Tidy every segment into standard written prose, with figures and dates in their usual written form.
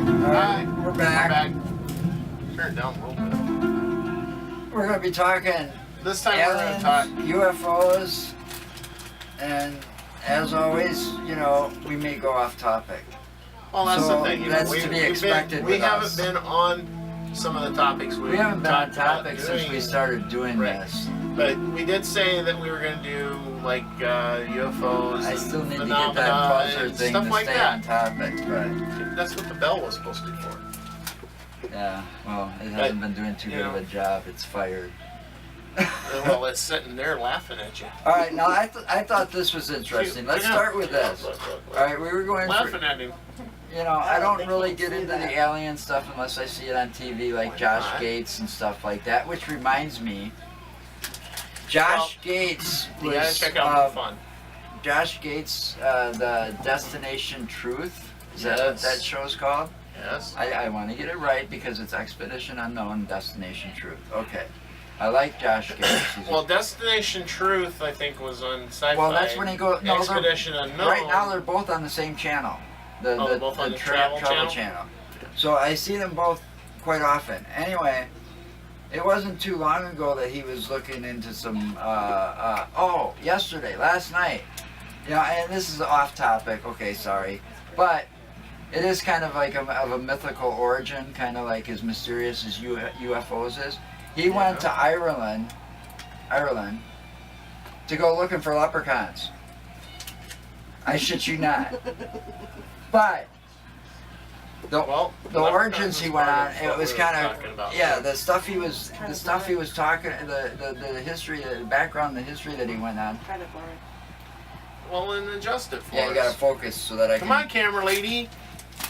We're back. Turn it down a little bit. We're going to be talking This time aliens, we're going to talk UFOs, and as always, you know, we may go off topic. Well, that's So the thing. You that's know, to be expected we with haven't us. been on some of the topics We haven't been on talked about topic since we started doing Right. this. But we did say that we were going to do like UFOs. I still need to get phenomena that buzzer and thing stuff to like stay that. on topic, but That's what the bell was supposed to be for. yeah, well, it hasn't been doing too you good of know. a job. It's fired. Well, it's sitting there laughing at you. All right, now I thought this was interesting. Let's start with this. Look. All right, we were going Laughing for, at him. you know, I don't really get into the alien stuff unless I see it on TV, like Josh Gates and stuff like that. Which reminds me, Josh Gates You gotta was check out the fun. Josh Gates, the Destination Truth. Is that what Yes. that show's called? Yes. I want to get it right because it's Expedition Unknown, Destination Truth. Okay. I like Josh Gates. Well, Destination Truth, I think, was on Sci-Fi. Well, that's when he goes. No, Expedition Unknown. right now they're both on the same channel. They're both on the travel channel. So I see them both quite often. Anyway, it wasn't too long ago that he was looking into some. Last night. You know, and this is off topic. Okay, sorry, but it is kind of like of a mythical origin, kind of like as mysterious as UFOs is. He went to Ireland, to go looking for leprechauns. I shit you not. But the origins he went on, it was kind of the stuff he was talking, the history, the background, the history that he went on. Well, and adjust it for Yeah, us. you gotta focus so that I can. Come on, camera lady.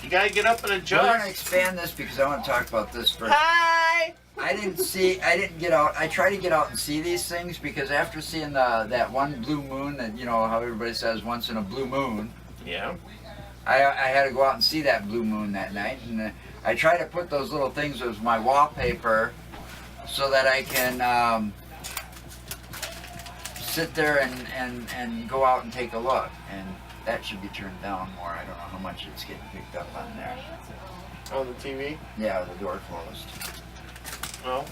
You gotta get up and adjust. We're gonna expand this because I want to talk about this first. Hi! I didn't get out. I try to get out and see these things because after seeing that one blue moon, that you know how everybody says once in a blue moon. Yeah. I had to go out and see that blue moon that night, and I try to put those little things as my wallpaper so that I can sit there and go out and take a look. And that should be turned down more. I don't know how much it's getting picked up on there. On the TV? Yeah, the door closed. Well,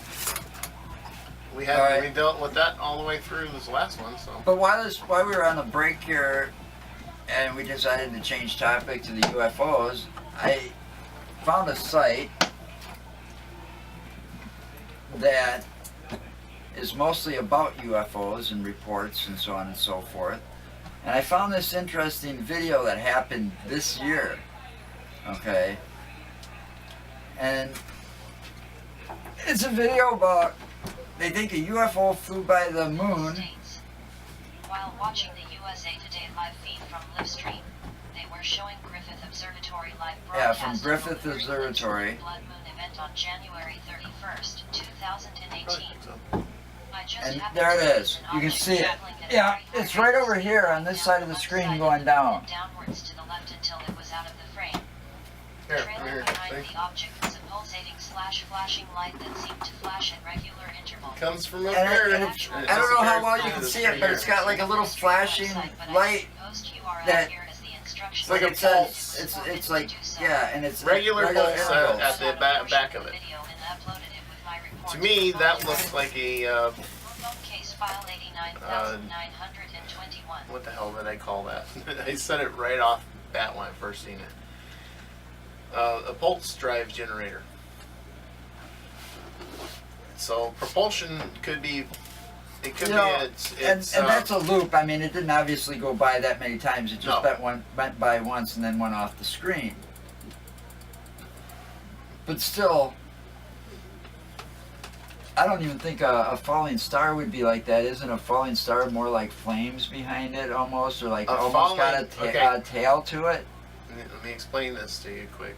we Alright. dealt with that all the way through this last one, so. But while we were on the break here, and we decided to change topic to the UFOs, I found a site that is mostly about UFOs and reports and so on and so forth. And I found this interesting video that happened this year. Okay. And it's a video about, they think a UFO flew by the moon. While watching the USA Today live feed from Livestream, they were showing Griffith Observatory live broadcast. Yeah, from Griffith Observatory. Blood Moon event on January 31st, 2018. And there it is. You can see it. Yeah, it's right over here on this side of the screen going down. Downwards to the left until it was out of the frame. Here, Trailing behind the object was a pulsating flashing light that seemed to flash at regular intervals. Comes from up And there. I don't know how well you can see it, but it's got like a little flashing light that, like like a it says, pulse. it's like, yeah, and it's Regular pulse intervals. at the back of it. To me, that looks like a, Case file 89,921. what the hell did I call that? I said it right off the bat when I first seen it. A pulse drive generator. So propulsion could be, it could You be know, and it's that's a loop. I mean, it didn't obviously go by that many times. It just No. went by once and then went off the screen. But still, I don't even think a falling star would be like that. Isn't a falling star more like flames behind it almost, or like A almost got falling- a tail to it? Let me explain this to you quick.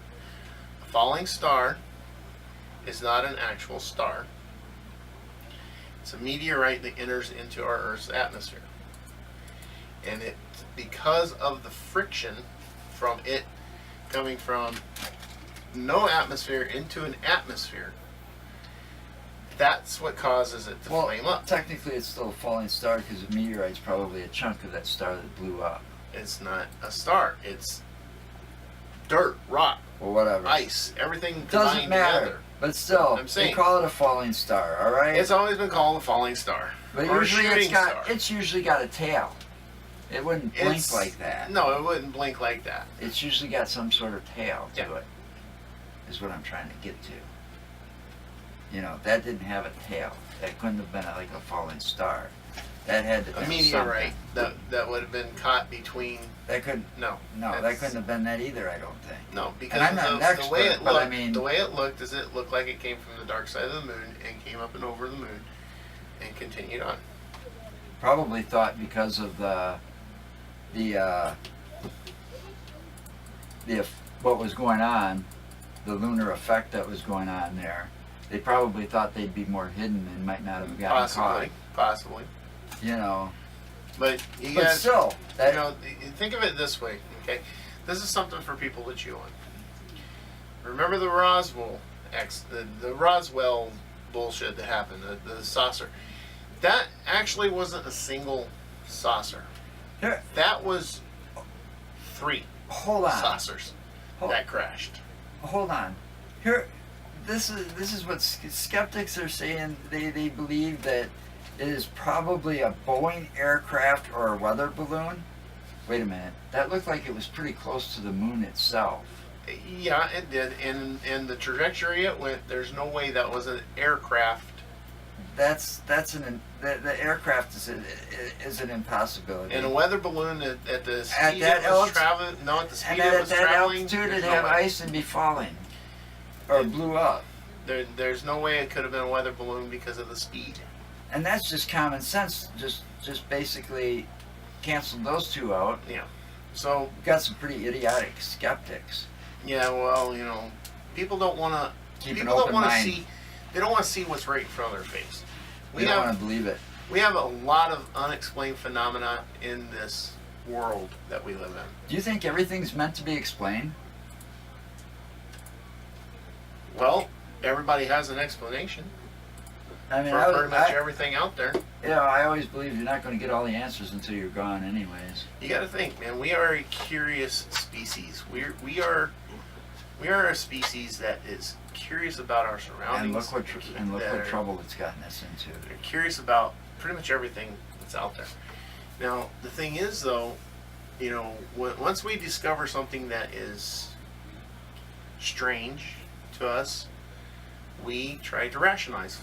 A falling star is not an actual star. It's a meteorite that enters into our Earth's atmosphere. And it, because of the friction from it coming from no atmosphere into an atmosphere, that's what causes it to flame up. Technically it's still a falling star because a meteorite's probably a chunk of that star that blew up. It's not a star. It's dirt, rock, Or whatever. ice, everything Doesn't combined matter. together. But still, I'm saying, they call it a falling star, alright? It's always been called a falling star. But or usually a shooting star. it's usually got a tail. It wouldn't blink It's- like that. No, it wouldn't blink like that. It's usually got some sort of tail to Yeah. it. Is what I'm trying to get to. You know, that didn't have a tail. That couldn't have been like a falling star. That had to A be meteorite something. that would have been caught between. That couldn't. No, No, that that's- couldn't have been that either. I don't think. No, because I'm not an the way expert, it but looked, I mean- the way it looked is it looked like it came from the dark side of the moon and came up and over the moon and continued on. Probably thought because of what was going on, the lunar effect that was going on there. They probably thought they'd be more hidden and might not have gotten Possibly. caught. You know. But you But guys, still, that, you know, think of it this way, okay? This is something for people to chew on. Remember the the Roswell bullshit that happened, the saucer. That actually wasn't a single saucer. here, That was 3 hold on. saucers that crashed. Hold on. Here, this is what skeptics are saying. They believe that it is probably a Boeing aircraft or a weather balloon. Wait a minute. That looked like it was pretty close to the moon itself. Yeah, it did, and the trajectory it went. There's no way that was an aircraft. The aircraft is an impossibility. And a weather balloon at the speed At that it was altitude- traveling. No, at the speed And it at was that traveling. altitude, there's it'd no have way. ice and be falling, or blew up. There's no way it could have been a weather balloon because of the speed. And that's just common sense. Just basically canceled those two out. Yeah. So We've got some pretty idiotic skeptics. yeah, well, you know, people don't want to. Keep an People don't open want to mind. see. They don't want to see what's right in front of their face. We don't want to believe it. We have a lot of unexplained phenomena in this world that we live in. Do you think everything's meant to be explained? Well, everybody has an explanation I mean, for pretty much everything out there. I always believe you're not going to get all the answers until you're gone, anyways. You got to think, man. We are a curious species. We are a species that is curious about our surroundings. And look what trouble it's gotten us into. They're curious about pretty much everything that's out there. Now, the thing is, though, you know, once we discover something that is strange to us, we try to rationalize.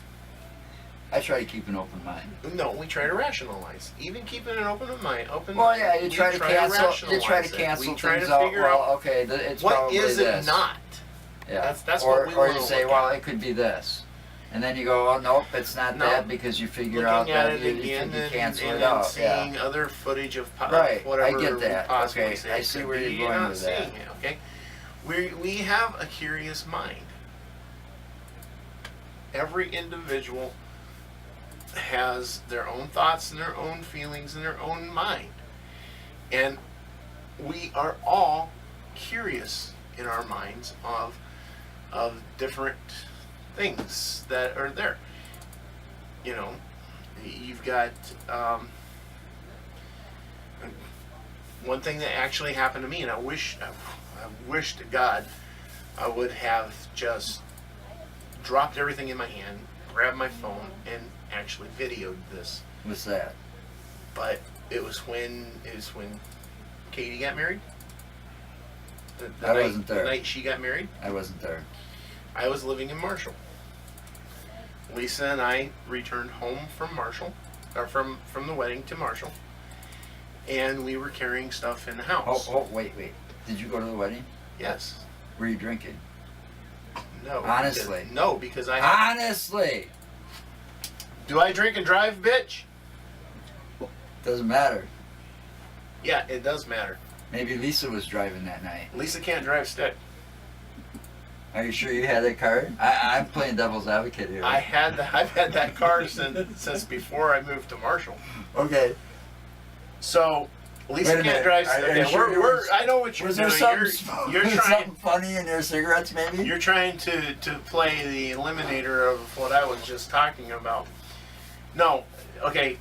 I try to keep an open mind. No, we try to rationalize. Even keeping an open mind, Well, yeah, you we try to cancel. You try to rationalize it. cancel We try things to out. figure Well, out okay, it's what probably is this. it not. Yeah, That's or, what we or wanna you say, look well, at. it could be this, and then you go, oh nope, it's not No. that, because you figure Looking out at that it you again cancel and it then out. seeing Yeah. other footage of Right, I whatever get we that. possibly Okay, say I it see could where be. you're going not with that. seeing it, okay? We have a curious mind. Every individual has their own thoughts and their own feelings and their own mind. And we are all curious in our minds of different things that are there. You know, you've got one thing that actually happened to me, and I wish to God I would have just dropped everything in my hand, grabbed my phone, and actually videoed this. What's that? But it was when Katie got married. I wasn't there. The night she got married, I wasn't there. I was living in Marshall. Lisa and I returned home from Marshall, or from the wedding to Marshall, and we were carrying stuff in the house. Oh, wait. Did you go to the wedding? Yes. Were you drinking? No. Honestly. Because I. Honestly! Do I drink and drive, bitch? Doesn't matter. Yeah, it does matter. Maybe Lisa was driving that night. Lisa can't drive stick. Are you sure you had that card? I'm playing devil's advocate here. I've had that car since before I moved to Marshall. Okay. So Lisa Wait a can't minute. drive. Are Okay, you sure I know what you're Was doing. there something, You're trying. something funny in your cigarettes, maybe? You're trying to play the eliminator of what I was just talking about. No, okay.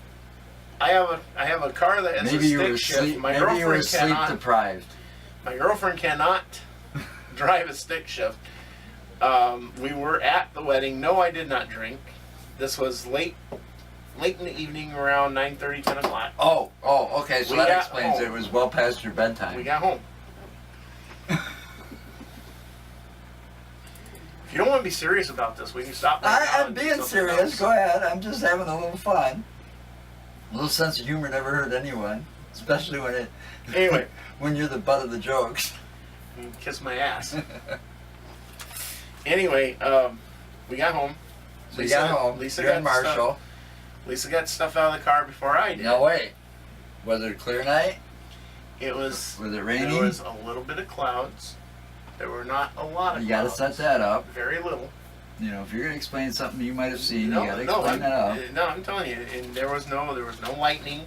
I have a car that has Maybe a you stick were shift. sleep. My Maybe you were girlfriend sleep cannot. deprived. My girlfriend cannot drive a stick shift. We were at the wedding. No, I did not drink. This was late in the evening, around 9:30, 10 o'clock. Oh, okay. So We that got explains home. it. It was well past your bedtime. We got home. If you don't want to be serious about this, we can stop. Right now I'm and do being something serious. else. Go ahead. I'm just having a little fun. A little sense of humor never hurt anyone, especially Anyway, when you're the butt of the jokes. you can kiss my ass. Anyway, we got home. So you got home. Lisa You're got in Marshall. Lisa got stuff out of the car before I did. No wait. Was it a clear night? It was. Was it raining? There was a little bit of clouds. There were not a lot of You got to clouds. set that up. Very little. You know, if you're gonna explain something you might have seen, No, you got to no, explain that up. No, I'm telling you, and there was no lightning.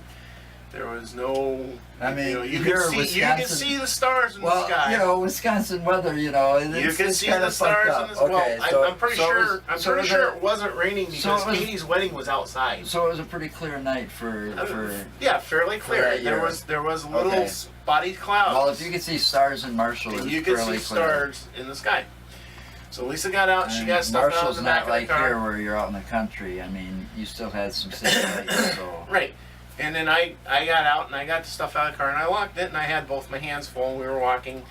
There was no. I mean, you know, you you're could see you could Wisconsin- see the stars in the Well, sky. you know, Wisconsin weather. You know, You can it's see kind the of fucked stars up. in the Okay, well, so I'm pretty so sure. it was- I'm so pretty it was sure a- it wasn't raining because so it was- Katie's wedding was outside. So it was a pretty clear night for. Yeah, fairly clear. that There year. was little Okay. spotty clouds. Well, if you could see stars in Marshall, it was you could fairly see clear. stars in the sky. So Lisa got out. She And got stuff out of Marshall's the back not like of the car. here where you're out in the country. I mean, you still had some city lights, so. Right. And then I got out and I got the stuff out of the car and I locked it and I had both my hands full and we were walking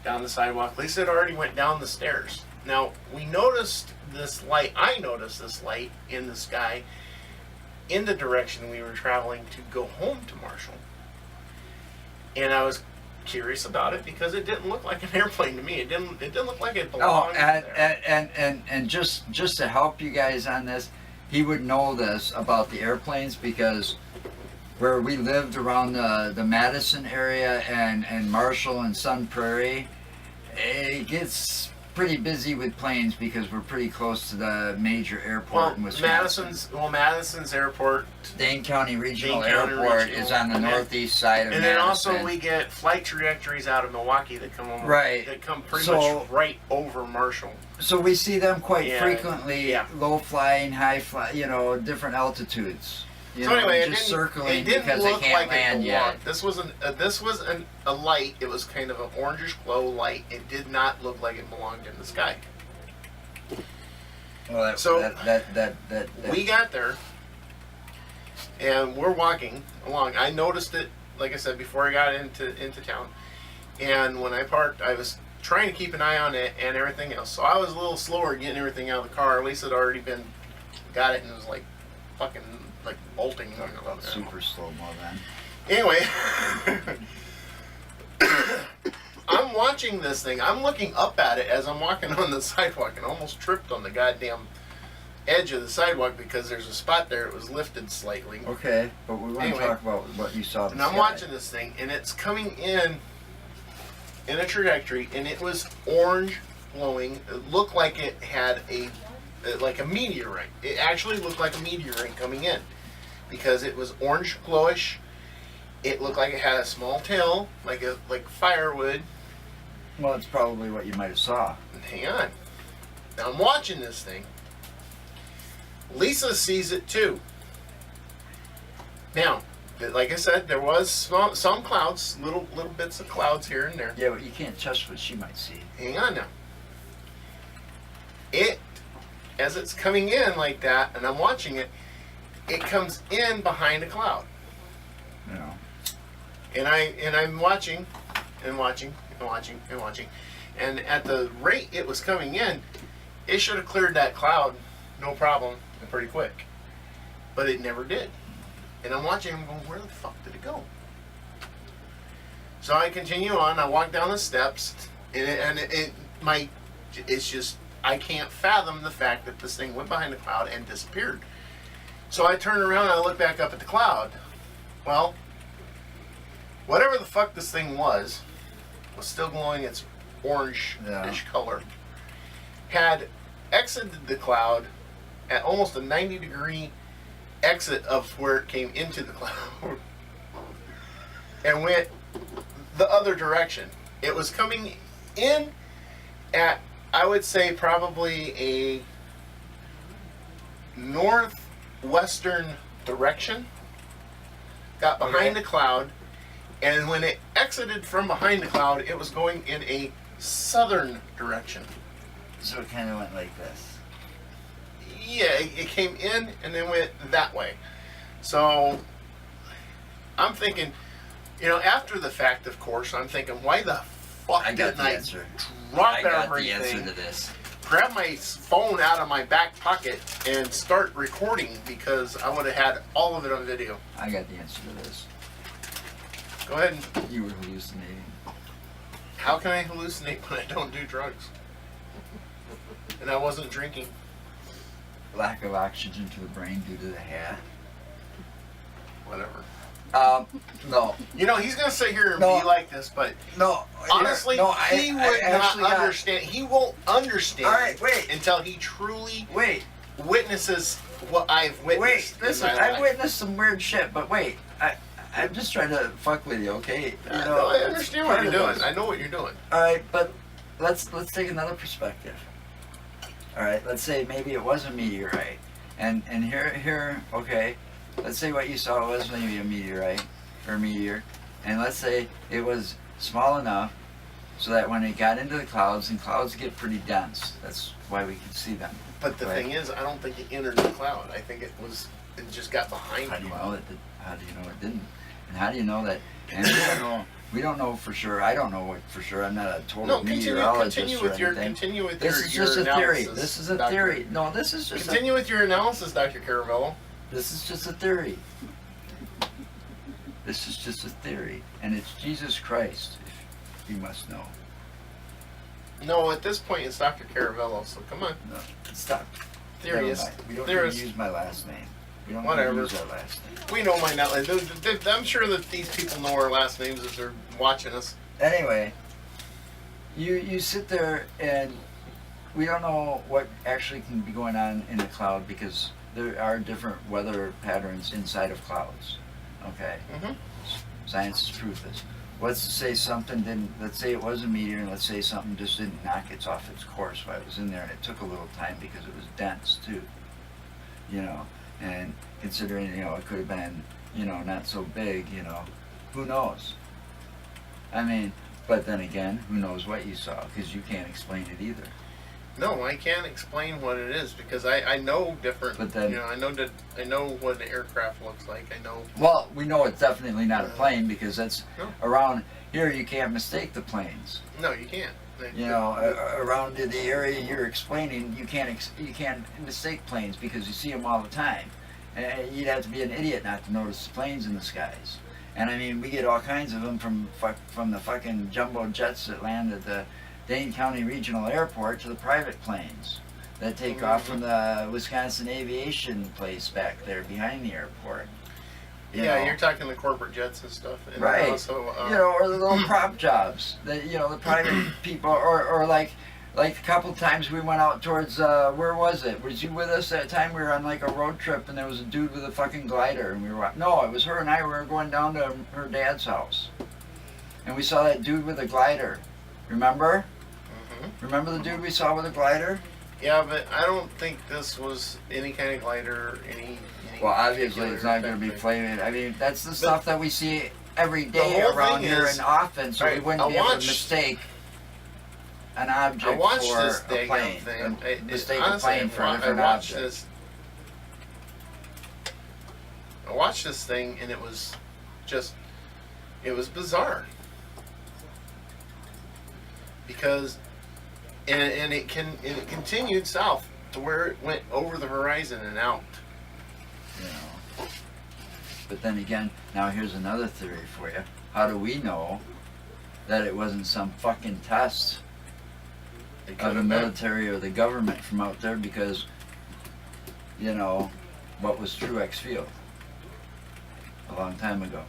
down the sidewalk. Lisa had already went down the stairs. Now, we noticed this light. I noticed this light in the sky in the direction we were traveling to go home to Marshall. And I was curious about it because it didn't look like an airplane to me. It didn't look like it Oh, belonged there. and just to help you guys on this, he would know this about the airplanes because where we lived around the Madison area and Marshall and Sun Prairie, it gets pretty busy with planes because we're pretty close to the major airport Well, in Wisconsin. Madison's airport. Dane County Regional Dane County Airport Regional. is on the And then- northeast side of And then Madison. also we get flight trajectories out of Milwaukee that come over, Right. that come pretty So- much right over Marshall. So we see them quite Yeah, frequently, yeah. low flying, high fly, you know, different altitudes. You So know, anyway, just it circling didn't because they look can't like land it yet. belonged. This was a light. It was kind of an orangish glow light. It did not look like it belonged in the sky. Well, So, that We got there, and we're walking along. I noticed it, like I said, before I got into town. And when I parked, I was trying to keep an eye on it and everything else. So I was a little slower getting everything out of the car. Lisa had already got it and was like fucking like bolting. super slow mo then. Anyway, I'm watching this thing. I'm looking up at it as I'm walking on the sidewalk and almost tripped on the goddamn edge of the sidewalk because there's a spot there. It was lifted slightly. Okay, but we want Anyway, to talk about what you saw. And I'm watching this thing, and it's coming in a trajectory, and it was orange glowing. It looked like it had like a meteorite. It actually looked like a meteorite coming in because it was orange glowish. It looked like it had a small tail, like firewood. Well, it's probably what you might have saw. Hang on. Now I'm watching this thing. Lisa sees it too. Now, like I said, there was some clouds, little bits of clouds here and there. Yeah, but you can't trust what she might see. Hang on now. As it's coming in like that, and I'm watching it, it comes in behind a cloud. You know. And I'm watching, and watching, and watching, and watching. And at the rate it was coming in, it should have cleared that cloud, no problem, and pretty quick. But it never did. And I'm watching, I'm going, where the fuck did it go? So I continue on, I walk down the steps, and it's just, I can't fathom the fact that this thing went behind the cloud and disappeared. So I turn around and I look back up at the cloud. Well, whatever the fuck this thing was still glowing its orange-ish color. had exited the cloud at almost a 90-degree exit of where it came into the cloud and went the other direction. It was coming in at, I would say, probably a northwestern direction, got behind the cloud, and when it exited from behind the cloud, it was going in a southern direction. So it kind of went like this. Yeah, it came in and then went that way. So I'm thinking, after the fact, of course, I'm thinking, why the fuck didn't I drop everything, the answer to this. grab my phone out of my back pocket, and start recording, because I would have had all of it on video. I got the answer to this. Go ahead. You were hallucinating. How can I hallucinate when I don't do drugs? And I wasn't drinking. Lack of oxygen to the brain due to the hat. Whatever. No. He's going to sit here and No. be like this, but No. honestly, no, he would not understand. He won't understand All right, wait. until he truly Wait. witnesses what I've witnessed. Wait, listen, in my I've life. witnessed some weird shit, but wait. I'm just trying to fuck with you, okay? No, I understand what part you're of doing. this. I know what you're doing. Alright, but let's take another perspective. Alright, let's say maybe it was a meteorite. And here, okay, let's say what you saw was maybe a meteorite, or meteor. And let's say it was small enough so that when it got into the clouds, and clouds get pretty dense. That's why we can see them. But the Right. thing is, I don't think it entered the cloud. I think it just got behind How the do you cloud. know how do you know it didn't? And how do you know that? And we don't know for sure. I don't know for sure. I'm not a total No, meteorologist continue or with your anything. continue with This your is your just a theory. analysis, This is a Dr. theory. No, this is just Continue with your analysis, Dr. Caravello. This is just a theory. This is just a theory, and it's Jesus Christ. If you must know. No, at this point it's Dr. Caravello. So come on, No, stop. theory is Never mind. We don't there need is. to use my last name. We don't Whatever. need to use our last name. We know my knowledge. I'm sure that these people know our last names if they're watching us. Anyway, you sit there and we don't know what actually can be going on in a cloud because there are different weather patterns inside of clouds. Okay, Mm-hmm. science has proved this. Let's say something didn't. Let's say it was a meteor, and let's say something just didn't knock it off its course while it was in there, and it took a little time because it was dense too. And considering it could have been not so big. Who knows? I mean, but then again, who knows what you saw? Because you can't explain it either. No, I can't explain what it is because I know different. But then- I know what an aircraft looks like. I know. Well, we know it's definitely not a plane because that's No. around here. You can't mistake the planes. No, you can't. Around the area you're explaining, you can't mistake planes because you see them all the time. And you'd have to be an idiot not to notice the planes in the skies. And I mean, we get all kinds of them from the fucking jumbo jets that land at the Dane County Regional Airport to the private planes that take off from the Wisconsin Aviation place back there behind the airport. You're talking the corporate jets and stuff. And Right. Also, or the little prop jobs that the private people, or like a couple times we went out towards where was it? Was you with us that time? We were on like a road trip and there was a dude with a fucking glider and no, it was her and I. We were going down to her dad's house and we saw that dude with a glider. Remember? Mm-hmm. Remember the dude we saw with a glider? Yeah, but I don't think this was any kind of glider. Well, obviously it's not going to be flaming. I mean, that's the stuff that we see every day whole around thing here is- and often, so we Right, wouldn't I be able to watched- mistake an object I watched for this a daggone plane. thing. Mistake Honestly, a plane for a I different watched object. this. I watched this thing and it was bizarre because and it continued south to where it went over the horizon and out. But then again, now here's another theory for you. How do we know that it wasn't some fucking test It of could the have been. military or the government from out there? Because, what was Truex Field? A long time ago.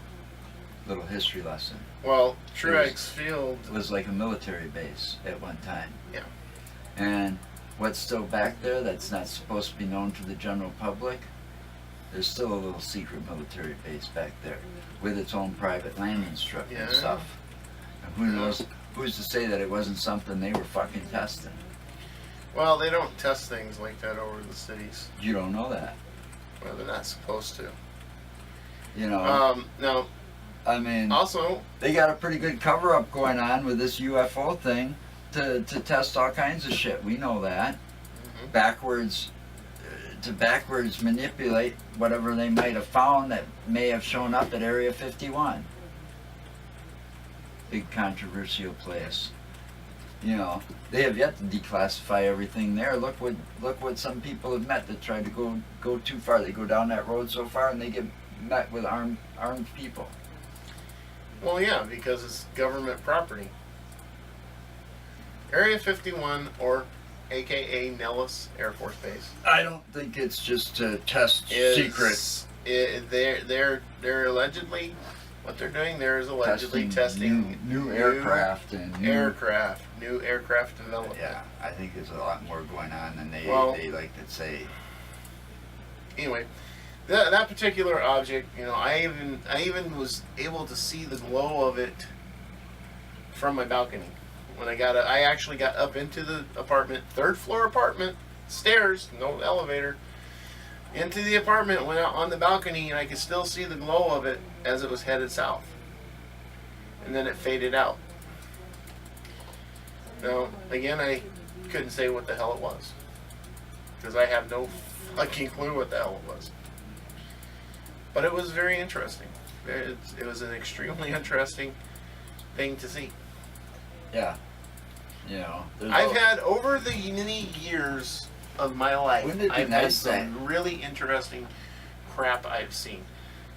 Little history lesson. Well, Truex Field. It was like a military base at one time. Yeah. And what's still back there that's not supposed to be known to the general public. There's still a little secret military base back there with its own private landing strip and stuff. And who knows, who's to say that it wasn't something they were fucking testing? Well, they don't test things like that over the cities. You don't know that. Well, they're not supposed to. You know. No. I mean, Also, they got a pretty good cover-up going on with this UFO thing to test all kinds of shit. We know that. To backwards manipulate whatever they might have found that may have shown up at Area 51. Big controversial place. You know, they have yet to declassify everything there. Look what some people have met that tried to go too far. They go down that road so far and they get met with armed people. well, yeah, because it's government property. Area 51, or AKA Nellis Air Force Base. I don't think it's just to test secrets. They're allegedly, what they're doing there is allegedly testing new aircraft and new aircraft development. Yeah, I think there's a lot more going on than they like to say. Anyway, that particular object, you know, I even was able to see the glow of it from my balcony. When I actually got up into the apartment, 3rd floor apartment, stairs, no elevator, into the apartment, went out on the balcony, and I could still see the glow of it as it was headed south. And then it faded out. Now, again, I couldn't say what the hell it was, because I have no fucking clue what the hell it was. But it was very interesting. It was an extremely interesting thing to see. Yeah. You know, I've had, over the many years of my life, Wouldn't it be I've had nice some really interesting crap I've seen.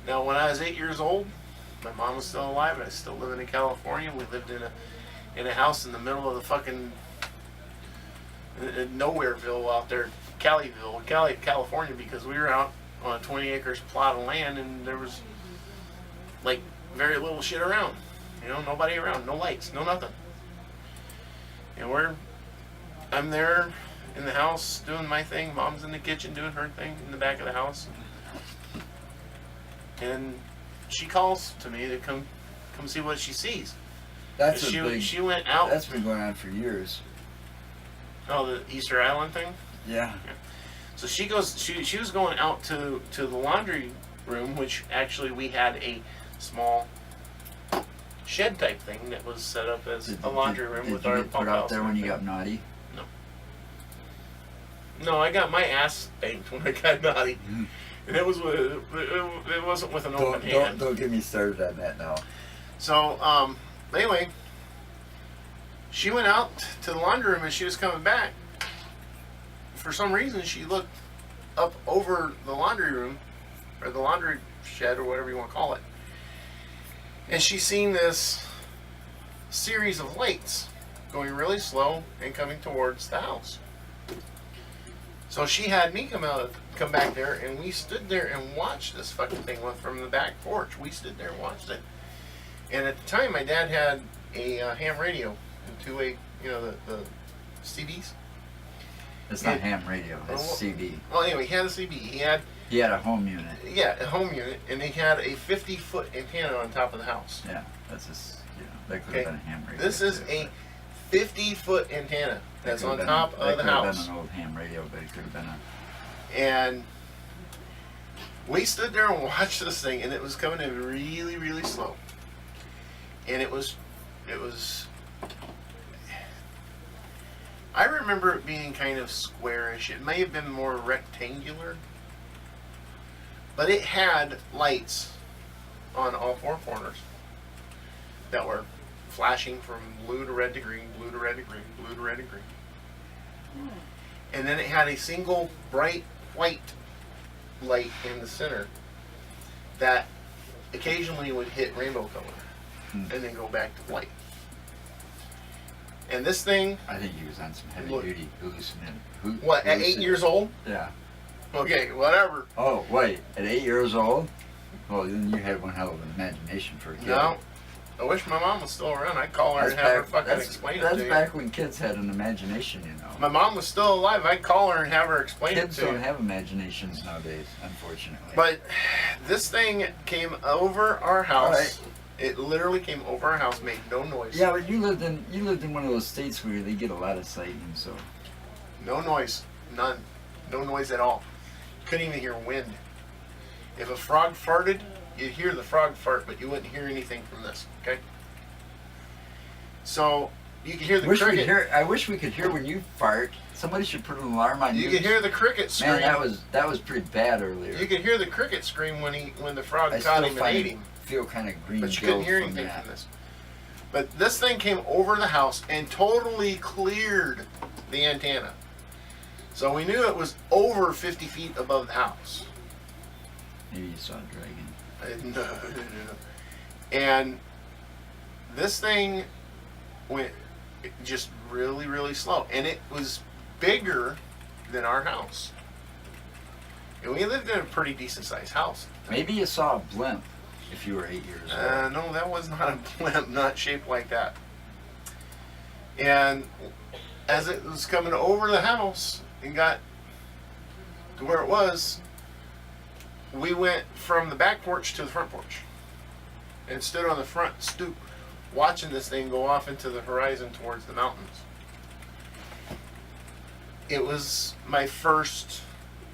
Now, when I was 8 years old, my mom was still alive. I was still living in California. We lived in a house in the middle of the fucking Nowhereville out there, California, because we were out on a 20 acres plot of land, and there was like very little shit around. You know, nobody around, no lights, no nothing. And I'm there in the house doing my thing. Mom's in the kitchen doing her thing in the back of the house. And she calls to me to come see what she sees. She went out. That's been going on for years. Oh, the Easter Island thing? Yeah. So she goes. She was going out to the laundry room, which actually we had a small shed type thing that was set up as a laundry room with our pump house. Did you get put out there when you got naughty? No, I got my ass spanked when I got naughty, and it wasn't with an open hand. Don't get me started on that now. So anyway, she went out to the laundry room, and she was coming back. For some reason, she looked up over the laundry room, or the laundry shed, or whatever you want to call it, and she seen this series of lights going really slow and coming towards the house. So she had me come back there, and we stood there and watched this fucking thing from the back porch. We stood there and watched it. And at the time, my dad had a ham radio, the CBs. It's not ham radio. It's CB. Well, anyway, he had a CB. He had a home unit. Yeah, a home unit, and he had a 50-foot antenna on top of the house. Yeah, that's just, that could have been a ham radio. This is a 50-foot antenna that's on top of the house. It could have been an old ham radio, but it could have been a... And we stood there and watched this thing, and it was coming in really, really slow. And it was... I remember it being kind of squarish. It may have been more rectangular. But it had lights on all four corners that were flashing from blue to red to green, blue to red to green, blue to red to green. And then it had a single bright white light in the center that occasionally would hit rainbow color and then go back to white. And this thing... I think he was on some heavy-duty hallucinogen. What, at 8 years old? Yeah. Okay, whatever. Oh, wait, at 8 years old? Well, then you had one hell of an imagination for a kid. No. I wish my mom was still around. I'd call her and have her fucking explain it to you. That's back when kids had an imagination, you know. If my mom was still alive, I'd call her and have her explain it Kids to you. don't have imaginations nowadays, unfortunately. But this thing came over our house. Alright. It literally came over our house, made no noise. Yeah, but you lived in one of those states where they get a lot of sightings, so No noise. None. No noise at all. Couldn't even hear wind. If a frog farted, you'd hear the frog fart, but you wouldn't hear anything from this. Okay? So, you could hear the cricket. I wish we could hear when you fart. Somebody should put an alarm on you. You could hear the cricket scream. Man, that was pretty bad earlier. You could hear the cricket scream when the frog I caught still him and ate him. feel kind of green. But you couldn't hear from anything that. from this. But this thing came over the house and totally cleared the antenna. So we knew it was over 50 feet above the house. Maybe you saw a dragon. No. And this thing went just really, really slow. And it was bigger than our house. And we lived in a pretty decent sized house. Maybe you saw a blimp if you were 8 years old. No, that was not a blimp, not shaped like that. And as it was coming over the house and got to where it was, we went from the back porch to the front porch and stood on the front stoop watching this thing go off into the horizon towards the mountains. It was my first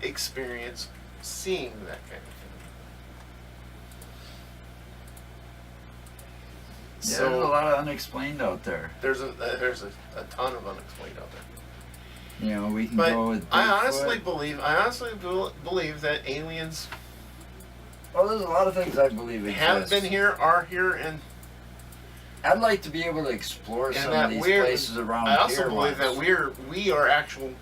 experience seeing that kind of thing. Yeah, So there's a lot of unexplained out there. there's a ton of unexplained out there. You know, we can But go with I BIGFOOT. honestly believe that aliens Well, there's a lot of things I believe exist. have been here, are here, and I'd like to be able to explore some of that these we're. places around I also here believe once. that we are actual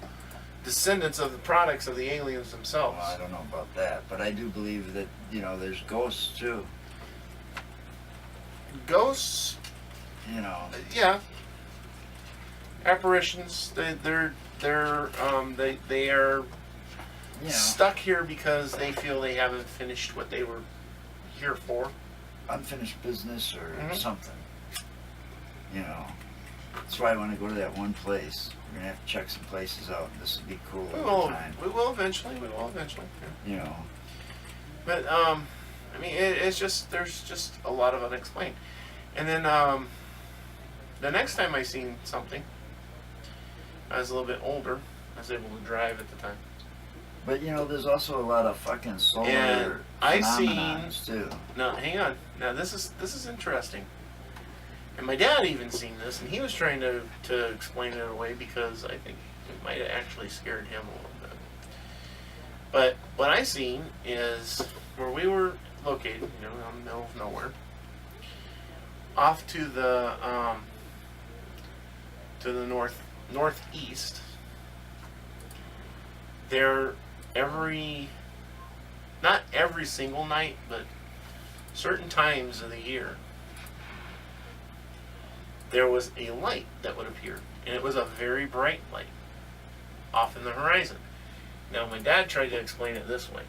descendants of the products of the aliens themselves. Well, I don't know about that, but I do believe that, you know, there's ghosts too. Ghosts, You know, yeah. Apparitions. They are you know, stuck here because they feel they haven't finished what they were here for. unfinished business or Mhm. something. You know, that's why I want to go to that one place. We're gonna have to check some places out. This would be cool over time. We will eventually. Yeah. You know, But I mean, it's just there's just a lot of unexplained. And then the next time I seen something, I was a little bit older. I was able to drive at the time. but you know, there's also a lot of fucking solar And I phenomenons too. Now, hang on. Now this is interesting. And my dad even seen this, and he was trying to explain it away because I think it might have actually scared him a little bit. But what I seen is where we were located, you know, in the middle of nowhere, off to the northeast. There, not every single night, but certain times of the year, there was a light that would appear, and it was a very bright light off in the horizon. Now, my dad tried to explain it this way: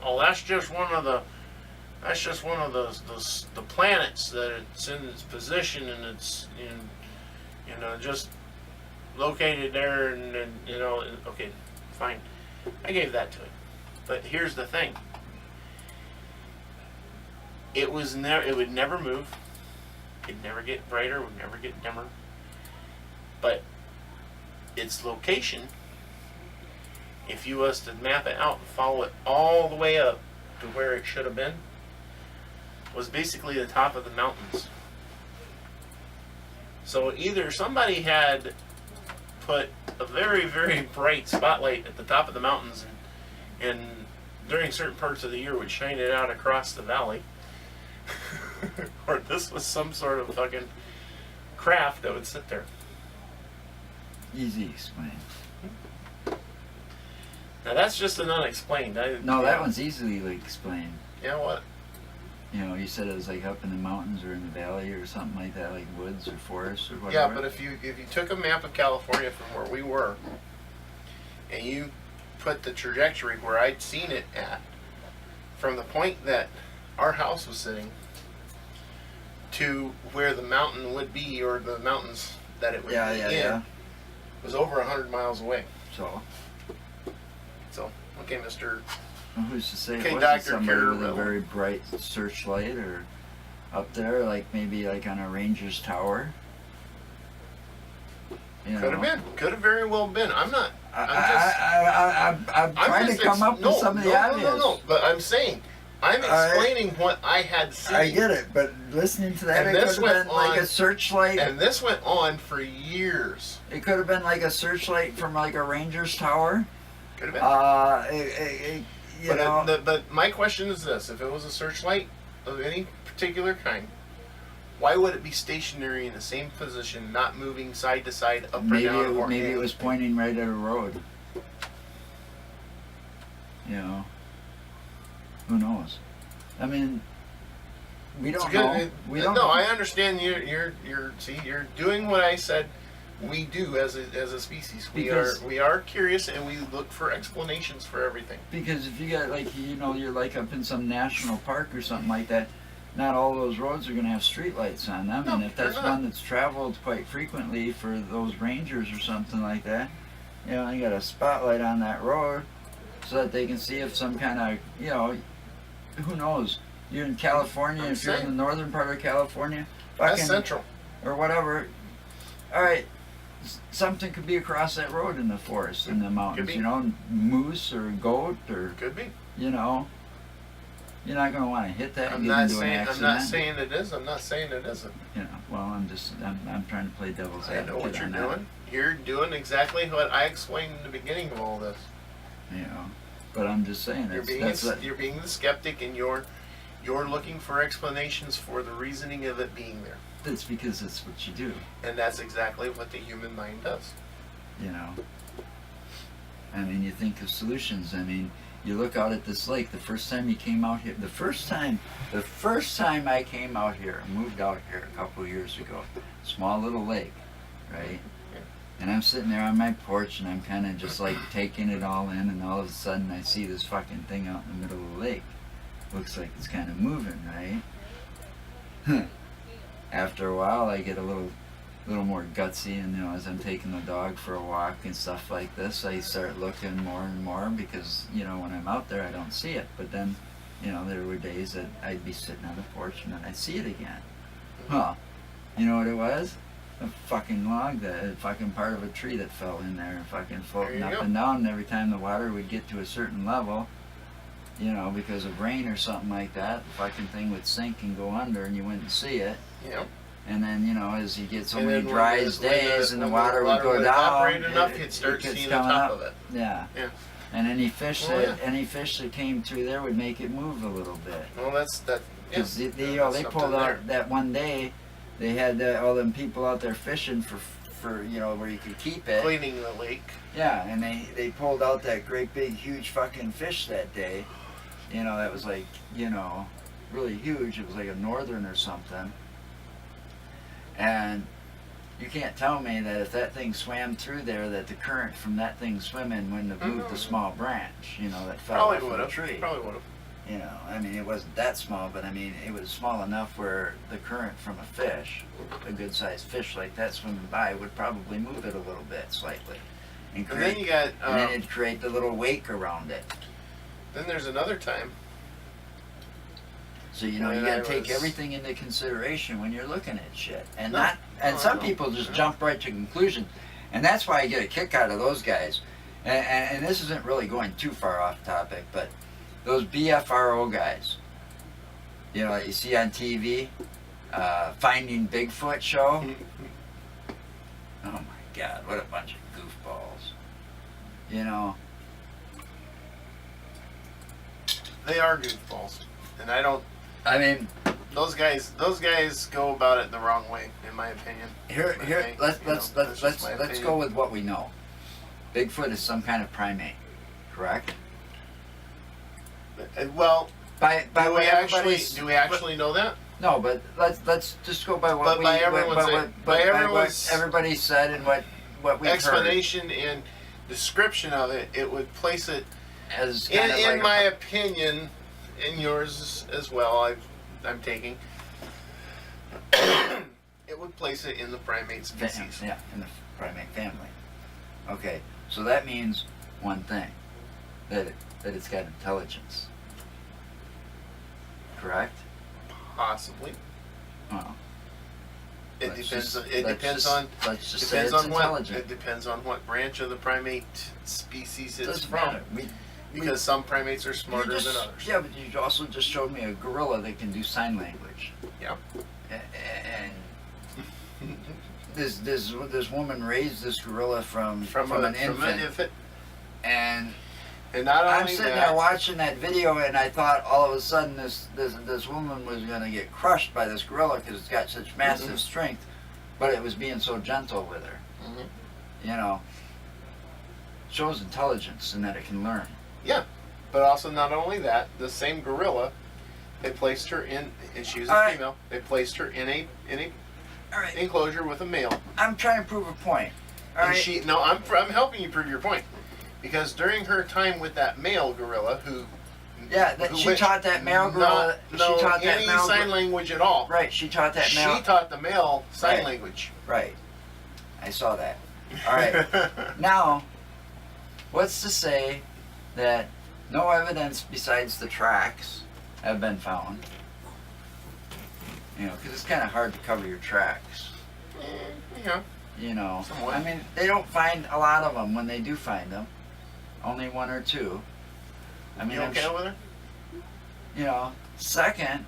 "Oh, that's just one of the planets that it's in its position, and it's just located there, and you know, okay, fine." I gave that to him, but here's the thing: it would never move. It'd never get brighter, would never get dimmer. But its location, if you was to map it out and follow it all the way up to where it should have been, was basically the top of the mountains. So either somebody had put a very, very bright spotlight at the top of the mountains and during certain parts of the year would shine it out across the valley, or this was some sort of fucking craft that would sit there. Easy explain. Now that's just an unexplained. That one's easily like explained. Yeah, what? You know, you said it was like up in the mountains or in the valley or something like that, like woods or forests or Yeah, whatever. but if you took a map of California from where we were, and you put the trajectory where I'd seen it at, from the point that our house was sitting to where the mountain would be, or the mountains that it would Yeah, be yeah, in, yeah. was over 100 miles away. So, So, okay, Mr. well, who's to say Okay, it wasn't Dr. somebody with a Carabello. very bright searchlight, or up there, like maybe like on a ranger's tower? You Could have know? been. Could have very well been. I'm not. I'm I'm trying to come up with some of the obvious. No. But I'm saying, I'm explaining what I had seen. I get it, but listening to that, And it this could have went been like on- a searchlight. And this went on for years. It could have been like a searchlight from like a ranger's tower. Could have been. You know, But my question is this: if it was a searchlight of any particular kind, why would it be stationary in the same position, not moving side to side, up or maybe down? or maybe it anything? was pointing right at a road. You know, who knows? I mean, we It's don't good. know. We don't No, know. I understand. You're doing what I said. We do as a species. Because- we are curious, and we look for explanations for everything. Because if you got like, you know, you're like up in some national park or something like that, not all those roads are going to have streetlights on them. No, And if that's they're not. one that's traveled quite frequently for those rangers or something like that, you know, you got a spotlight on that road so that they can see if some kind of, you know, who knows? You're in California, I'm if you're in the saying. northern part of California, That's fucking, central. or whatever. All right, something could be across that road in the forest, in the mountains, be. you know, moose or goat or, Could be. you know, you're not going to want to hit that I'm and get not into an saying. I'm accident. not saying it is. I'm not saying it isn't. You know, well, I'm trying to play devil's I advocate know what you're on that, doing. You're doing exactly what I explained in the beginning of all this. you know, but I'm just saying You're being the skeptic, and you're looking for explanations for the reasoning of it being there, that's because it's what you do, and that's exactly what the human mind does. you know. I mean, you think of solutions. I mean, you look out at this lake. The first time you came out here, the first time I came out here, moved out here a couple of years ago, small little lake, right? And I'm sitting there on my porch, and I'm kind of just like taking it all in, and all of a sudden I see this fucking thing out in the middle of the lake. Looks like it's kind of moving, right? After a while, I get a little more gutsy, and you know, as I'm taking the dog for a walk and stuff like this, I start looking more and more, because you know, when I'm out there, I don't see it. But then, you know, there were days that I'd be sitting on the porch and then I'd see it again. Huh? You know what it was? A fucking log, a fucking part of a tree that fell in there and fucking floating There you up go. and down. And every time the water would get to a certain level, you know, because of rain or something like that, the fucking thing would sink and go under, and you wouldn't see it. Yep. And then, you know, as you get so And many then when dry the- days and the when water would go evaporate down, enough, you'd start gets seeing the coming top up. of it. Yeah. Yeah. And any fish Oh, that came through there would make it move a little bit. Well, that's that. Yeah. Because you know, That's they something pulled there. out that one day, they had all them people out there fishing for you know, where you could keep it. Cleaning the lake. Yeah, and they pulled out that great big huge fucking fish that day. You know, that was like, you know, really huge. It was like a northern or something. And you can't tell me that if that thing swam through there, that the current from that thing swimming wouldn't have moved the small branch, you know, that fell Probably off would of the have. tree. Probably would have. You know, I mean, it wasn't that small, but I mean, it was small enough where the current from a fish, a good-sized fish like that swimming by, would probably move it a little bit, slightly. And And then you got. and then it'd create the little wake around it. Then there's another time. So, you know, When you gotta I take was- everything into consideration when you're looking at shit. And No. and No, some no. people just No. jump right to conclusions. And that's why I get a kick out of those guys. And this isn't really going too far off topic, but those BFRO guys, you know, that you see on TV, Finding Bigfoot show. Oh my God, what a bunch of goofballs. You know, They are goofballs, and I don't. I mean, Those guys go about it the wrong way, in my opinion. here, Okay, let's you know, that's just my let's opinion. go with what we know. Bigfoot is some kind of primate, correct? Well, By do we what actually everybody's- know that? No, but let's just go by what But we by everyone's- by everyone's what everybody said and what we've heard Explanation and description of it, it would place it as kind of in like my opinion, and yours as well. I'm taking it would place it in the primate species. Yeah, in the primate family. Okay, so that means one thing, that it's got intelligence. Correct? Possibly. Well, It let's depends. just- It let's depends just- on. Let's just say Depends it's on what. intelligent. It depends on what branch of the primate species it's Doesn't from. matter. Because some primates are smarter you just, than others. Yeah, but you also just showed me a gorilla that can do sign language. Yeah. And this woman raised this gorilla from an infant, and not only I'm sitting there watching that video, and I thought all of a sudden this woman was gonna get crushed by this gorilla because it's got such massive strength, but it was being so gentle with her. Mm-hmm. You know, shows intelligence in that it can learn. Yeah, but also not only that, the same gorilla, they placed her in, and she was a Alright. female. They placed her in a All right, enclosure with a male. I'm trying to prove a point. All And right. I'm helping you prove your point, because during her time with that male gorilla, who She taught that male gorilla. She taught that any male sign language at all. Right, she taught that male. She taught the male sign Right. language. Right, I saw that. All right. Now, what's to say that no evidence besides the tracks have been found? You know, because it's kind of hard to cover your tracks. Yeah. You know, Somewhat. I mean, they don't find a lot of them when they do find them. Only one or two. I mean, You okay with her? you know. Second,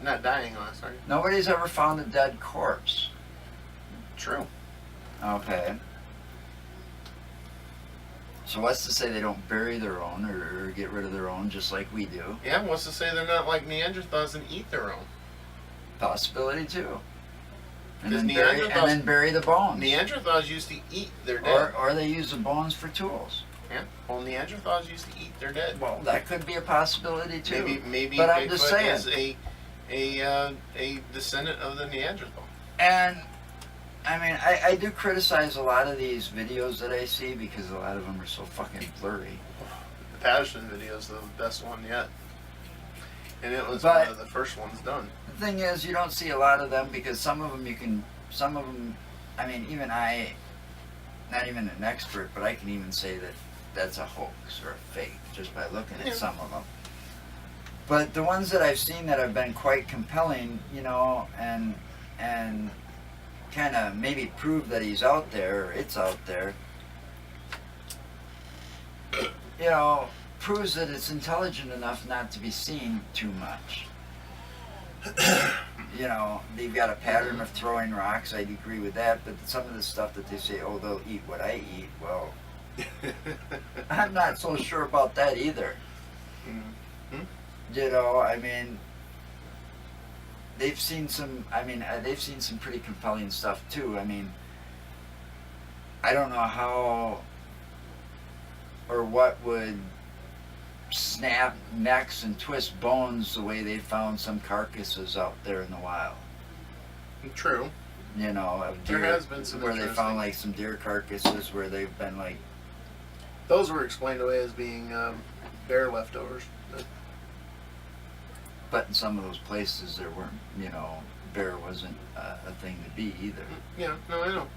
Not dying on us, are you? nobody's ever found a dead corpse. True. Okay. So what's to say they don't bury their own or get rid of their own just like we do? Yeah, what's to say they're not like Neanderthals and eat their own? Possibility too. And Because then bury the bones. Neanderthals used to eat their dead. Or they use the bones for tools. Yeah. Well, Neanderthals used to eat their dead. Well, that could be a possibility too. Maybe But I'm Bigfoot just saying. is a descendant of the Neanderthal. And I mean, I do criticize a lot of these videos that I see because a lot of them are so fucking blurry. The Patterson video is the best one yet, and it was But- one of the first ones done. The thing is, you don't see a lot of them because some of them, I mean, even I, not even an expert, but I can even say that that's a hoax or a fake just by looking at Yeah. some of them. But the ones that I've seen that have been quite compelling, you know, and kind of maybe prove that he's out there or it's out there, you know, proves that it's intelligent enough not to be seen too much. You know, they've got a pattern of throwing rocks, I'd agree with that, but some of the stuff that they say, oh, they'll eat what I eat, well, I'm not so sure about that either. Mhm. You know, I mean, they've seen some pretty compelling stuff too. I mean, I don't know how or what would snap necks and twist bones the way they found some carcasses out there in the wild. True. You know, of There deer, has been some where they interesting- found like some deer carcasses where they've been like, Those were explained away as being bear leftovers. but in some of those places there weren't, you know, bear wasn't a thing to be either. Yeah. No, I know.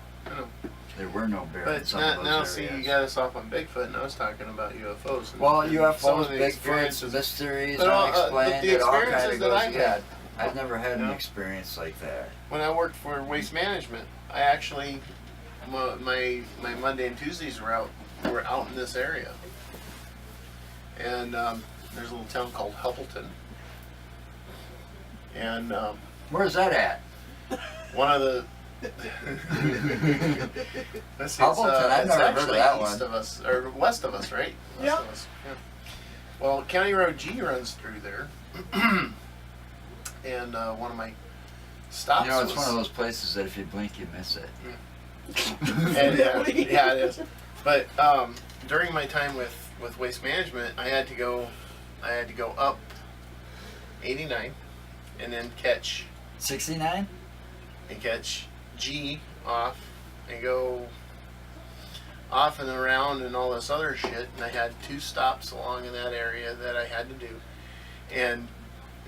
There were no bears in But some now, of those now areas. see, you got us off on Bigfoot, and I was talking about UFOs. And, Well, and UFOs, some of the Bigfoots, experiences. mysteries, But all, unexplained, the it all kind experiences of that goes I've together. had, I've never had an Yeah. experience like that. when I worked for Waste Management, I actually my Monday and Tuesdays were out in this area, and there's a little town called Huppleton, and Where's that at? one of the let's see, Huppleton? I've it's never heard of actually that east one. of us or west of us, right? West Yeah. of us, yeah. Well, County Road G runs through there, and one of my stops. You know, it's was, one of those places that if you blink, you miss it. and, yeah, it is. But during my time with Waste Management, I had to go up 89, and then catch 69? G off and go off and around and all this other shit. And I had 2 stops along in that area that I had to do, and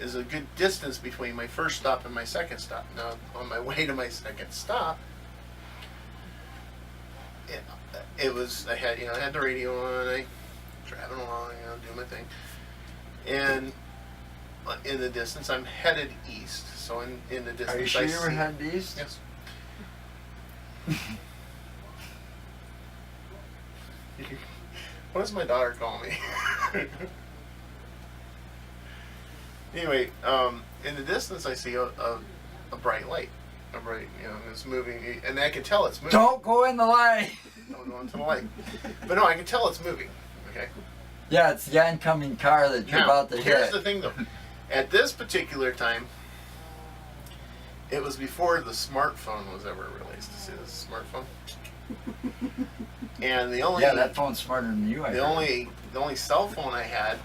is a good distance between my first stop and my second stop. Now, on my way to my second stop, it was, I had the radio on, I driving along, doing my thing, and in the distance, I'm headed east. So in the distance, Are you sure you were headed east? Yes. What does my daughter call me? Anyway, in the distance, I see a bright light. A bright, it's moving, and I can tell it's moving. Don't go in the light. Don't go into the light. But no, I can tell it's moving. Okay. Yeah, it's the oncoming car that you're about to hit. Here's the thing, though. At this particular time, it was before the smartphone was ever released. See this smartphone? And the only that phone's smarter than you. The only cell phone I had,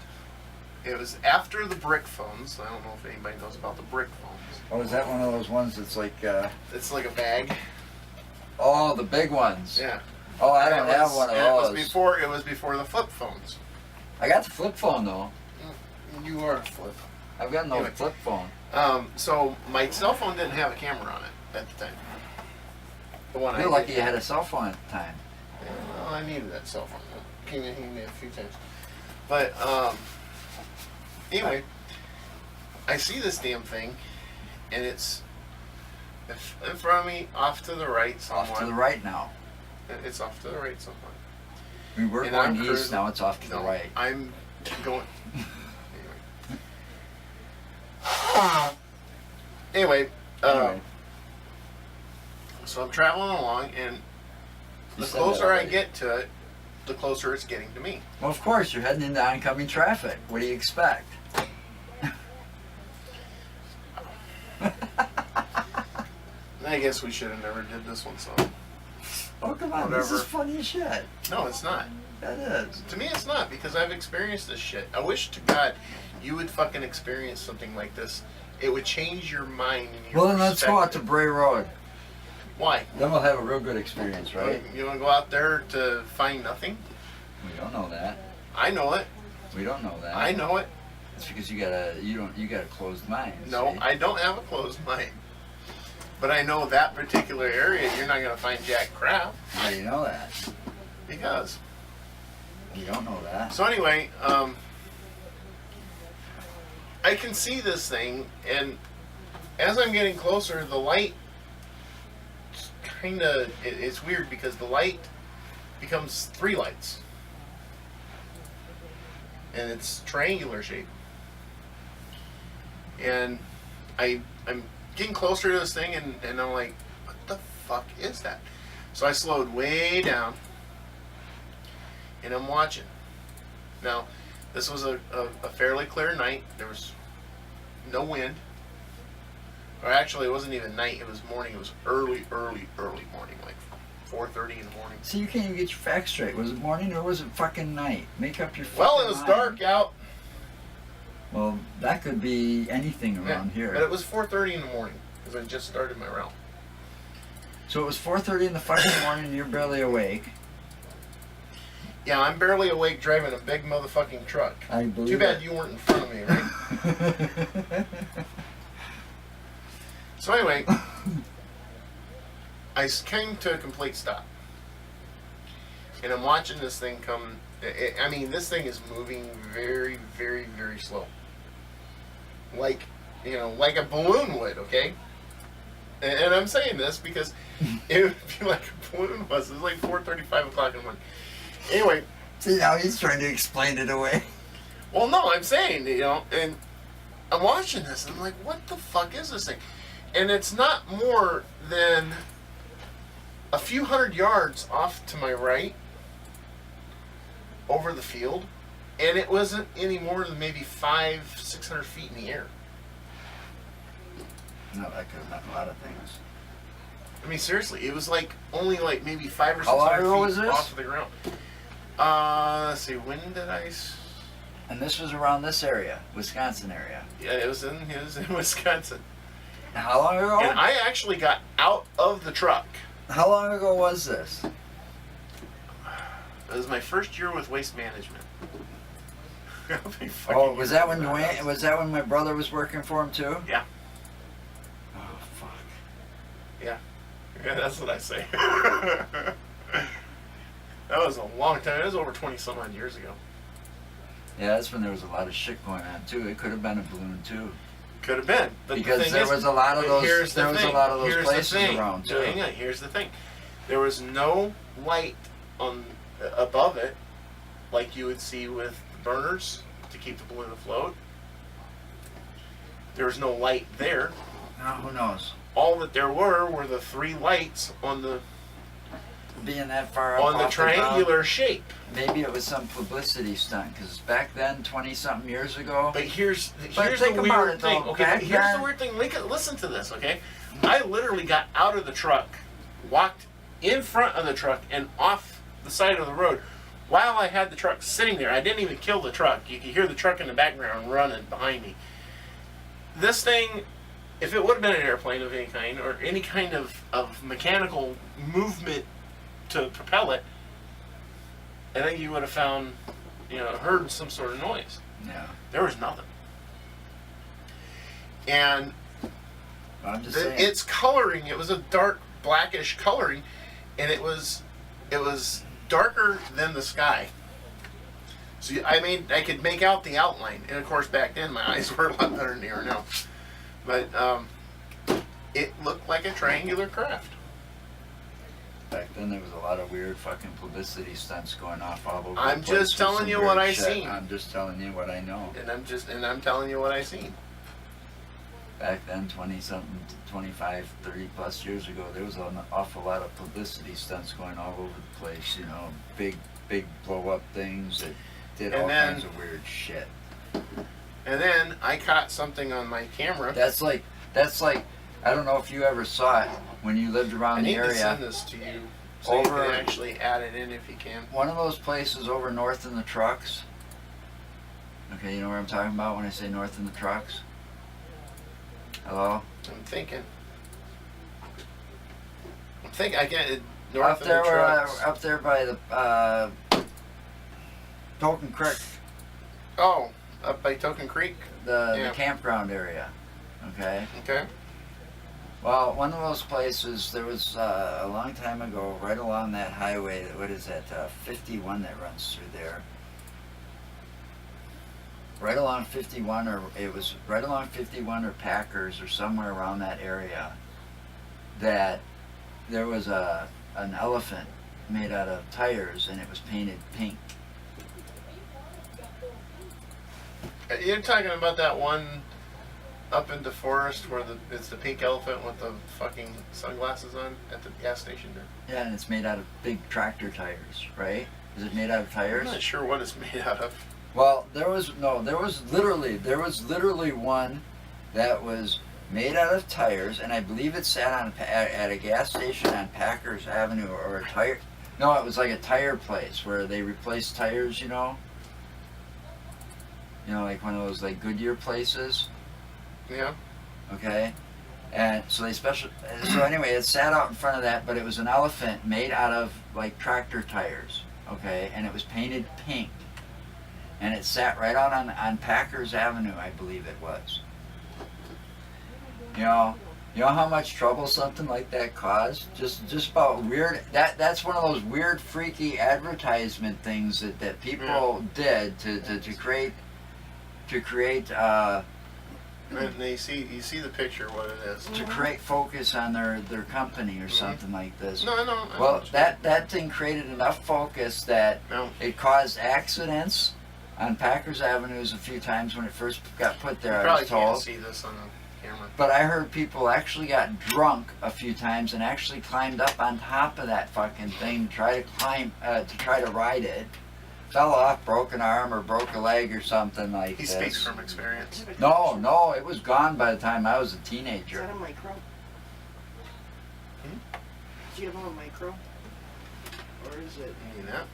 it was after the brick phones. I don't know if anybody knows about the brick phones. Oh, is that one of those ones that's like? It's like a bag. Oh, the big ones. Yeah. Oh, I don't have one of those. It was before the flip phones. I got the flip phone though. You are a flip. I've got no flip phone. So my cell phone didn't have a camera on it at the time. The one You're lucky you had a cell phone at the time. Yeah, well, I needed that cell phone. It came in handy a few times. But anyway, I see this damn thing, and it's in front of me, off to the right somewhat. Off to the right now. It's off to the right somewhat. We were And going I'm east, cruising. now it's off to the No, right. I'm going. Anyway, so I'm traveling along, and the closer I get to it, the closer it's getting to me. Well, of course, you're heading into oncoming traffic. What do you expect? I guess we should have never did this one, so. Oh, come on, this Whatever. is funny as shit. No, it's not. That is. To me, it's not, because I've experienced this shit. I wish to God you would fucking experience something like this. It would change your mind and your Well, then let's go out to perspective. Bray Road. Why? Then we'll have a real good experience, right? You want to go out there to find nothing? We don't know that. I know it. We don't know that. I know it. It's because you got a closed mind. No, see? I don't have a closed mind. But I know that particular area, you're not going to find jack crap. How do you know that? Because. You don't know that. So anyway, I can see this thing, and as I'm getting closer, the light kind of, it's weird because the light becomes three lights. And it's triangular shape. And I'm getting closer to this thing, and I'm like, what the fuck is that? So I slowed way down, and I'm watching. Now, this was a fairly clear night. There was no wind. Or actually, it wasn't even night. It was morning. It was early morning, like 4:30 in the morning. See, you can't even get your facts straight. Was it morning or was it fucking night? Make up your fucking Well, it was mind. dark out. Well, that could be anything around here. But it was 4:30 in the morning because I just started my route. So it was 4:30 in the fucking morning and you're barely awake. Yeah, I'm barely awake driving a big motherfucking truck. I believe Too bad it. you weren't in front of me, right? So anyway, I came to a complete stop. And I'm watching this thing come. I mean, this thing is moving very, very, very slow. Like, like a balloon would, okay? And I'm saying this because it would be like a balloon was. It was like 4:30, 5 o'clock in the morning. Anyway. See, now he's trying to explain it away. Well, no, I'm saying, and I'm watching this, and I'm like, what the fuck is this thing? And it's not more than a few hundred yards off to my right, over the field, and it wasn't any more than maybe 500-600 feet in the air. No, that could have meant a lot of things. I mean, seriously, it was like only like maybe 500 or How long 600 ago feet was this? off of the ground. Let's see, when did I? And this was around this area, Wisconsin area. Yeah, it was in Wisconsin. And how long ago? And I actually got out of the truck. How long ago was this? It was my first year with Waste Management. Oh, was that when Dwayne? Was that when my brother was working for him too? Yeah. Oh fuck. Yeah, that's what I say. That was a long time. It was over 20 some odd years ago. Yeah, that's when there was a lot of shit going on too. It could have been a balloon too. Could have been, but Because the thing there is, was a lot of those. here's the There was a thing. lot of those Here's the places thing. around too. Hang on. Here's the thing. There was no light on above it, like you would see with burners to keep the balloon afloat. There was no light there. Now, who knows? All that there were the 3 lights on the Being that far up on the off ground, triangular shape. maybe it was some publicity stunt. Because back then, 20-something years ago. But here's But the think about weird it, thing. though. Okay, Back but here's then- the weird thing. Listen to this. Okay, I literally got out of the truck, walked in front of the truck, and off the side of the road. While I had the truck sitting there, I didn't even kill the truck. You could hear the truck in the background running behind me. This thing, if it would have been an airplane of any kind, or any kind of mechanical movement to propel it, I think you would have found, heard some sort of noise. Yeah. There was nothing. And I'm just saying. its coloring, it was a dark blackish coloring, and it was darker than the sky. So I could make out the outline, and of course back then my eyes were a lot better than they are now. But it looked like a triangular craft. Back then, there was a lot of weird fucking publicity stunts going off all over. I'm the place just with telling some you weird what I shit. seen. I'm just telling you what I know. And I'm telling you what I seen. Back then, 20-something, 25, 30 plus years ago, there was an awful lot of publicity stunts going all over the place. Big blow up things that did And all then- kinds of weird shit. And then I caught something on my camera. That's like, I don't know if you ever saw it when you lived I around need the to send area. this to you so you Over- can actually add it in if you can. One of those places over north in the trucks. Okay, you know where I'm talking about when I say north in the trucks? Hello? I'm thinking. I get it. North Up of there, the trucks. up there by the Token Creek, Oh, up by Token Creek. the Yeah. campground area. Okay. Okay. Well, one of those places, there was a long time ago, right along that highway. What is that? 51 that runs through there. Right along 51, or it was right along 51 or Packers or somewhere around that area. That there was an elephant made out of tires, and it was painted pink. You're talking about that one up in DeForest where it's the pink elephant with the fucking sunglasses on at the gas station there. Yeah, and it's made out of big tractor tires, right? Is it made out of I'm tires? not sure what it's made out of. Well, there was literally one that was made out of tires, and I believe it sat on at a gas station on Packers Avenue or a tire. No, it was like a tire place where they replaced tires. Like one of those like Goodyear places. Yeah. Okay. And so so anyway, it sat out in front of that, but it was an elephant made out of like tractor tires. Okay, and it was painted pink. And it sat right out on Packers Avenue, I believe it was. You know how much trouble something like that caused? Just about weird. That's one of those weird, freaky advertisement things that people did to create. And you see the picture what it is. To create focus on their company or something like this. No, I know. Well, that thing created enough focus that No. it caused accidents on Packers Avenues a few times when it first got put there. You I probably was can't told. see this on the camera. But I heard people actually got drunk a few times and actually climbed up on top of that fucking thing to try to ride it. Fell off, broke an arm or broke a leg or something like He this. speaks from experience. No, it was gone by the time I was a Is teenager. that a micro? Do you have a micro? Or is it? You mean that?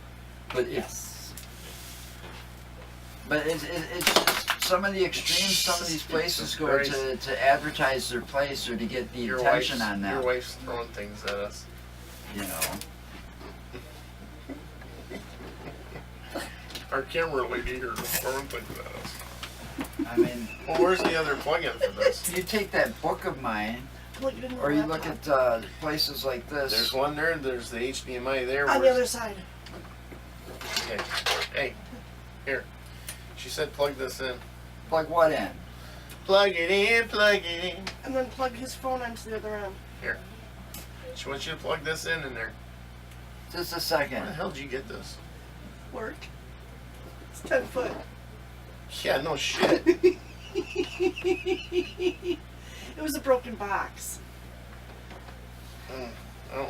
But it's just some of the extremes some of these places go to advertise their place or to get the attention on them. Your wife's throwing things at us. our camera lady here throwing things at us. I mean, Well, where's the other plug-in for this? you take that book of mine, Plug it in the or you look laptop. at places like this. There's one there. There's the HDMI there. On the Where's- other side. Okay. Hey, here. She said plug this in. Plug what in? Plug it in, plug it in. And then plug his phone onto the other end. Here. She wants you to plug this in there. Just a Where second. the hell did you get this? Work. It's 10 foot. Yeah, no shit. It was a broken box. I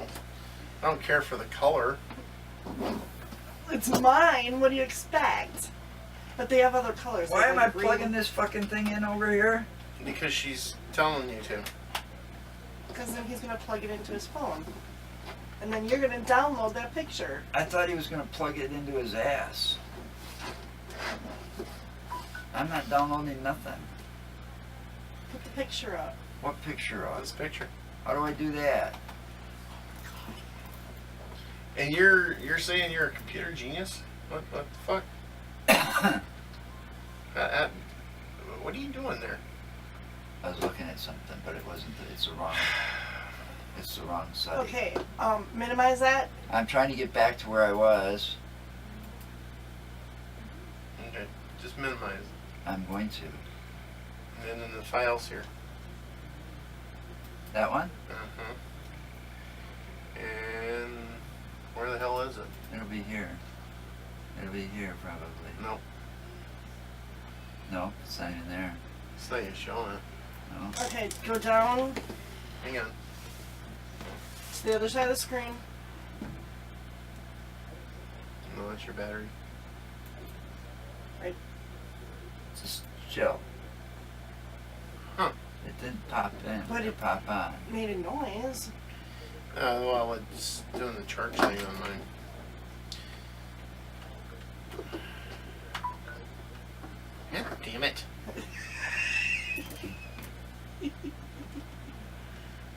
don't care for the color. It's mine. What do you expect? But they have other colors. Why like am I green. plugging this fucking thing in over here? Because she's telling you to. Because then he's gonna plug it into his phone, and then you're gonna download that picture. I thought he was gonna plug it into his ass. I'm not downloading nothing. Put the picture up. What picture of? This picture. How do I do that? And you're saying you're a computer genius? What the fuck? What are you doing there? I was looking at something, but it wasn't. It's the wrong site. Okay. Minimize that. I'm trying to get back to where I was. Okay. Just minimize it. I'm going to. And then in the files here. That one? Uh-huh. And where the hell is it? It'll be here. It'll be here probably. Nope. No, it's not even there. It's not even showing it. No. Okay. Go down Hang on. to the other side of the screen. No, that's your battery. Just chill. Huh. It didn't pop in. But It it- pop on. Made a noise. Well, it's doing the charge thing on mine. God damn it.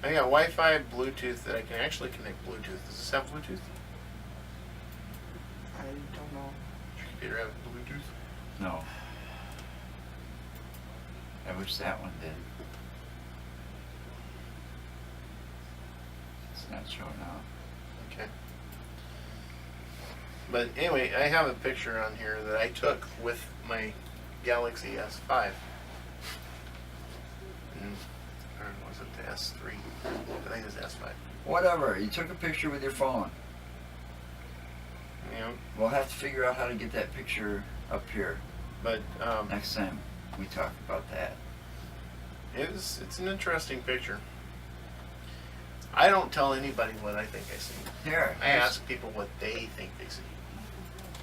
I got Wi-Fi, Bluetooth that I can actually connect Bluetooth. Does this have Bluetooth? I don't know. Does your computer have Bluetooth? No. I wish that one did. It's not showing up. Okay. But anyway, I have a picture on here that I took with my Galaxy S5. Or was it the S3? I think it was S5. Whatever. You took a picture with your phone. You know, We'll have to figure out how to get that picture up here but next time we talk about that. it's an interesting picture. I don't tell anybody what I think I see. Here. I ask people what they think they see.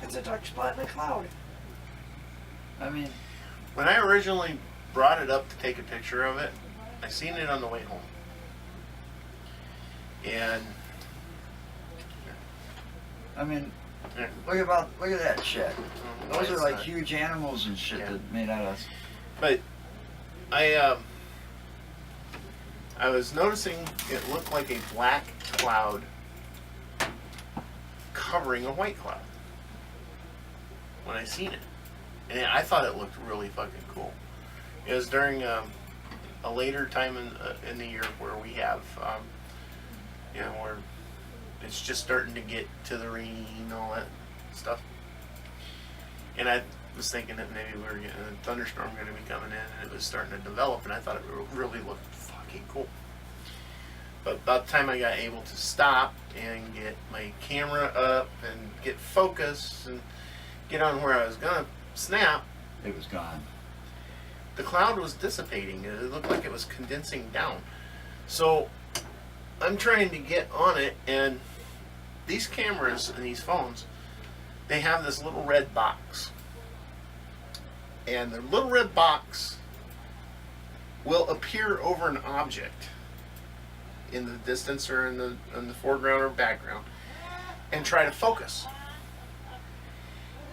It's a dark spot in a cloud. I mean, When I originally brought it up to take a picture of it, I seen it on the way home. And yeah. Look at that shit. Those are like huge animals and shit Yeah. that made out of. But I was noticing it looked like a black cloud covering a white cloud when I seen it, and I thought it looked really fucking cool. It was during a later time in the year where we have where it's just starting to get to the rain and all that stuff, and I was thinking that maybe we were getting a thunderstorm going to be coming in, and it was starting to develop, and I thought it really looked fucking cool. But about the time I got able to stop and get my camera up and get focus and get on where I was gonna snap, It was gone. the cloud was dissipating. It looked like it was condensing down. So I'm trying to get on it, and these cameras and these phones, they have this little red box. And the little red box will appear over an object in the distance or in the foreground or background and try to focus.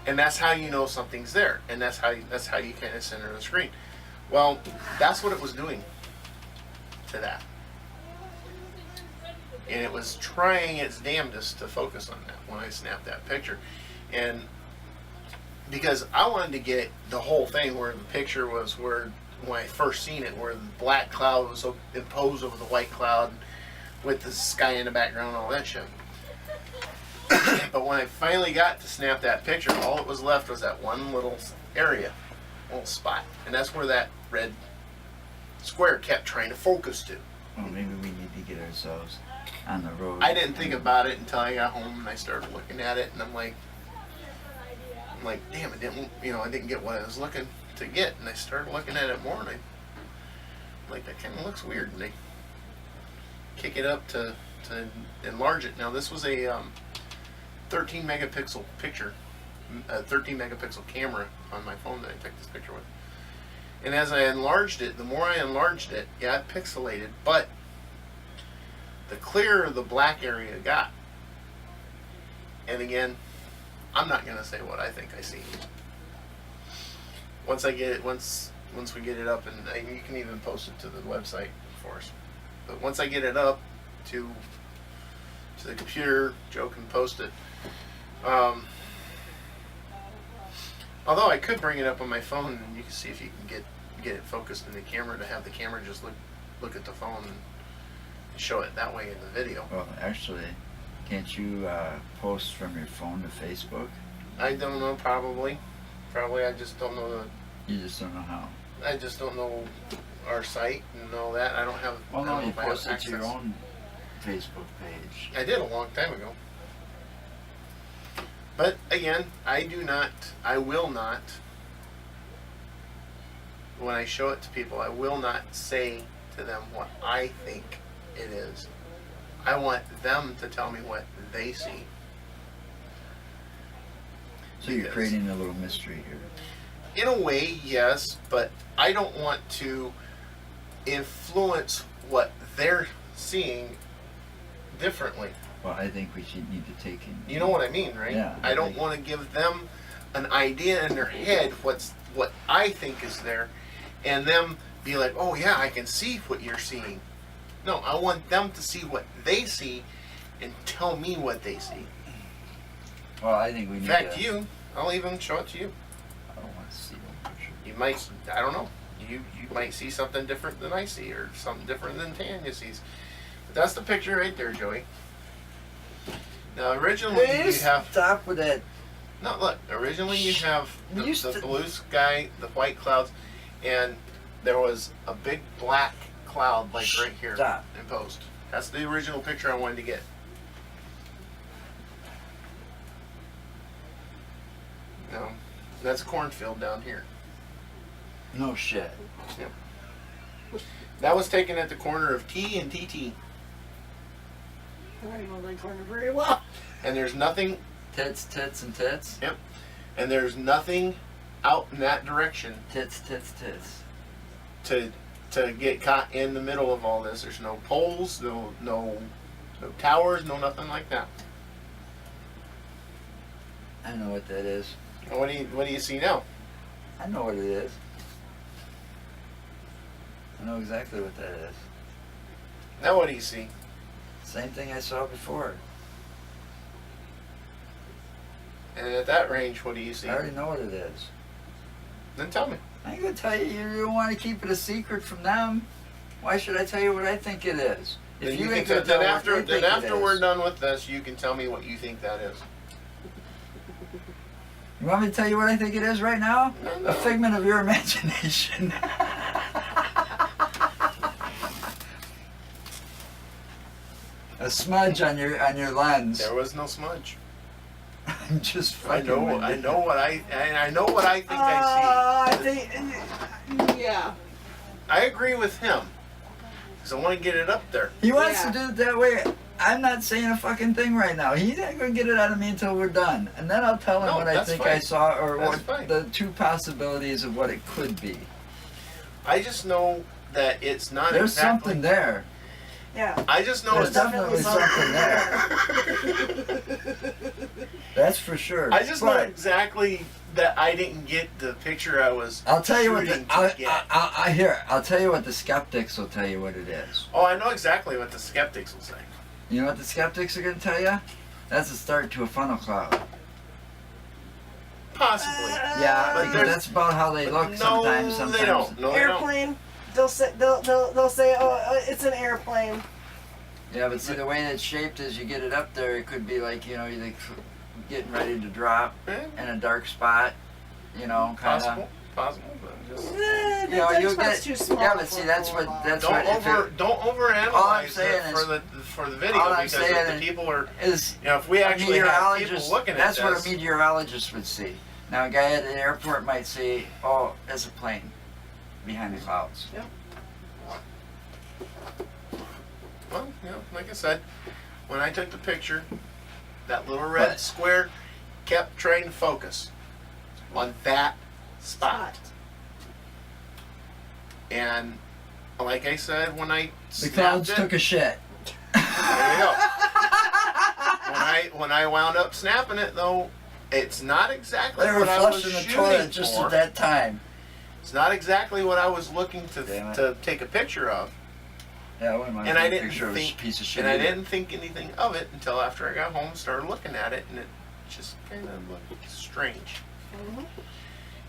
And that's how you know something's there. And that's how you kind of center the screen. Well, that's what it was doing to that. And it was trying its damnedest to focus on that when I snapped that picture. And because I wanted to get the whole thing where the picture was where, when I first seen it, where the black cloud was imposed over the white cloud with the sky in the background and all that shit. But when I finally got to snap that picture, all that was left was that one little area, little spot. And that's where that red square kept trying to focus to. Well, maybe we need to get ourselves on the road. I didn't think about it until I got home and I started looking at it, and I'm like, damn, it didn't, I didn't get what I was looking to get, and I started looking at it more, and I'm like, that kind of looks weird, and they kick it up to enlarge it. Now, this was a 13 megapixel picture, a 13 megapixel camera on my phone that I took this picture with. And as I enlarged it, the more I enlarged it, yeah, it pixelated, but the clearer the black area got. And again, I'm not going to say what I think I see. Once I get it, once we get it up, and you can even post it to the website for us. But once I get it up to the computer, Joe can post it. Although I could bring it up on my phone, and you can see if you can get it focused in the camera, to have the camera just look at the phone and show it that way in the video. Well, actually, can't you post from your phone to Facebook? I don't know, probably. I just don't know You just don't know how. I just don't know our site and all that. I don't have. Well, I no, don't know you if I have posted to your access. own Facebook page. I did a long time ago. But again, I will not, when I show it to people, I will not say to them what I think it is. I want them to tell me what they see. So you're creating a little mystery here. In a way, yes, but I don't want to influence what they're seeing differently. Well, I think we should need to take in. You know what I mean, right? Yeah. I don't want to give them an idea in their head what I think is there, and them be like, oh yeah, I can see what you're seeing. No, I want them to see what they see and tell me what they see. Well, I think we need In fact, to... I'll even show it to you. I don't want to see the picture. You might, I don't know, you might see something different than I see, or something different than Tanya sees. But that's the picture right there, Joey. Now, originally you have... Stop with that. No, look, originally you have the blue sky, the white clouds, and there was a big black cloud like right here imposed. That's the original picture I wanted to get. No, that's a cornfield down here. No shit. Yep. That was taken at the corner of T and TT. I don't know that corner very well. And there's nothing... Tits, tits, and tits. Yep. And there's nothing out in that direction Tits, tits, tits. to get caught in the middle of all this. There's no poles, no towers, no nothing like that. I know what that is. And what do you see now? I know what it is. I know exactly what that is. Now what do you see? Same thing I saw before. And at that range, what do you see? I already know what it is. Then tell me. I ain't gonna tell you. You don't want to keep it a secret from them. Why should I tell you what I think it is? Then If you ain't can gonna then tell after what they think after it we're is. done with this, you can tell me what you think that is. You want me to tell you what I think it is right now? No. A figment of your imagination. A smudge on your lens. There was no smudge. I'm just I fucking know with you. what I think I see. Yeah. I agree with him. Because I want to get it up there. He wants Yeah. to do it that way. I'm not saying a fucking thing right now. He's not going to get it out of me until we're done. And then I'll tell him No, what I that's think fine. I saw, or That's what fine. the two possibilities of what it could be. I just know that it's not There's exactly... something there. Yeah. I just know There's it's definitely something there. That's for sure. I just know But exactly that I didn't get the picture I was I'll tell you what shooting the, to get. I'll tell you what the skeptics will tell you what it is. Oh, I know exactly what the skeptics will say. You know what the skeptics are going to tell you? That's a start to a funnel cloud. Possibly. Yeah, But because there's- that's about how they look No, sometimes. they don't. No, they don't. Airplane. They'll say oh it's an airplane. Yeah, but see the way it's shaped is you get it up there, it could be like, you know, you're like getting ready to drop in a dark spot, you know, kind of. Possible, but just You know, you'll get, too small. yeah, but see that's what don't All I'm overanalyze saying it is- for the video, all I'm because saying if the people are, is you know, if we a actually have people meteorologist. looking at That's this, what a meteorologist would see. Now a guy at the airport might see, oh, there's a plane behind the clouds. well, you know, like I said, when I took the picture, that little red square kept trying to focus on that spot. And like I said, when I The snapped clouds it, took a shit. there you go. When I wound up snapping it, though, it's not exactly They were what I was flushing the shooting toilet just for. at that time. It's not exactly what I was looking Damn it. to take a picture of. Yeah, I wouldn't mind And I taking a didn't picture of this think, piece of shit. and I either. didn't think anything of it until after I got home and started looking at it, and it just kind of looked strange. Mhm.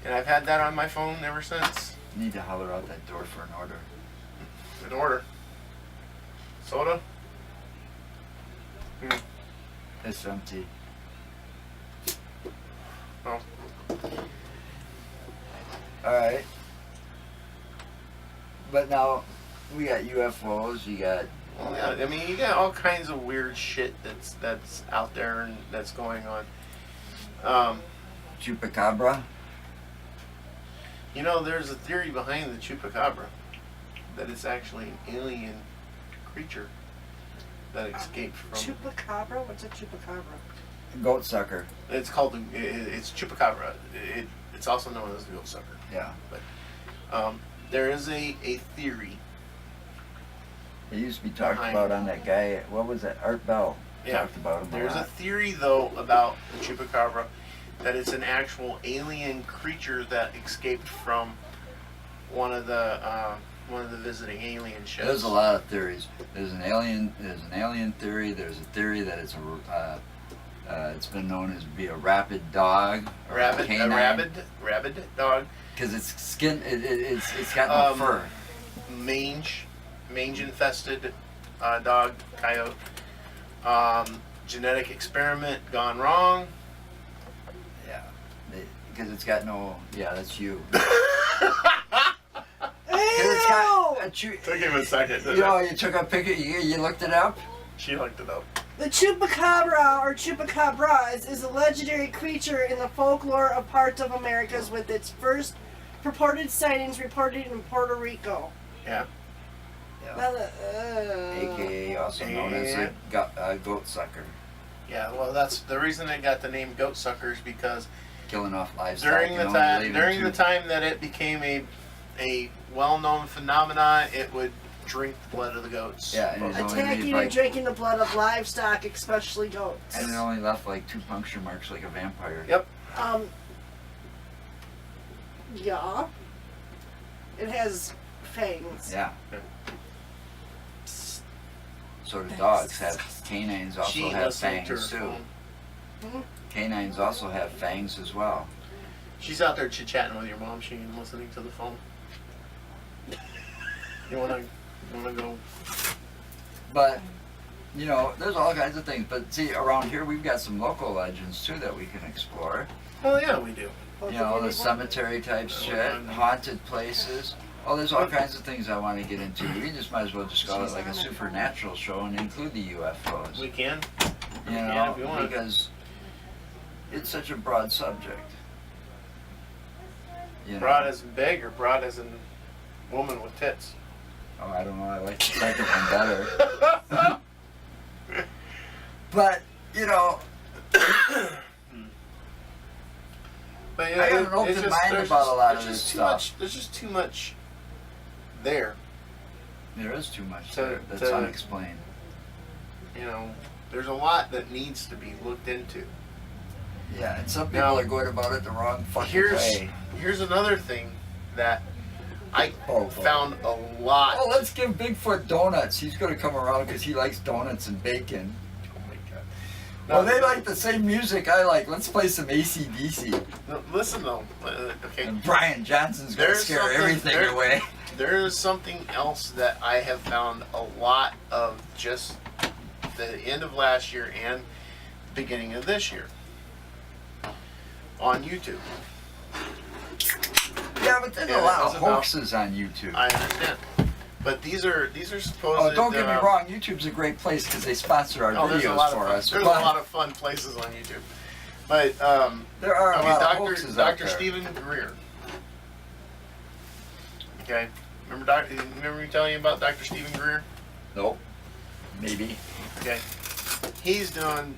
And I've had that on my phone ever since. Need to holler out that door for an order. An order. Soda? It's empty. Oh. Alright. But now, we got UFOs, you got... Well, yeah, I mean, you got all kinds of weird shit that's out there and that's going on. Chupacabra. You know, there's a theory behind the chupacabra that it's actually an alien creature that escaped from. Chupacabra? What's a chupacabra? Goat sucker. It's called it's chupacabra. It's also known as the goat sucker. Yeah. There is a theory. It used to be talked Behind. about on that guy, what was that, Art Bell Yeah. talked about him There's a a lot. theory though about the chupacabra that it's an actual alien creature that escaped from one of the visiting alien ships. There's a lot of theories. There's an alien theory, there's a theory that it's it's been known as be a rabid dog. Or Rabid, a rabid dog. Because its skin, it's got no fur. Mange infested dog, coyote. Genetic experiment gone wrong. Yeah. Because it's got no, yeah, that's you. It's got a Took him a second. you know, you took a picture, you looked it up? She looked it up. The chupacabra or chupacabras is a legendary creature in the folklore of parts of Americas, with its first purported sightings reported in Puerto Rico. Yeah. AKA also known as a goat sucker. Yeah, well, that's the reason it got the name goat suckers, because Killing off livestock. during you the know, time leaving during the two- time that it became a well-known phenomenon, it would drink the blood of the goats. Yeah, and it's only Attacking leave, and like, drinking the blood of livestock, especially goats. and it only left like 2 puncture marks like a vampire. Yep. Yeah. It has fangs. Yeah. So the dogs have, canines also She have listening to her fangs too. phone. Hmm? Canines also have fangs as well. She's out there chit-chatting with your mom. She ain't listening to the phone. You wanna go? But, you know, there's all kinds of things. But see, around here we've got some local legends too that we can explore. Well, yeah, we do. You know, the cemetery type shit, haunted places. Oh, there's all kinds of things I want to get into. We just might as well just call it like a supernatural show and include the UFOs. We can. You Yeah, know, if you want. because it's such a broad subject. You know? Broad as in big or broad as in woman with tits? Oh, I don't know. I like the second one better. But, you know, But I have an open mind there's about a lot there's of this just too stuff. much. There's just too much there. there is too much To- there that's to- unexplained. You know, there's a lot that needs to be looked into. Yeah, and some people Now, are going about it the wrong fucking way. Here's another thing that I Oh, boy. found a lot. Oh, let's give Bigfoot donuts. He's going to come around because he likes donuts and bacon. Oh my God. Well, they like the same music I like. Let's play some AC/DC. No, listen though. Okay. And Brian Johnson's gonna There's scare something- everything there- away. There is something else that I have found a lot of just the end of last year and beginning of this year on YouTube. Yeah, but there's Yeah, a lot it of was about- hoaxes on YouTube. I understand, but these are supposed. Oh, don't get me wrong. YouTube's a great place because they sponsor our There's a videos lot of for fun, us. there's a but lot of fun places on YouTube, but there are a lot of Dr. hoaxes out Dr. there. Stephen Greer. Okay, remember me telling you about Dr. Stephen Greer? Nope. Maybe. Okay, he's doing.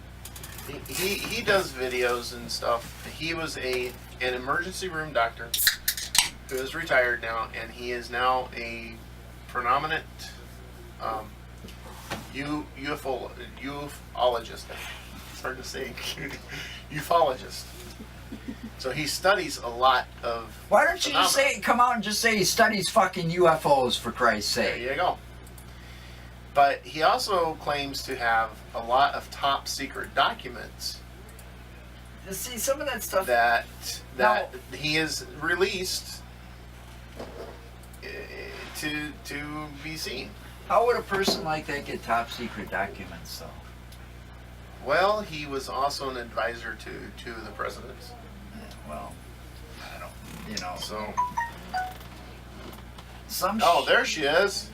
He does videos and stuff. He was an emergency room doctor who is retired now, and he is now a predominant ufologist. It's hard to say. Ufologist. So he studies a lot of. Why don't you just phenomena. come out and just say he studies fucking UFOs for Christ's There sake? you go. But he also claims to have a lot of top secret documents See, some of that stuff. that No. he has released to be seen. How would a person like that get top secret documents, though? Well, he was also an advisor to two of the presidents. Well, I don't. You know. So, Some. oh, there she is.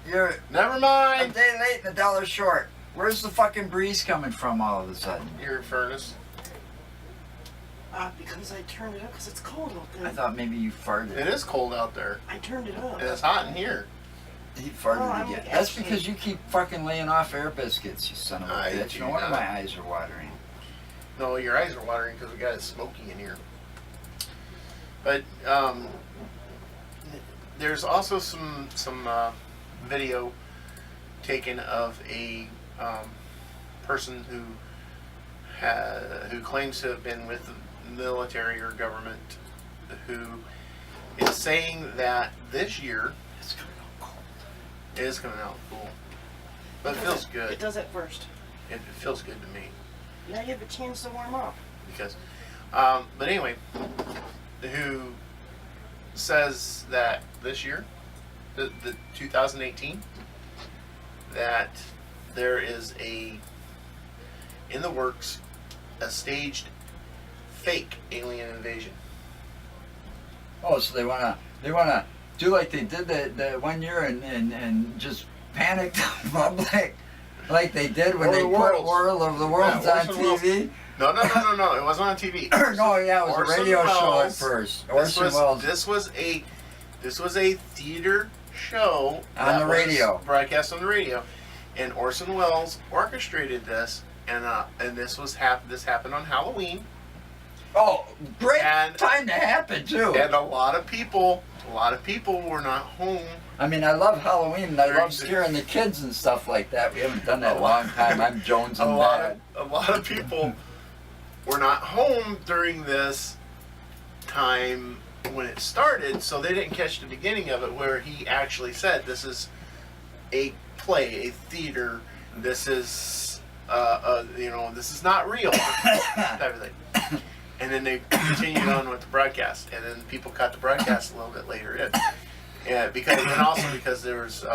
You're Never a mind. day late and $1 short. Where's the fucking breeze coming from all of a sudden? Your furnace. Because I turned it up because it's cold out there. I thought maybe you farted. It is cold out there, I turned it up. and it's hot in here. He farted Oh, I'm again. like, That's actually- because you keep fucking laying off air biscuits, you son of a I bitch. do No wonder not. my eyes are watering. No, your eyes are watering because we got it smoky in here. But there's also some video taken of a person who claims to have been with the military or government, who is saying that this year It's coming out cold. it is coming out cool, but it feels It good. does at first. It feels good to me. Now you have a chance to warm up. Because but anyway, who says that this year, the 2018, that there is in the works a staged fake alien invasion. Oh, so they wanna do like they did the 1 year and just panic the public like they did when War they of the put Worlds. World of the Worlds Yeah, on Orson Welles. TV. No, it wasn't on TV. No, yeah, it was Orson a radio show at Welles. first. Orson This Welles. was a theater show On that the was radio. broadcast on the radio, and Orson Welles orchestrated this, and this happened on Halloween, Oh, great And- time to happen too. and a lot of people were not home. I mean, I love Halloween and I During love the- scaring the kids and stuff like that. We haven't done that in A a lot- long time. I'm Jones A and lot Dad. of people were not home during this time when it started, so they didn't catch the beginning of it, where he actually said, "This is a play, a theater. This is, this is not real." type of thing. And then they continued on with the broadcast, and then people caught the broadcast a little bit later in. Yeah, because there was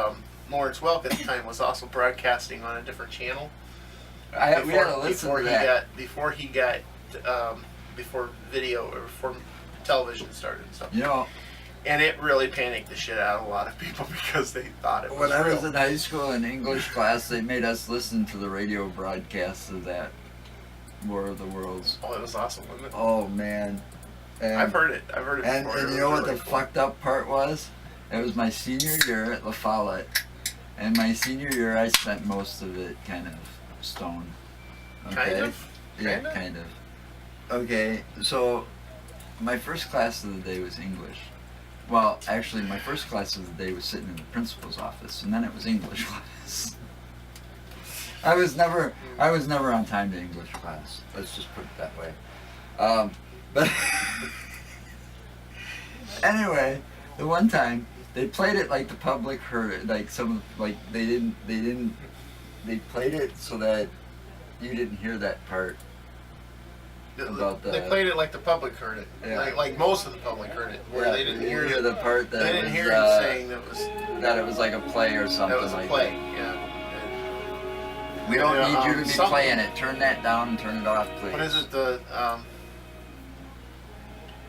Lawrence Welk at the time was also broadcasting on a different channel. We had to listen to that. Before video or before television started and stuff. You know, And it really panicked the shit out of a lot of people because they thought it was when I real. was in high school in English class, they made us listen to the radio broadcast of that War of the Worlds. Oh, it was awesome, wasn't it? Oh man! And, I've heard it. I've heard it And, before. and It you was know what really the cool. fucked up part was? It was my senior year at La Follette, and my senior year I spent most of it kind of stoned. Okay? Kind of? Yeah, Kinda? kind of. Okay, so my first class of the day was English. Well, actually, my first class of the day was sitting in the principal's office, and then it was English class. I was never on time to English class. Let's just put it that way. But anyway, the one time they played it like the public heard it, like they played it so that You didn't hear that part. About They played it like the public heard it. Yeah. Like most of the public heard it. Where they didn't hear the part that They didn't was, hear him saying that it was like a play or something. that was a like play. that. Yeah. We don't need you to be something- playing it. Turn that down and turn it off, please. What is it?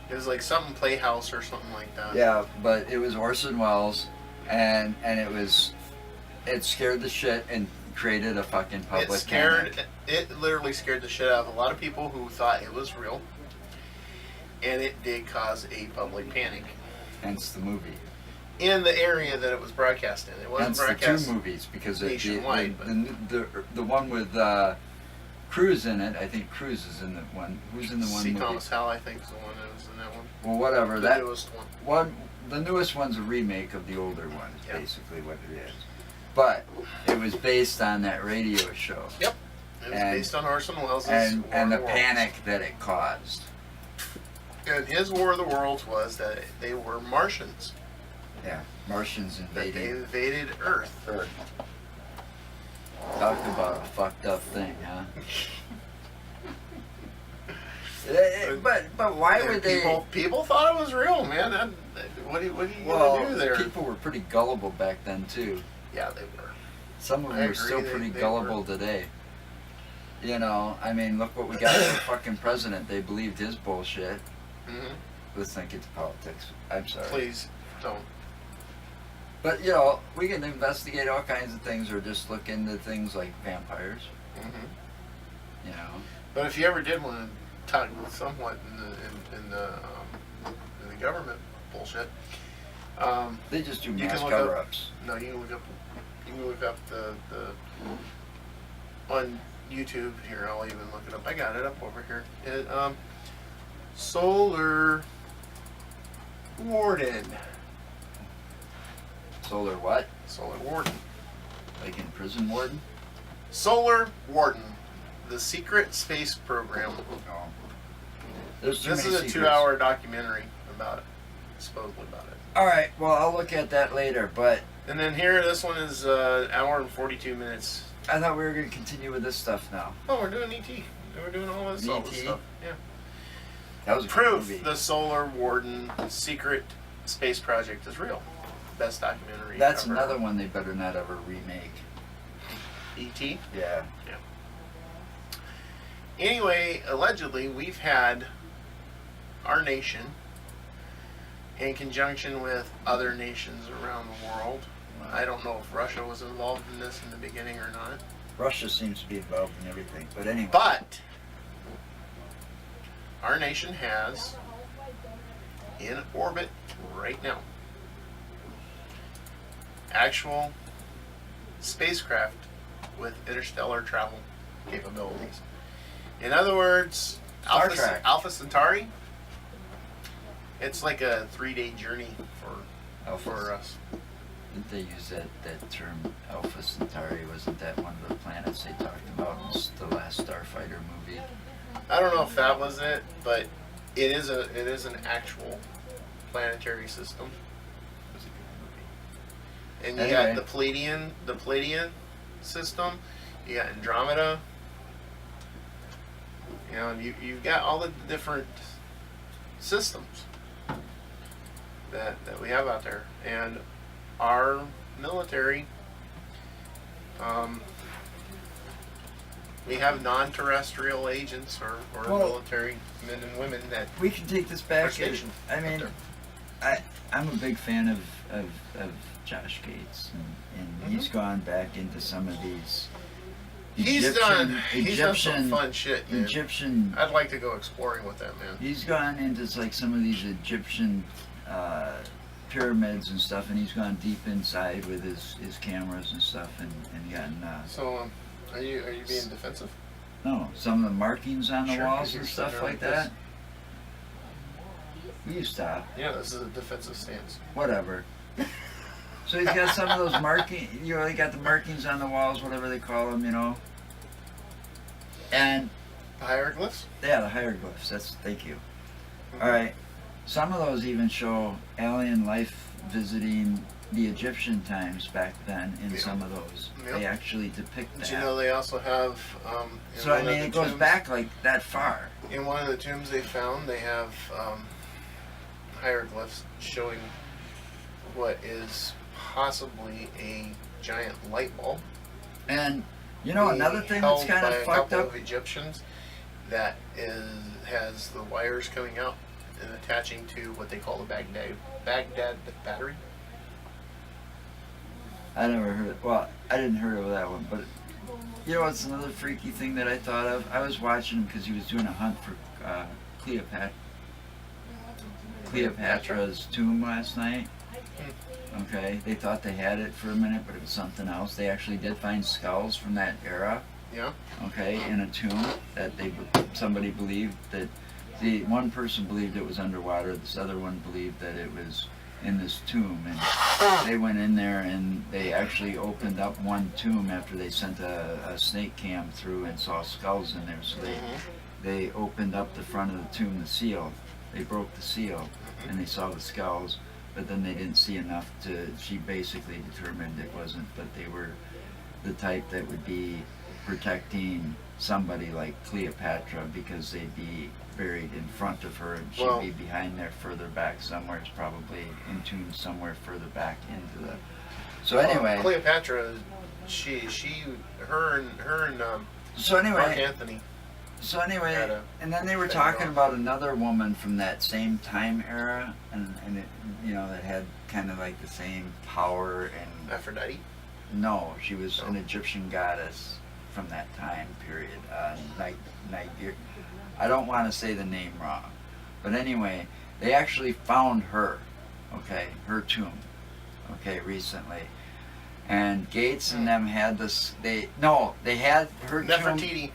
It was like something Playhouse or something like that. Yeah, but it was Orson Welles, and it scared the shit and created a fucking public panic. It literally scared the shit out of a lot of people who thought it was real, and it did cause a public panic Hence the movie. in the area that it was broadcast in. It wasn't Hence the broadcast two movies, because nationwide, the one with Cruise in it. I think Cruise is in the one. Who's in the one C. movie? Thomas Howell, I think, is the one that was in that one. Well, whatever. The That newest one. one, the newest one's a remake of the older one. Is Yeah. basically what it is. But it was based on that radio show. Yep. It was And- based on Orson Welles' And War and the of the Worlds. panic that it caused. And his War of the Worlds was that they were Martians. Yeah, Martians That they invading invaded Earth. Earth. Talk about a fucked up thing, huh? But why And would they? People thought it was real, man. What are you Well, gonna do there? people were pretty gullible back then too. Yeah, they were. Some of them I are agree, still they- pretty they gullible today. You know, I mean, look what we got for fucking president. They believed his bullshit. Hmm. Let's not get to politics. I'm sorry. Please don't. But you know, we can investigate all kinds of things, or just look into things like vampires. Hmm. You know. But if you ever did want to talk somewhat in the government bullshit, They just do You mass can look up- cover-ups. no, you can look up the on YouTube here. I'll even look it up. I got it up over here. Solar Warden. Solar what? Solar Warden. Like in Prison Warden? Solar Warden. The Secret Space Program. No. There's too This many is a secrets. 2-hour documentary about it. Supposedly about it. All right. Well, I'll look at that later. But And then here, this one is an hour and 42 minutes. I thought we were going to continue with this stuff now. Oh, we're doing ET. We're doing all this ET? stuff. Yeah. That was a good Proof movie. the Solar Warden secret space project is real. Best documentary. That's ever. another one they better not ever remake. ET. Yeah. Anyway, allegedly, we've had our nation, in conjunction with other nations around the world. I don't know if Russia was involved in this in the beginning or not. Russia seems to be involved in everything. But anyway. But our nation has in orbit right now actual spacecraft with interstellar travel capabilities. In other words, Star Trek. Alpha Centauri, it's like a 3-day journey for us. Didn't they use that term Alpha Centauri? Wasn't that one of the planets they talked about in the last Starfighter movie? I don't know if that was it, but it is an actual planetary system. It was a good movie. And you Anyway. got the Pleiadian system. You got Andromeda. You know, and you've got all the different systems that we have out there, and our military. We have non-terrestrial agents or Well, military men and women that We can take this are back. stationed. I mean, I'm a big fan of Josh Gates, and he's gone back into some of these he's done some fun shit, man. Egyptian. I'd like to go exploring with that man. He's gone into like some of these Egyptian pyramids and stuff, and he's gone deep inside with his cameras and stuff, and gotten So, are you being defensive? no, some of the markings on the Sure, 'cause walls you're and stuff sitting like there that. like Will you stop? Yeah, this is a defensive stance. Whatever. So he's got some of those marking. You know, he got the markings on the walls, whatever they call them, you know. And The hieroglyphs? yeah, the hieroglyphs. Thank you. All right. Some of those even show alien life visiting the Egyptian times back then in Yeah. some of those. Yeah. They actually depict that. Did you know they also have? In So I one of mean, the it goes tombs- back like that far. In one of the tombs they found, they have hieroglyphs showing what is possibly a giant light bulb. And you know, another thing that's held kind by of a fucked couple up. of Egyptians that has the wires coming out and attaching to what they call the Baghdad battery. I never heard. Well, I didn't hear of that one, but you know, what's another freaky thing that I thought of? I was watching him because he was doing a hunt for Cleopatra's tomb last night. Okay, they thought they had it for a minute, but it was something else. They actually did find skulls from that era. Yeah. Okay, in a tomb that somebody believed that one person believed it was underwater. This other one believed that it was in this tomb, and they went in there and they actually opened up one tomb after they sent a snake cam through and saw skulls in there. So they opened up the front of the tomb, the seal. They broke the seal, and they saw the skulls, but then they didn't see enough she basically determined it wasn't, but they were the type that would be protecting somebody like Cleopatra, because they'd be buried in front of her and she'd be behind there further back somewhere. It's probably entombed somewhere further back into the... So anyway... Cleopatra, her and so anyway... Mark Anthony. So anyway, and then they were talking about another woman from that same time era, and it, you know, that had kind of like the same power and... Aphrodite? No, she was an Egyptian goddess from that time period. Niger. I don't want to say the name wrong, but anyway, they actually found her, okay, her tomb, okay, recently, and Gates and them had this. They had her tomb. Nefertiti.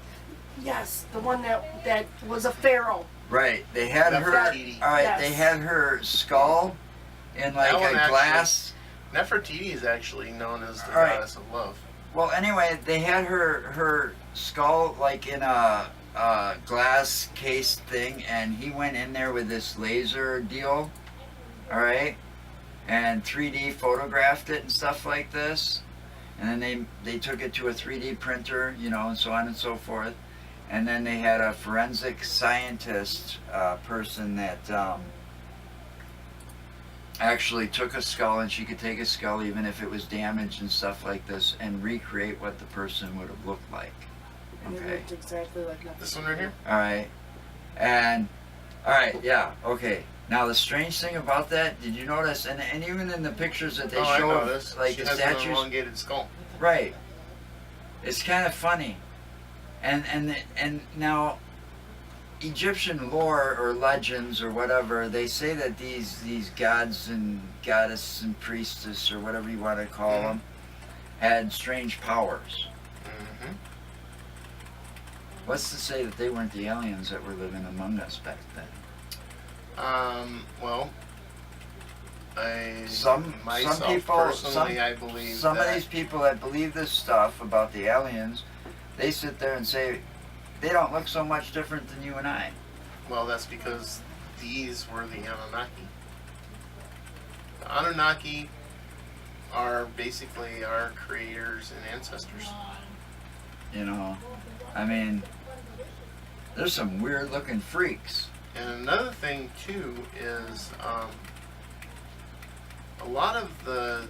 Yes, the one that was a pharaoh. Right, they had her. Nefertiti. All right, Yes. they had her skull in like That one a glass. Nefertiti is actually known as the Right. goddess of love. Well, anyway, they had her skull like in a glass cased thing, and he went in there with this laser deal, all right, and 3D photographed it and stuff like this, and then they took it to a 3D printer, you know, and so on and so forth, and then they had a forensic scientist person that actually took a skull, and she could take a skull even if it was damaged and stuff like this, and recreate what the person would have looked like. And it Okay. looked exactly like nothing. This one right here? Alright. And, alright, yeah, okay. Now the strange thing about that, did you notice, and even in the pictures that they I show, noticed. like she the has an statues, elongated skull. right. It's kind of funny. And now, Egyptian lore or legends or whatever, they say that these gods and goddesses and priestess or whatever you want to call them had strange powers. Mm-hmm. What's to say that they weren't the aliens that were living among us back then? Well, Some people, personally, I believe some that of these people that believe this stuff about the aliens, they sit there and say they don't look so much different than you and I. Well, that's because these were the Anunnaki. The Anunnaki are basically our creators and ancestors. You know, I mean, there's some weird looking freaks. And another thing too is a lot of the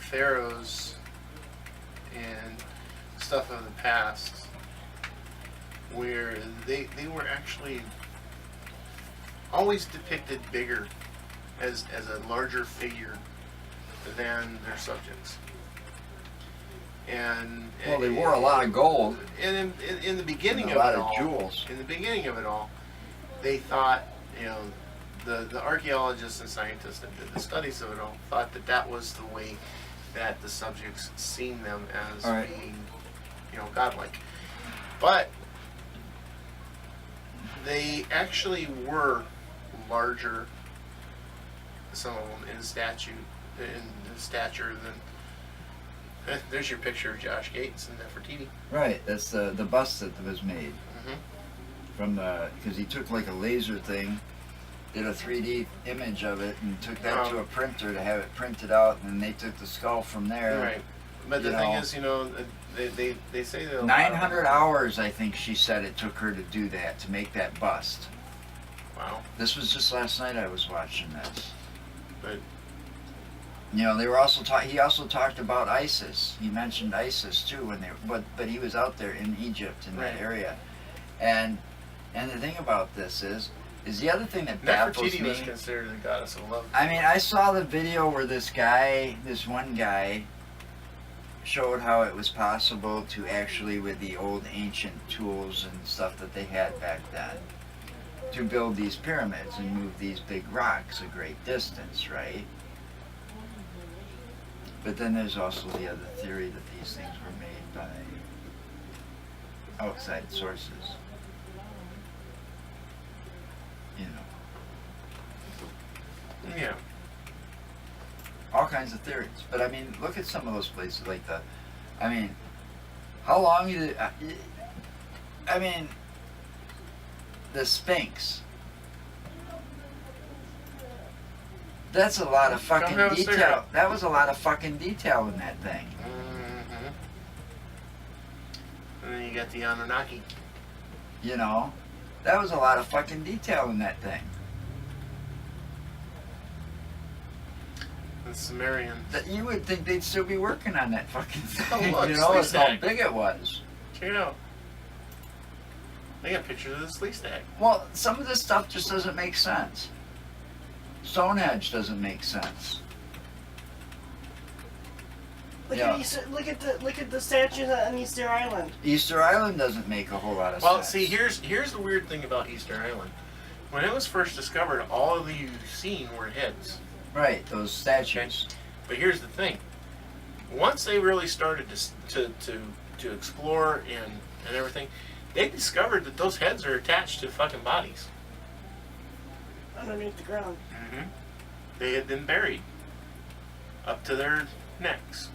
pharaohs and stuff of the past, where they were actually always depicted bigger as a larger figure than their subjects. And Well, they wore a lot of gold and in the beginning and a of lot it of all, jewels. in the beginning of it all, they thought, you know, the archaeologists and scientists that did the studies of it all thought that was the way that the subjects seen them as Right. being, you know, godlike. But they actually were larger, some of them in stature than. There's your picture of Josh Gates and Nefertiti. Right, that's the bust that was made Mm-hmm. from because he took like a laser thing. did a 3D image of it and took that to a printer to have it printed out, and they took the skull from there. Right. But the You thing know. is, they say that 900 hours, I think she said it took her to do that, to make that bust. Wow. This was just last night I was watching this. But You know, they were also he also talked about ISIS. He mentioned ISIS too when but he was out there in Egypt in that Right. area. And the thing about this is the other thing that baffles Nefertiti me. was considered the goddess of love. I mean, I saw the video where this one guy showed how it was possible to actually, with the old ancient tools and stuff that they had back then, to build these pyramids and move these big rocks a great distance, right? But then there's also the other theory that these things were made by outside sources. You know, Yeah. all kinds of theories. But I mean, look at some of those places like how long the Sphinx. That's a lot of Don't fucking have a detail. cigarette. That was a lot of fucking detail in that thing. Mm-hmm. And then you got the Anunnaki. You know, that was a lot of fucking detail in that thing. The Sumerians. That you would think they'd still be working on that fucking thing. look, You know, that's how Sleestack. big it was. Check it out. They got pictures of the slee stack. Well, some of this stuff just doesn't make sense. Stonehenge doesn't make sense. Look Yeah. at look at the statues on Easter Island. Easter Island doesn't make a whole lot of Well, sense. see, here's the weird thing about Easter Island. When it was first discovered, all of you seen were heads. Right, those statues. But here's the thing: once they really started to explore and everything, they discovered that those heads are attached to fucking bodies. Underneath the ground. Mm-hmm. They had been buried up to their necks.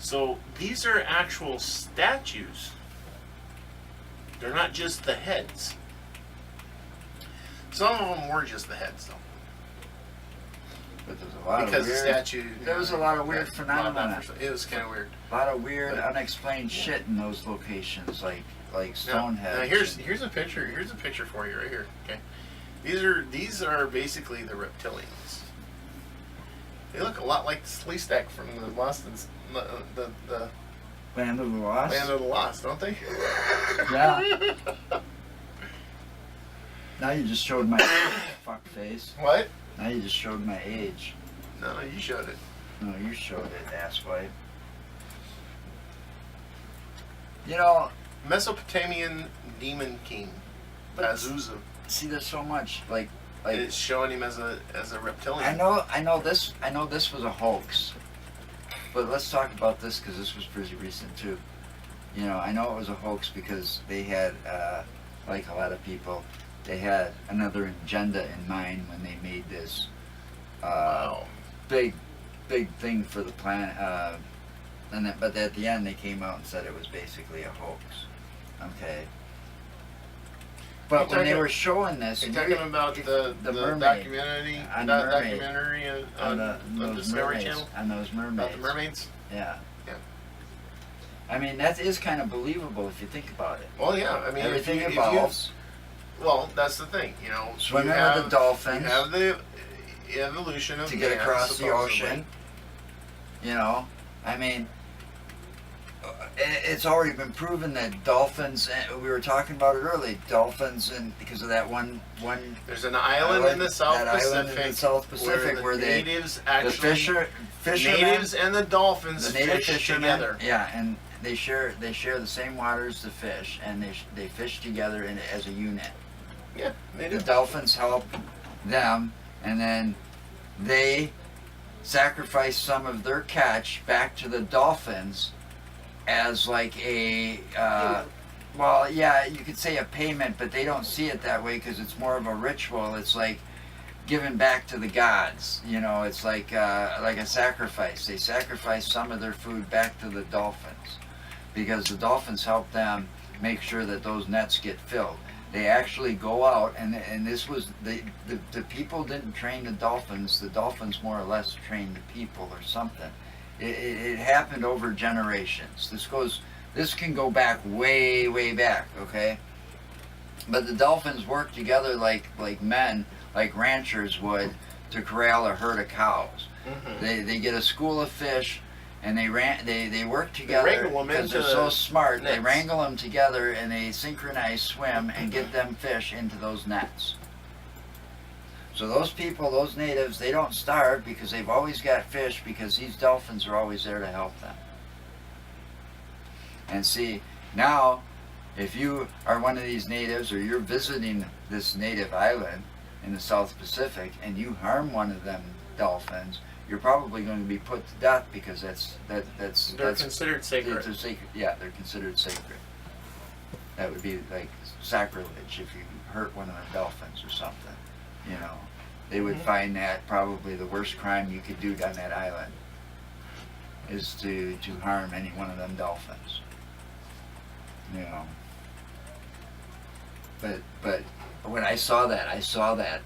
So these are actual statues. They're not just the heads. Some of them were just the heads, though. But there's a lot Because of the weird, statue. there was a lot of weird yeah, phenomena. It was kind of weird. A lot of weird, But- unexplained shit in those locations, like Now, Stonehenge. here's a picture. Here's a picture for you right here. Okay, these are basically the reptilians. They look a lot like the slee stack from the the Land of the Lost. Land of the Lost, don't they? Yeah. Now you just showed my fuck face. What? Now you just showed my age. No, you showed it. No, you showed it, asswipe. You know, Mesopotamian demon king, Azusa. see, there's so much like It's showing him as a reptilian. I know this was a hoax, but let's talk about this because this was pretty recent too. You know, I know it was a hoax because they had, like a lot of people, they had another agenda in mind when they made this Wow. big thing for the planet. But at the end they came out and said it was basically a hoax. Okay. But You're when they talking- were showing this, You're talking about the mermaid. documentary, On the mermaid. documentary on those Discovery mermaids, Channel on those mermaids. about the mermaids. Yeah. Yeah. I mean, that is kind of believable if you think about it. Well, yeah. I mean, Everything if evolves. well, that's the thing. You know, Swimming you with the dolphins. You have the evolution of To get man, across the supposedly. ocean. You know, I mean, it's already been proven that dolphins, and we were talking about it earlier, dolphins, and because of that one There's an island in the South that island Pacific, in the South Pacific where the they, natives the actually, fishermen, natives and the dolphins the native fish fishermen, together. yeah, and they share the same waters to fish, and they fish together as a unit. Yeah, they The do. dolphins help them, and then they sacrifice some of their catch back to the dolphins as like a well, yeah, you could say a payment, but they don't see it that way because it's more of a ritual. It's like giving back to the gods, you know. It's like a sacrifice. They sacrifice some of their food back to the dolphins because the dolphins help them make sure that those nets get filled. They actually go out, and this was the people didn't train the dolphins. The dolphins more or less trained the people or something. It happened over generations. This can go back way back, okay? But the dolphins work together like men, like ranchers would, to corral a herd of cows. Mm-hmm. They get a school of fish, and they work together wrangle 'em because they're into so smart. They nets. wrangle them together, and they synchronize swim and get them fish into those nets. So those people, those natives, they don't starve because they've always got fish, because these dolphins are always there to help them. And see, now, if you are one of these natives, or you're visiting this native island in the South Pacific, and you harm one of them dolphins, you're probably going to be put to death, because They're considered sacred. they're sacred. Yeah, they're considered sacred. That would be like sacrilege if you hurt one of the dolphins or something. You know, they would find that probably the worst crime you could do on that island is to harm any one of them dolphins. You know. But when I saw that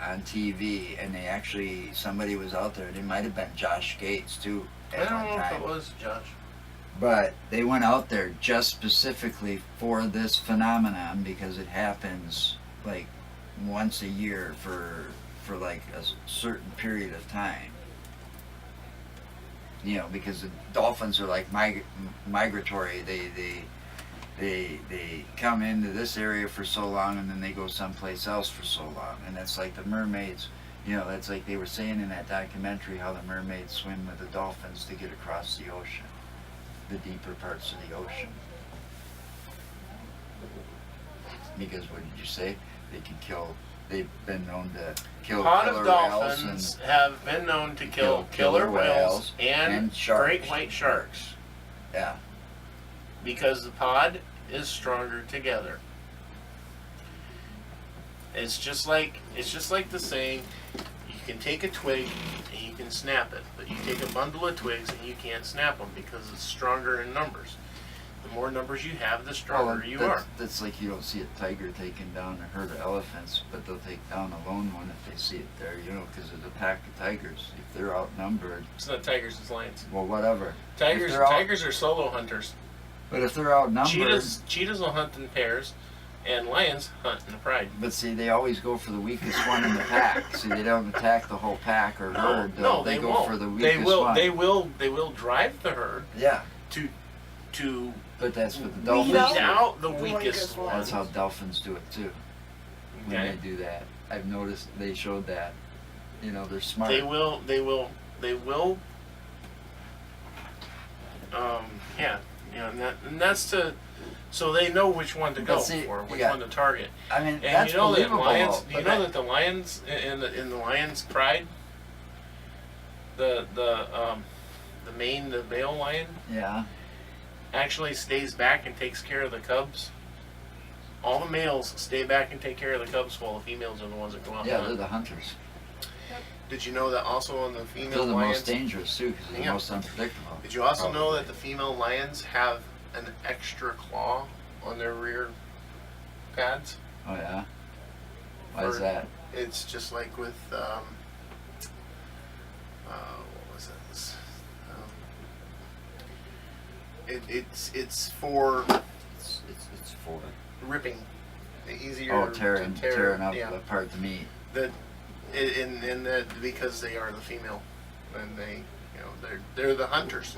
on TV, and they actually, somebody was out there. It might have been Josh Gates too I at don't one know if time. it was Josh. But they went out there just specifically for this phenomenon, because it happens like once a year for like a certain period of time. You know, because the dolphins are like migratory. They come into this area for so long, and then they go someplace else for so long. And that's like the mermaids. You know, that's like they were saying in that documentary, how the mermaids swim with the dolphins to get across the ocean, the deeper parts of the ocean. Because what did you say? They can kill. They've been known to kill Pod killer of whales dolphins and have been known to kill killer whales and sharks. great white sharks, Yeah. because the pod is stronger together. It's just like the saying, you can take a twig and you can snap it, but you take a bundle of twigs and you can't snap them, because it's stronger in numbers. The more numbers you have, the stronger you are. That's like you don't see a tiger taking down a herd of elephants, but they'll take down a lone one if they see it there, you know, because there's a pack of tigers. If they're outnumbered, It's not tigers, it's lions. well, whatever. Tigers are solo hunters. But if they're outnumbered, Cheetahs will hunt in pairs, and lions hunt in pride. but see, they always go for the weakest one in the pack. See, they don't attack the whole pack or herd. No, they go won't. for the weakest one. They will drive the herd Yeah, to but that's what the Weed dolphins weed do. out the The weakest weakest ones. That's how dolphins do it too. When Okay. they do that, I've noticed they showed that. You know, they're smart. They will. Yeah, you know, and that's so they know which one to But go see, for, which yeah. one to target. I mean, And that's you know that believable. lions. though, You but know that the lions in the lion's pride. The male lion yeah. actually stays back and takes care of the cubs. All the males stay back and take care of the cubs, while the females are the ones that go out. Yeah, and they're hunt. the hunters. Did you know that also on the They're female the lions? most dangerous too, because they're Yeah. the most unpredictable. Did you also know probably. that the female lions have an extra claw on their rear pads? Oh yeah. Why is For- that? It's just like with what was it? It's for It's for ripping, easier tearing to tear. up Yeah, apart the meat. in that because they are the female, and they're the hunters.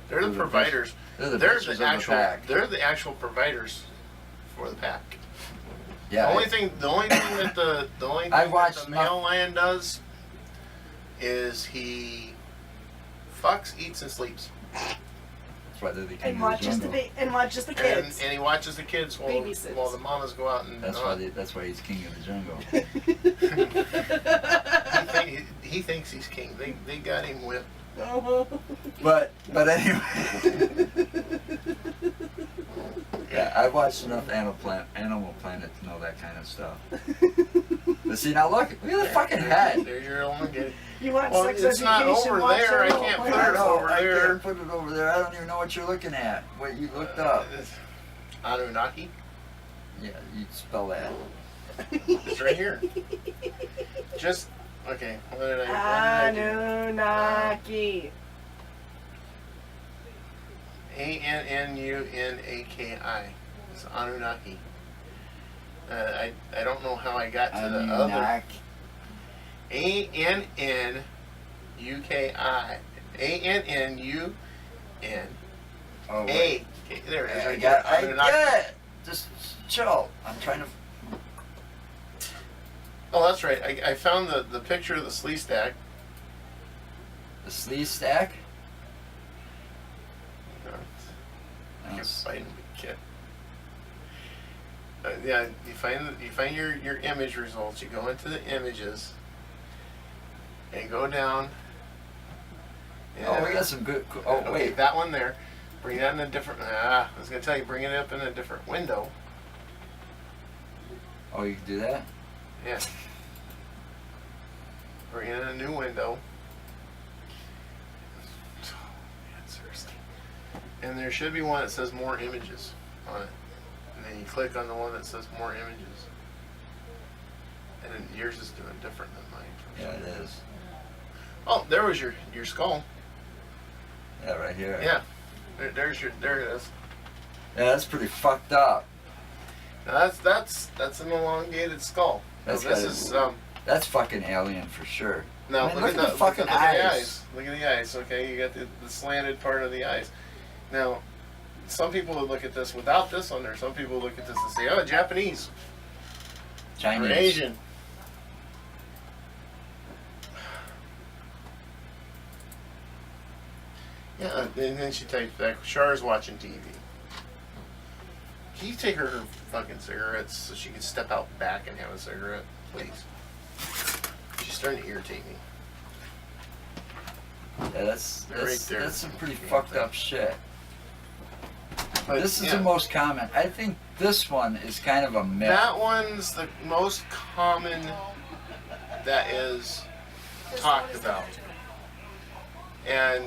They're the They're the providers. They're the They're bitches of the actual. the pack. They're the actual providers for the pack. Yeah. The only thing that I've watched the male lion does is he fucks, eats, and sleeps, That's why they're the king And of the watches jungle. and watches the kids. and he watches the kids while Babysits. the mamas go out and. That's why he's king of the jungle. He thinks he's king. They got him whipped. But anyway. Yeah, I've watched enough Animal Planet to know that kind of stuff. But see, now look at the fucking head. There's your own kid. You want Well, sex it's not education? over watch there. I Animal can't put Planet. it over I there. can't put it over there. I don't even know what you're looking at. What you looked up. Anunnaki. Yeah, you spell that. It's right here. Just okay. What did I do? Anunnaki. Annunaki. It's Anunnaki. I don't know how I got to the other. Anunnaki. Annunki. Annun. Oh, A. wait. Okay, there it is. I Right get there. Anunnaki. it. Just chill. I'm trying to. Oh, that's right. I found the picture of the slee stack. The sleeve stack? I can't find the kid. Yeah, you find your image results. You go into the images and go down. Oh, we got some good. Oh, okay, wait. that one there. Bring that in a different. I was gonna tell you, bring it up in a different window. Oh, you can do that? Yeah. Bring it in a new window. Oh, man, seriously. And there should be one that says more images on it. And then you click on the one that says more images. And then yours is doing different than mine. Yeah, it is. Oh, there was your skull. Yeah, right here. Yeah. There it is. Yeah, that's pretty fucked up. Now that's an elongated skull. Now That's this gotta- is That's fucking alien for sure. no, Man, look at the fucking eyes. eyes. Look at the eyes. Okay, you got the slanted part of the eyes. Now, some people would look at this without this on there. Some people look at this and say, "Oh, Japanese Chinese. or Asian." Yeah, and then she types back, "Char's watching TV." Can you take her fucking cigarettes so she can step out back and have a cigarette, please? She's starting to irritate me. Yeah, that's Right there. that's some pretty fucked up shit. But This is yeah, the most common. I think this one is kind of a myth. that one's the most common that is talked about, and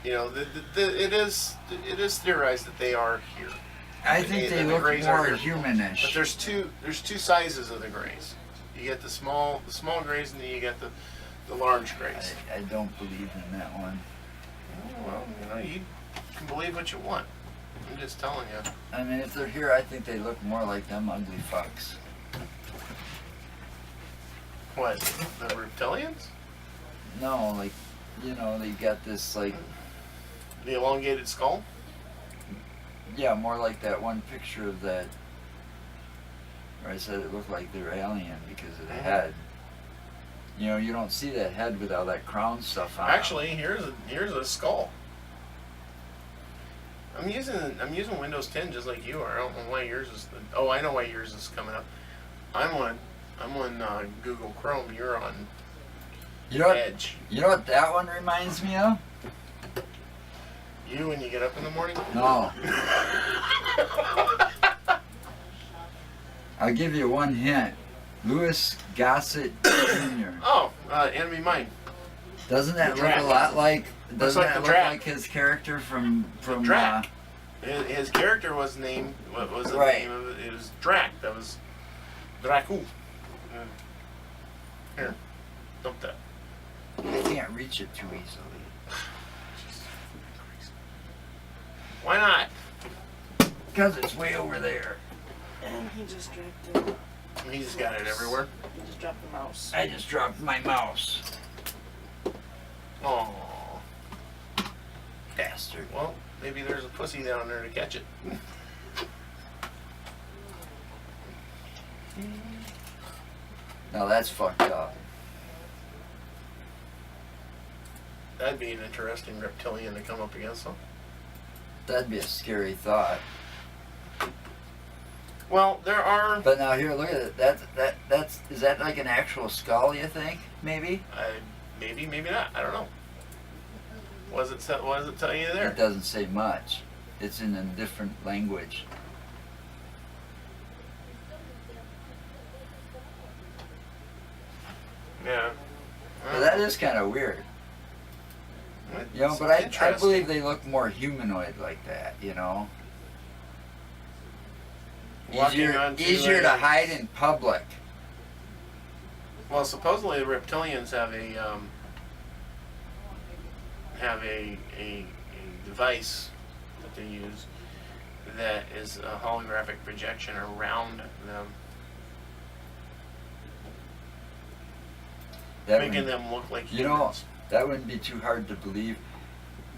you know, it is theorized that they are here. I think they the look Greys are more here. humanish. But there's two sizes of the Greys. You get the small Greys, and then you get the large Greys. I don't believe in that one. Well, you know, you can believe what you want. I'm just telling you. I mean, if they're here, I think they look more like them ugly fucks. What, the reptilians? No, like, you know, they got this, like, The elongated skull? yeah, more like that one picture of that, where I said it looked like they're alien because of the head. You know, you don't see that head with all that crown stuff on. Actually, here's a skull. I'm using Windows 10 just like you are. I don't know why yours is. Oh, I know why yours is coming up. I'm on Google Chrome. You're on You know what? Edge. You know what that one reminds me of? You when you get up in the morning. No. I'll give you one hint. Louis Gossett Jr. Oh, Enemy Mine. Doesn't that look Drac. a lot like? Doesn't like that the look Drac. like his character from Drac. His character was named. What was the Right. name of it? It was Drac. That was Dracu. Here, dump that. I can't reach it too easily. Why not? Because it's way over there. And he just dropped it. He just got it everywhere. He just dropped the mouse. I just dropped my mouse. Oh, Bastard. well, maybe there's a pussy down there to catch it. Now that's fucked up. That'd be an interesting reptilian to come up against them. That'd be a scary thought. Well, there are. But now here, look at it. Is that like an actual skull? You think? Maybe. Maybe not. I don't know. What does it tell you there? It doesn't say much. It's in a different language. Yeah. But that is kind of weird. You know, It's but I interesting. believe they look more humanoid like that. You know. walking onto easier to hide in public. Well, supposedly the reptilians have a device that they use that is a holographic projection around them, making them look like humans. You know, that wouldn't be too hard to believe.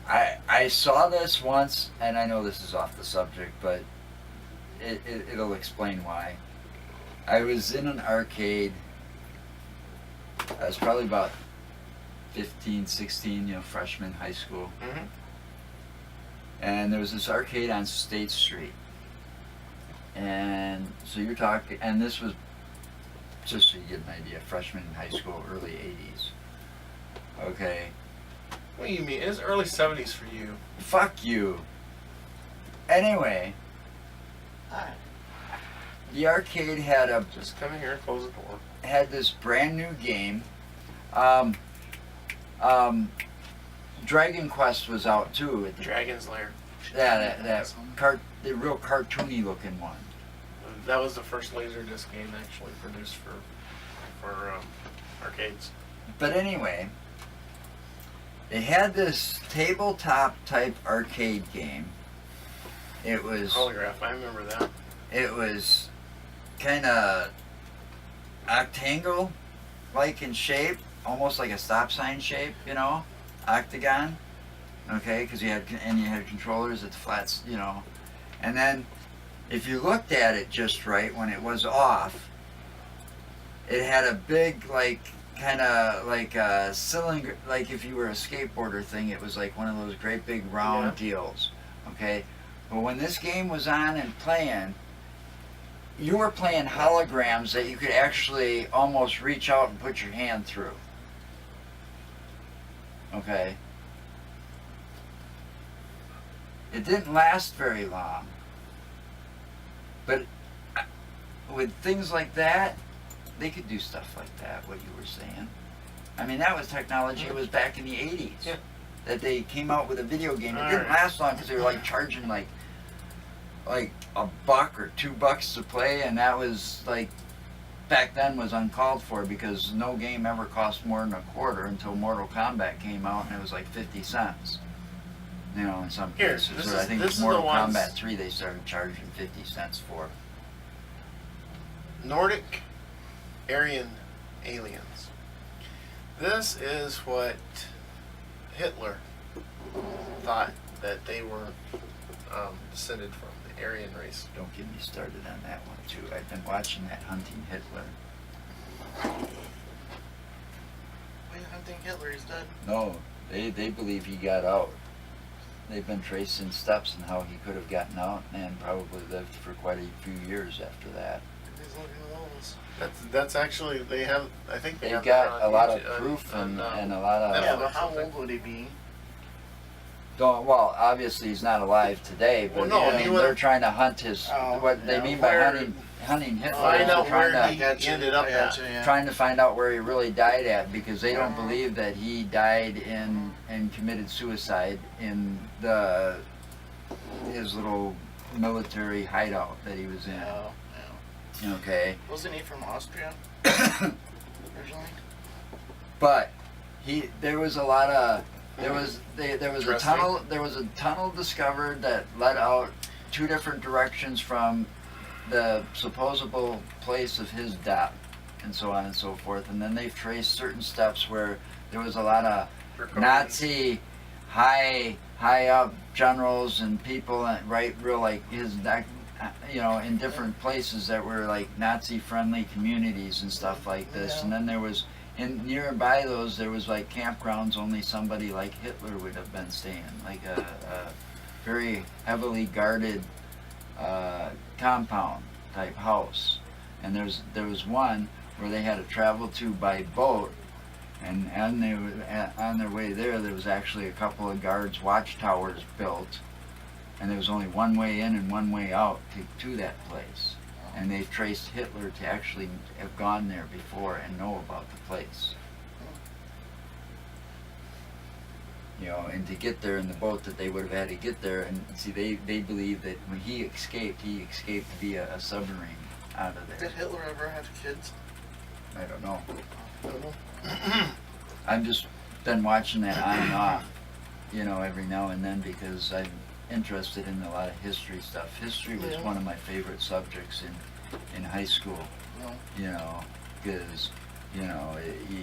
I saw this once, and I know this is off the subject, but it'll explain why. I was in an arcade. I was probably about 15, 16, freshman, high school. Mm-hmm. And there was this arcade on State Street. And so you're talking, and this was, just so you get an idea, freshman in high school, early 80s. Okay. What do you mean? It's early 70s for you. Fuck you. Anyway, the arcade had Just come in here and close the door. had this brand new game. Dragon Quest was out too. Dragon's Lair. The real cartoony looking one. That was the first Laserdisc game actually produced for arcades. But anyway, they had this tabletop type arcade game. It was Holograph, I remember that. It was kind of octangle like in shape, almost like a stop sign shape, octagon. Okay, because you had controllers at the flats, and then if you looked at it just right when it was off, it had a big kind of like a cylinder, like if you were a skateboarder thing, it was like one of those great big round deals. Okay, but when this game was on and playing, you were playing holograms that you could actually almost reach out and put your hand through. Okay. It didn't last very long. But with things like that, they could do stuff like that, what you were saying. I mean, that was technology. It was back in the 80s. Yeah. That they came out with a video game. It didn't last long because they were charging like $1 or $2 to play, and that was back then was uncalled for because no game ever cost more than $0.25 until Mortal Kombat came out, and it was 50 cents. In some cases. I think Mortal Kombat 3 they started charging 50 cents for. Nordic Aryan aliens. This is what Hitler thought that they were descended from, the Aryan race. Don't get me started on that one too. I've been watching that Hunting Hitler. Wait, Hunting Hitler is dead. No, they believe he got out. They've been tracing steps and how he could have gotten out and probably lived for quite a few years after that. He's living with Elvis. That's actually, they have, I think They've have got that a lot of YouTube, proof and a lot of... Yeah, but how old would he be? Well, obviously he's not alive today, but Well, no, they're trying to hunt his... what they mean by hunting Hitler Find is out they're where he trying ended up at. trying to find out where he really died at, because they don't believe that he died and committed suicide in his little military hideout that he was in. Oh, yeah. Okay. Wasn't he from Austria originally? But there was a lot of there was a tunnel discovered that led out 2 different directions from the supposable place of his death, and so on and so forth. And then they've traced certain steps where there was a lot of Nazi high up generals and people, in different places that were Nazi friendly communities and stuff like this. And then there was nearby those, there was campgrounds only somebody like Hitler would have been staying, a very heavily guarded compound type house. And there was one where they had to travel to by boat, and they were on their way there was actually a couple of guards watchtowers built, and there was only one way in and one way out to that place. And they've traced Hitler to actually have gone there before and know about the place. You know, and to get there in the boat that they would have had to get there, and see, they believe that when he escaped via a submarine out of there. Did Hitler ever have kids? I don't know. I don't know. I've just been watching that on and off, you know, every now and then because I'm interested in a lot of history stuff. History was one of my favorite subjects in high school, you know, because, you know,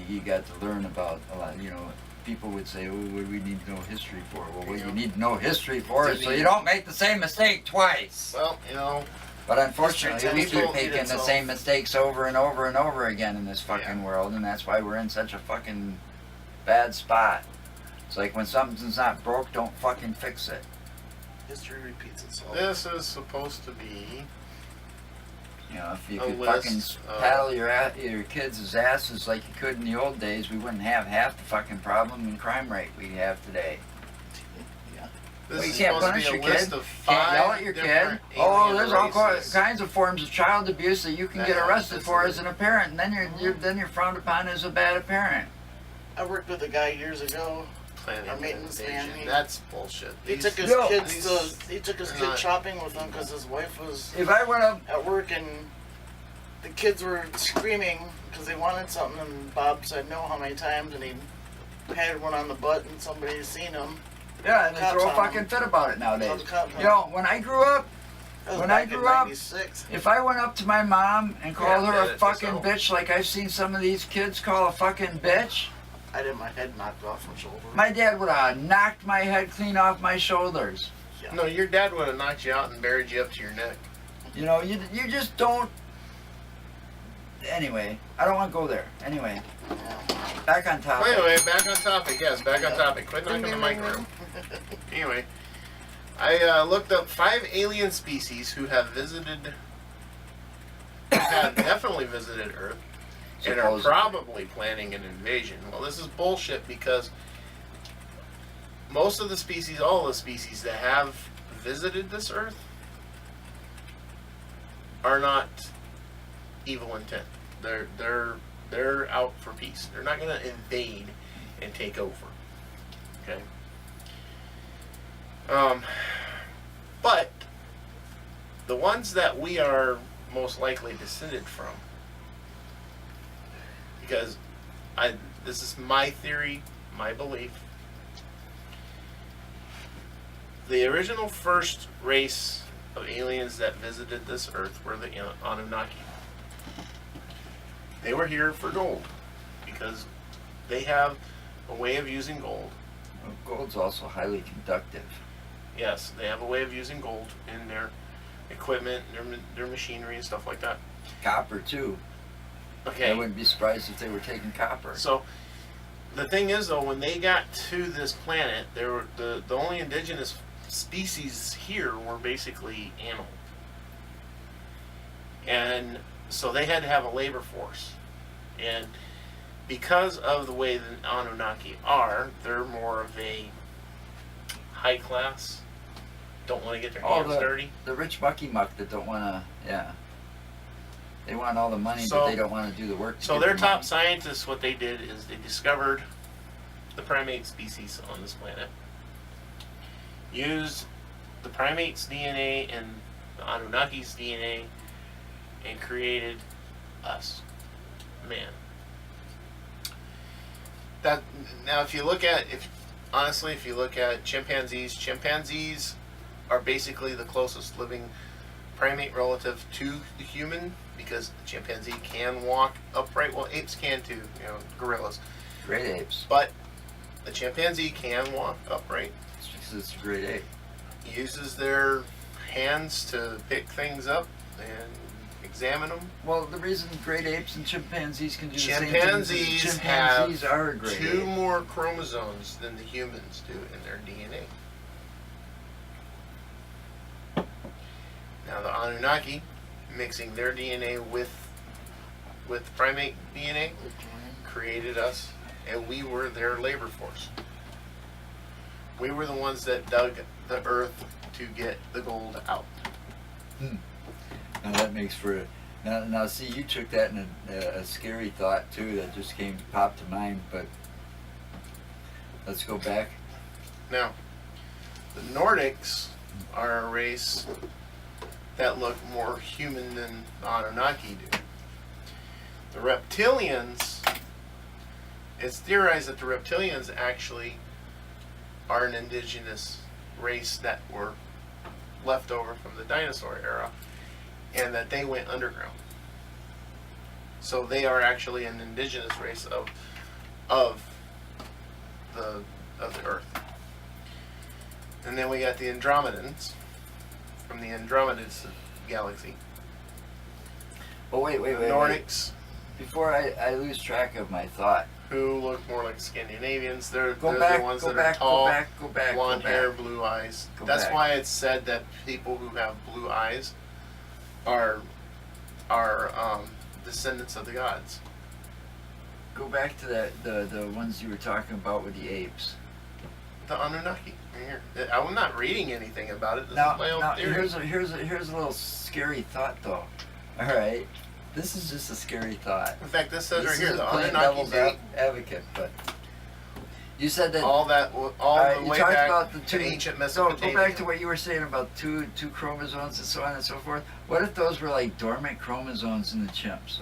you got to learn about a lot, you know. People would say, oh, what do we need to know history for? Well, what you need to know history for is so you don't make the same mistake twice. Well, you know. But unfortunately, we keep People- making the same mistakes over and over and over again in this fucking world, and that's why we're in such a fucking bad spot. It's like when something's not broke, don't fucking fix it. History repeats itself. This is supposed to be. You know, if you A could list fucking of- paddle your kids' asses like you could in the old days, we wouldn't have half the fucking problem and crime rate we have today. This Well, you is can't supposed punish to be your a list kid. of Can't five yell at your kid. different Oh, alien there's all races. kinds of forms of child abuse that you can get Yeah, arrested that's for it. as an parent, and then you're frowned upon as a bad parent. I worked with a guy years ago. Planning Our an maintenance invasion. man, he- That's bullshit. He These- took his No. kids these- to. He took his they're kid not- shopping with him because his wife was If I went up, at work and the kids were screaming because they wanted something, and Bob said no how many times, and he patted one on the butt, and somebody seen him. yeah, and they Cops throw a on fucking them. fit about it Called nowadays. the cops on You know, when I grew up, That was when I back in grew up, '96. if I went up to my mom and called Yeah, her that a fucking is so. bitch like I've seen some of these kids call a fucking bitch, I had my head knocked off my shoulder. my dad would have knocked my head clean off my shoulders. No, your dad would have knocked you out and buried you up to your neck. You know, you just don't. Anyway, I don't want to go there. Anyway, back on topic. Well, anyway, back on topic. Yes, back on topic. Quit knocking the mic around. Anyway, I looked up 5 alien species who have definitely visited Earth and are Supposedly. probably planning an invasion. Well, this is bullshit because most of the species, all the species that have visited this Earth are not evil intent. They're out for peace. They're not going to invade and take over. Okay. But the ones that we are most likely descended from, because this is my theory, my belief. The original first race of aliens that visited this Earth were the Anunnaki. They were here for gold because they have a way of using gold. Well, gold's also highly conductive. Yes, they have a way of using gold in their equipment, their machinery and stuff like that. Copper too. I Okay, wouldn't be surprised if they were taking copper. so the thing is though, when they got to this planet, there were the only indigenous species here were basically animal. And so they had to have a labor force. And because of the way the Anunnaki are, they're more of a high class, don't want to get their hands dirty. The rich mucky muck that don't want to, yeah. They want all the money, So- but they don't want to do the work. To So get their the top money. scientists, what they did is they discovered the primate species on this planet, used the primate's DNA and the Anunnaki's DNA, and created us, man. That now, if you look at if you look at chimpanzees are basically the closest living primate relative to the human because the chimpanzee can walk upright. Well, apes can too, you know, gorillas. Great apes. But the chimpanzee can walk upright. It's because it's a great ape. Uses their hands to pick things up and examine them. Well, the reason great apes and chimpanzees can do the same things Chimpanzees is have chimpanzees are a great 2 ape. more chromosomes than the humans do in their DNA. Now the Anunnaki, mixing their DNA with primate DNA, created us, and we were their labor force. We were the ones that dug the earth to get the gold out. Now that makes for now. See, you took that in a scary thought too. That just popped to mind. But let's go back Now, the Nordics are a race that look more human than the Anunnaki do. The reptilians, it's theorized that the reptilians actually are an indigenous race that were left over from the dinosaur era, and that they went underground. So they are actually an indigenous race of the Earth. And then we got the Andromedans from the Andromedans galaxy. Oh, wait. Nordics, Before I lose track of my thought. who look more like Scandinavians. They're Go the back, ones go that back, are tall, go back. blonde hair, blue eyes. Go That's back. why it's said that people who have blue eyes are descendants of the gods. Go back to the ones you were talking about with the apes. The Anunnaki. Right here. I'm not reading anything about it. This Now, is my own theory. here's a little scary thought though. All right, this is just a scary thought. In fact, this says This right here, is the playing Anunnaki devil's date advocate, but you said that all the you way talked back about the to two. ancient So Mesopotamia. go back to what you were saying about two chromosomes and so on and so forth. What if those were like dormant chromosomes in the chimps?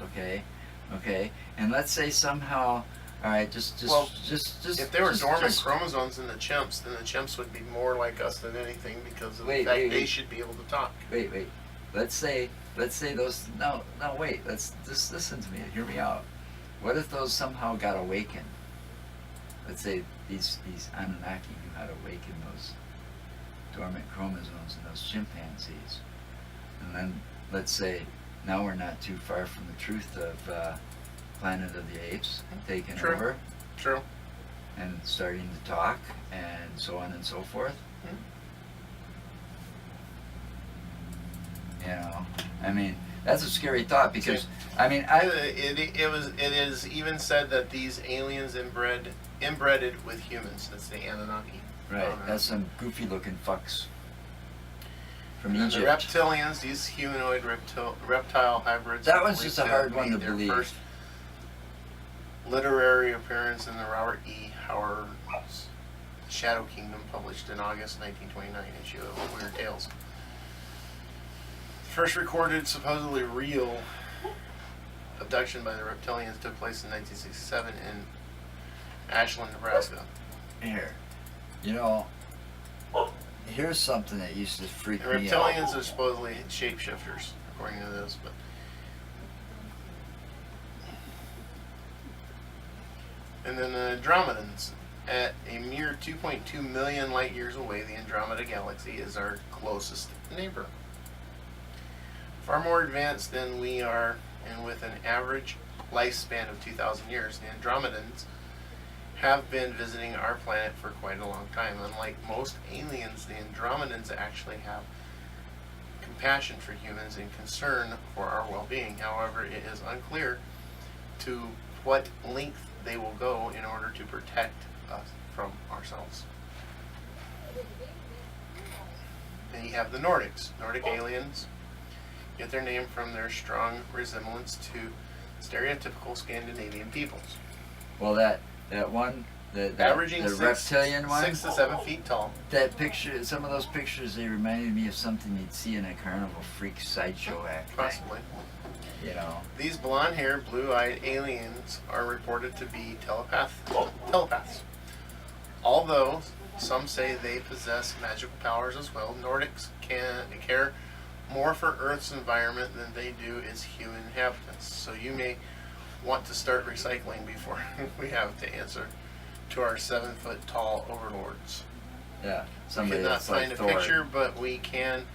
Okay, and let's say somehow. All right, just if they were dormant chromosomes in the chimps, then the chimps would be more like us than anything because of the fact they should be able to talk. Wait. Let's say those. No. Wait. Let's just listen to me. Hear me out. What if those somehow got awakened? Let's say these Anunnaki knew how to awaken those dormant chromosomes in those chimpanzees, and then let's say now we're not too far from the truth of Planet of the Apes taking True. over True. and starting to talk and so on and so forth. You know, I mean, that's a scary thought because, I mean, It is even said that these aliens inbreded with humans. That's the Anunnaki. right, that's some goofy looking fucks from And the Egypt. reptilians, these humanoid reptile hybrids. That one's believed just a to hard have one made to their believe. First literary appearance in the Robert E. Howard's Shadow Kingdom, published in August 1929 issue of Weird Tales. The first recorded, supposedly real abduction by the reptilians took place in 1967 in Ashland, Nebraska. Here, you know, here's something that used to freak The me out. reptilians are supposedly shapeshifters, according to this, but and then the Andromedans. At a mere 2.2 million light years away, the Andromeda galaxy is our closest neighbor. Far more advanced than we are, and with an average lifespan of 2,000 years, the Andromedans have been visiting our planet for quite a long time. Unlike most aliens, the Andromedans actually have compassion for humans and concern for our well-being. However, it is unclear to what length they will go in order to protect us from ourselves. Then you have the Nordics. Nordic aliens get their name from their strong resemblance to stereotypical Scandinavian peoples. Well, that one, Averaging the reptilian one, 6 to 7 feet tall. that picture, some of those pictures, they reminded me of something you'd see in a carnival freak sideshow act thing. Possibly. You know, These blonde-haired, blue-eyed aliens are reported to be telepaths. Although some say they possess magical powers as well, Nordics care more for Earth's environment than they do its human inhabitants. So you may want to start recycling before we have to answer to our 7-foot-tall overlords. yeah, We somebody cannot that's like find a Thor. picture, but we can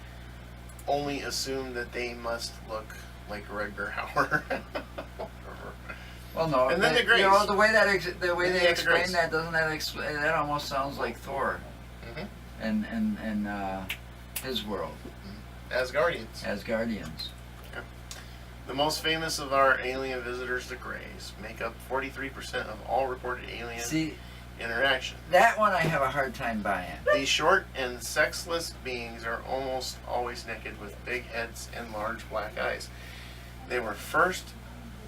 only assume that they must look like Rutger Hauer. Well, no, And then but, the Greys. you know, the way that the way Then they you got the explain Greys. that, doesn't that explain? That almost sounds like Thor, Mhm. and his world, Asgardians. Asgardians. The most famous of our alien visitors, the Greys, make up 43% of all reported alien See, interaction. that one I have a hard time buying. These short and sexless beings are almost always naked with big heads and large black eyes. They were first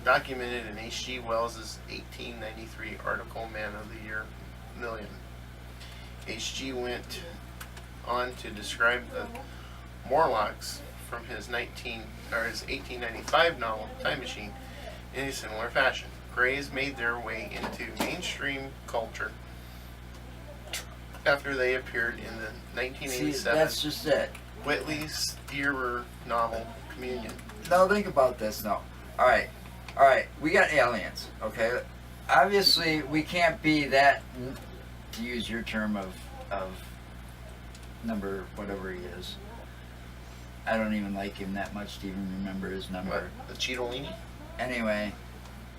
documented in H.G. Wells' 1893 article, Man of the Year Million. H.G. went on to describe the Morlocks from his 1895 novel Time Machine in a similar fashion. Greys made their way into mainstream culture after they appeared in the See, 1987 that's just it. Whitley Strieber novel Communion. No, think about this. No. All right. We got aliens. Okay. Obviously, we can't be that. To use your term of number whatever he is. I don't even like him that much to even remember his number. What? The Cheetolini? Anyway,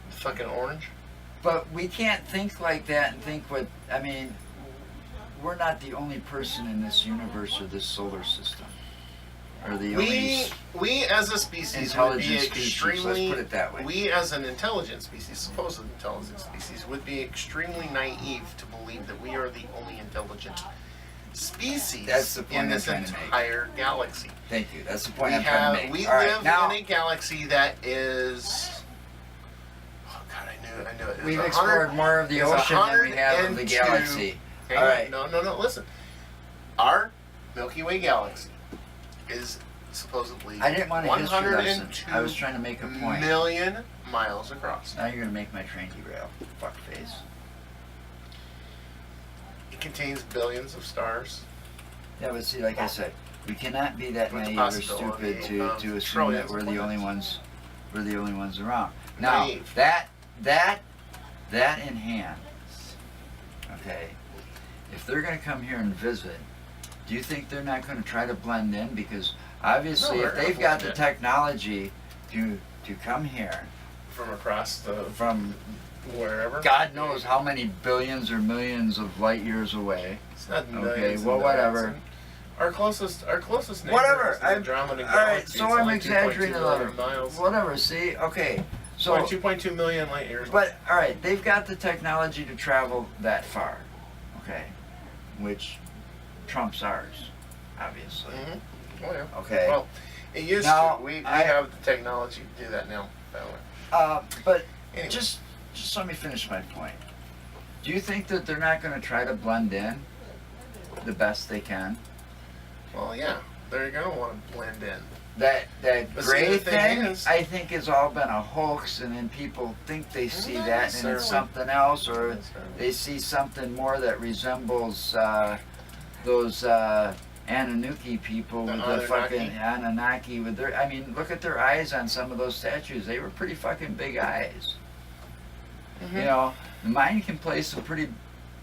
Fucking orange? but we can't think like that and think what. I mean, we're not the only person in this universe or this solar system. Or the only We as a species would be intelligent species. extremely. Let's put it that way. We as an intelligent species, supposed intelligent species, would be extremely naive to believe that we are the only intelligent species That's the point in I'm this trying to make. entire galaxy. Thank you. That's the point We I'm trying to make. we All right, live now, in a galaxy that is. Oh God, I knew it. we've It's explored more of the it's ocean than we have of the 102 galaxy. Hang All on. right. No. Listen. Our Milky Way galaxy is supposedly I didn't want a history lesson. 102 I was trying to make a point. million miles across. Now you're gonna make my train derail. Fuckface. It contains billions of stars. Yeah, but see, like I said, we cannot be that With the naive or possibility stupid of to assume that trillions we're of the only planets. ones. We're the only ones around. Now Naive. that in hand, okay. If they're gonna come here and visit, do you think they're not gonna try to blend in? Because obviously, No, if they're they've gonna got the blend in. technology to come here From across the from wherever. God knows how many billions or millions of light years away. It's not Okay, millions well, and whatever. millions. Our closest neighbor Whatever. is the Andromeda All right, Galaxy. so It's I'm only exaggerating 2.2 a little. million miles. Whatever. See, okay. So, 2.2 million light years. but all right, they've got the technology to travel that far, okay, which trumps ours, obviously. Mhm. Oh yeah. Okay. Well, it used Now, to. We I- have the technology to do that now. By the way. But Anyway. just let me finish my point. Do you think that they're not going to try to blend in the best they can? Well, yeah, they're gonna want to blend in. That But see, gray the thing thing, is- I think, has all been a hoax, and then people think they see Not that, and necessarily. it's something else, or Not necessarily. they see something more that resembles those Anunnaki people The with the fucking Anunnaki? Anunnaki with their. I mean, look at their eyes on some of those statues. They were pretty fucking big eyes. Mm-hmm. You know, the mind can play some pretty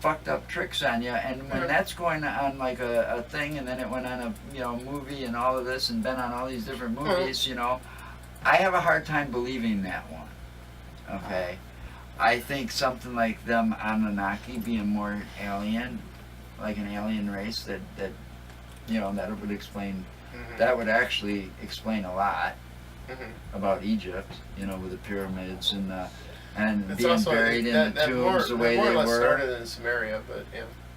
fucked up tricks on you, and when Yeah. that's going on like a thing, and then it went on a movie and all of this, and been on all these different movies, I have a hard time believing that one. Okay, I think something like them Anunnaki being more alien, like an alien race that that would explain. Mhm. That would actually explain a lot Mhm. about Egypt, with the pyramids and It's being also buried in that, the that tombs more, the way more they or less were, started in Samaria, but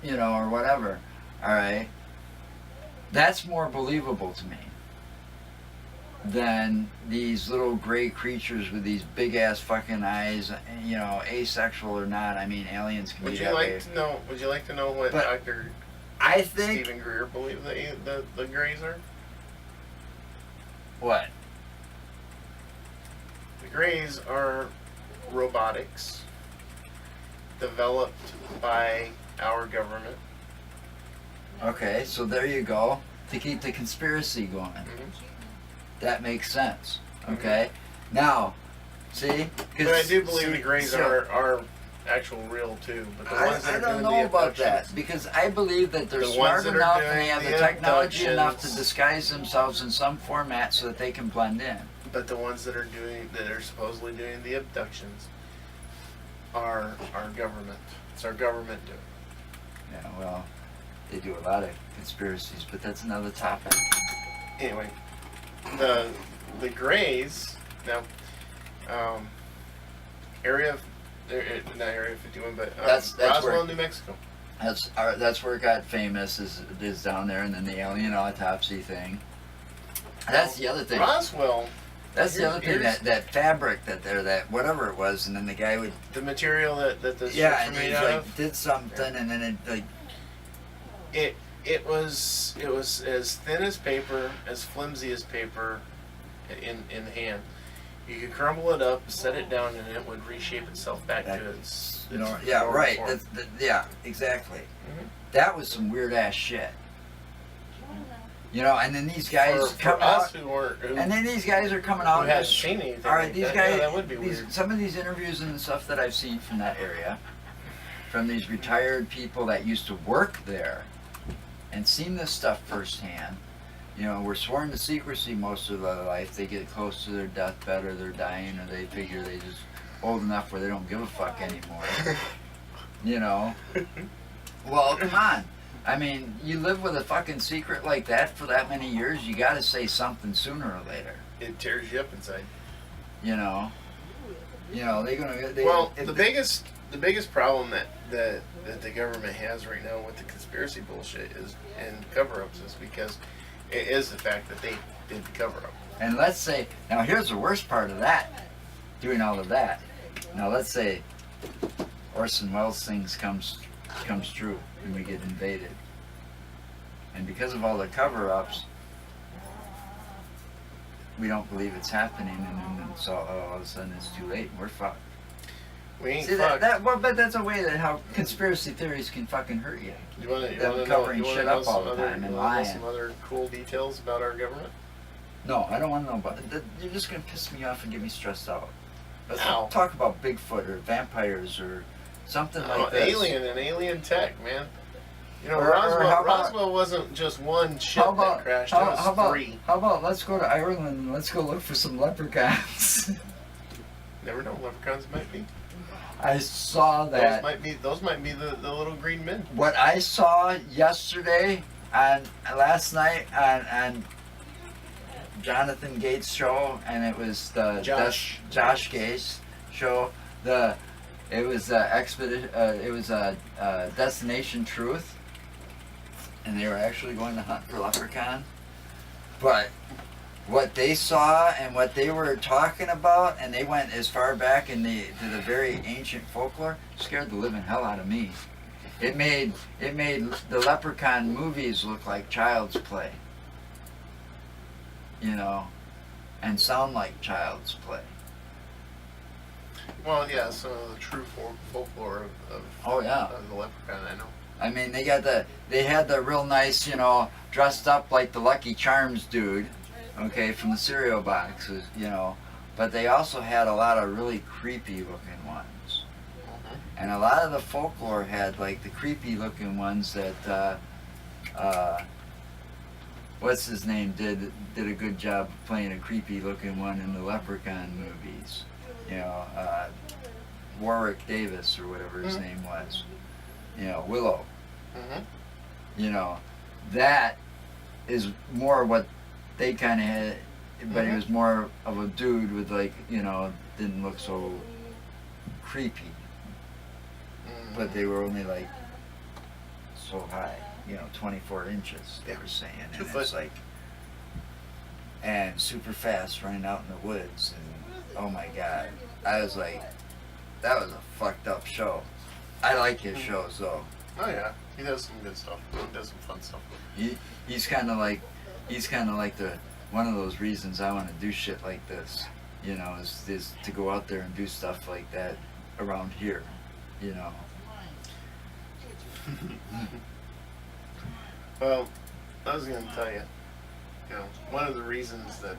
yeah. or whatever. All right, that's more believable to me than these little gray creatures with these big ass fucking eyes. Asexual or not, I mean, aliens can Would be you that way. like to know? Would you like to know what But Dr. I think Stephen Greer believes the Greys are? what? The Greys are robotics developed by our government. Okay, so there you go. To keep the conspiracy going. Mhm. That makes sense. Okay? Now, see? But I do believe the Greys are actual real too. But the ones that I are don't doing know the about that abductions- because I believe that they're The smart ones that are enough and doing they have the the technology enough to abductions- disguise themselves in some format so that they can blend in. But the ones that are supposedly doing the abductions are our government. It's our government doing it. Yeah, well, they do a lot of conspiracies, but that's another topic. Anyway, the Greys now, not Area 51, but That's Roswell, where- New Mexico. That's where it got famous is down there, and then the alien autopsy thing. That's the other thing. Roswell, That's the other thing. here's- That fabric that whatever it was, and then the guy would the material that the ships yeah, are and made he out like of. did something, and then it like It was as thin as paper, as flimsy as paper, in the hand. You could crumble it up, set it down, and it would reshape itself back to its You know, yeah, normal right. form. Yeah, exactly. Mhm. That was some weird ass shit. You know, and then these guys for come us out, who weren't, who and then these guys are coming out. hadn't and just- seen anything. All right, like these that, guys. yeah, that would be weird. Some of these interviews and stuff that I've seen from that area, from these retired people that used to work there, and seen this stuff firsthand. You know, were sworn to secrecy most of their life. They get close to their deathbed or they're dying, or they figure they just old enough where they don't give a fuck anymore. You know. Well, come on. I mean, you live with a fucking secret like that for that many years, you gotta say something sooner or later. It tears you up inside. You know. You know, they're gonna. Well, the biggest problem that the government has right now with the conspiracy bullshit is and cover-ups is because it is the fact that they did the cover-up. And let's say, now here's the worst part of that, doing all of that. Now let's say Orson Welles things comes true and we get invaded. And because of all the cover-ups, we don't believe it's happening, and then so all of a sudden it's too late and we're fucked. We ain't See, fucked. but that's a way that how conspiracy theories can fucking hurt you. You want them to covering know, shit up all the time and lying. Some other cool details about our government? No, I don't want to know about it. You're just going to piss me off and get me stressed out. Let's Ow. talk about Bigfoot or vampires or something like this. Alien tech, man. You know, Or how about- Roswell wasn't just one ship How about, that crashed. how, it was how about, three. how about let's go to Ireland and let's go look for some leprechauns. Never know. Leprechauns might be. I saw that. Those might be the little green men. What I saw yesterday on last night on Jonathan Gates' show, and it was the Josh Gates show. It was Destination Truth, and they were actually going to hunt for leprechaun. But what they saw and what they were talking about, and they went as far back to the very ancient folklore, scared the living hell out of me. It made the leprechaun movies look like child's play, you know, and sound like child's play. Well, yeah, some of the true folklore of Oh yeah. of the leprechaun, I know. I mean, they had the real nice, you know, dressed up like the Lucky Charms dude, okay, from the cereal boxes, you know, but they also had a lot of really creepy looking ones. And a lot of the folklore had like the creepy looking ones that what's his name did a good job of playing a creepy looking one in the Leprechaun movies. You know, Warwick Davis or whatever his name was. You know, Willow. Mm-hmm. You know, that is more what they kind of had, but he was more of a dude with like, you know, didn't look so creepy. But they were only like so high, you know, 24 inches, they were saying. And 2 foot. it's like, and super fast running out in the woods. And oh my God, I was like, that was a fucked up show. I like his shows though. Oh yeah, he does some good stuff. He does some fun stuff. He's kind of like the one of those reasons I want to do shit like this, you know, is to go out there and do stuff like that around here, you know. Well, I was going to tell you, you know, one of the reasons that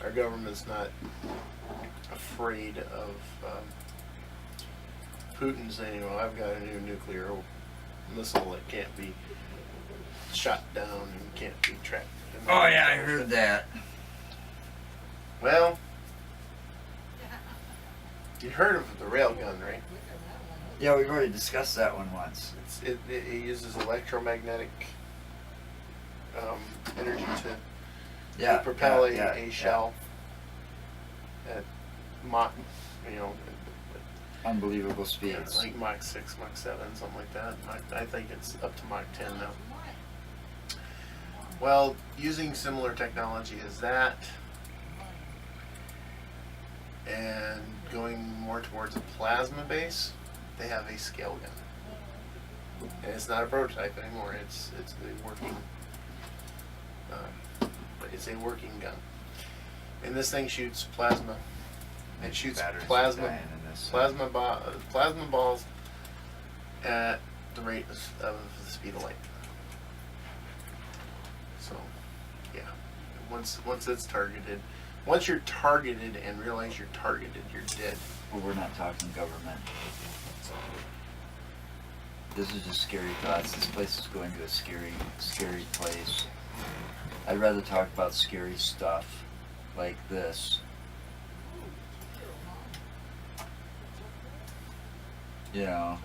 our government's not afraid of Putin saying, well, I've got a new nuclear missile that can't be shot down and can't be tracked. Oh yeah, I heard that. Well, you heard of the railgun, right? Yeah, we've already discussed that one once. It uses electromagnetic energy to propel a shell at Mach, you know, Unbelievable speeds. like Mach 6, Mach 7, something like that. I think it's up to Mach 10 now. Well, using similar technology as that, and going more towards a plasma base, they have a scale gun. And it's not a prototype anymore. It's a working. It's a working gun. And this thing shoots plasma. It shoots Batteries are plasma dying in this. plasma balls at the rate of the speed of light. So, yeah. Once it's targeted, once you're targeted and realize you're targeted, you're dead. Well, we're not talking government. This is just scary thoughts. This place is going to a scary, scary place. I'd rather talk about scary stuff like this. You know.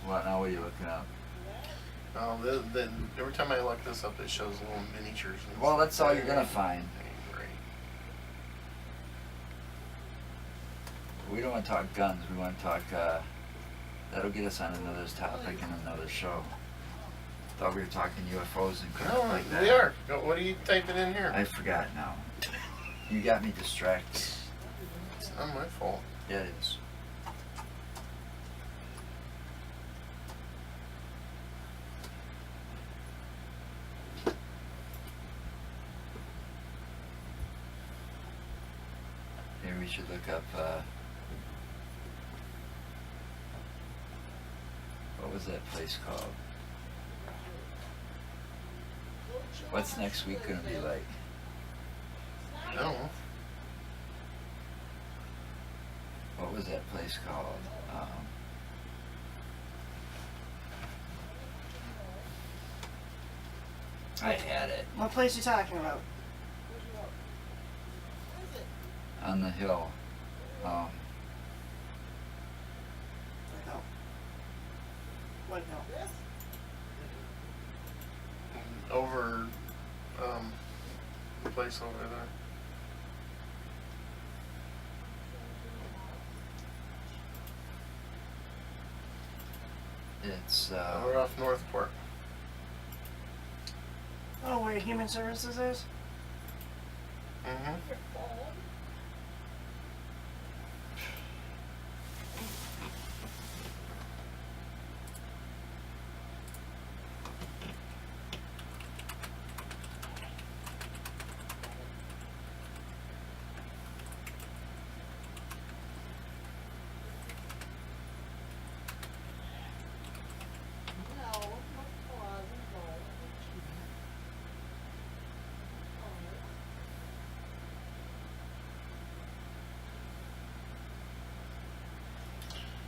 What now? What are you looking up? Every time I look this up, it shows little miniatures. And Well, stuff. that's all you're gonna find. Right. We don't want to talk guns. We want to talk. That'll get us on another topic in another show. Thought we were talking UFOs and crap No, like that. we are. What are you typing in here? I forgot now. You got me distracted. It's not my fault. Yeah, it is. Maybe we should look up, what was that place called? What's next week gonna be like? No. What was that place called? I had it What place are you talking about? on the hill. What hill? What hill? Over, the place over there. It's We're off Northport. Oh, where Human Services is? Mm-hmm.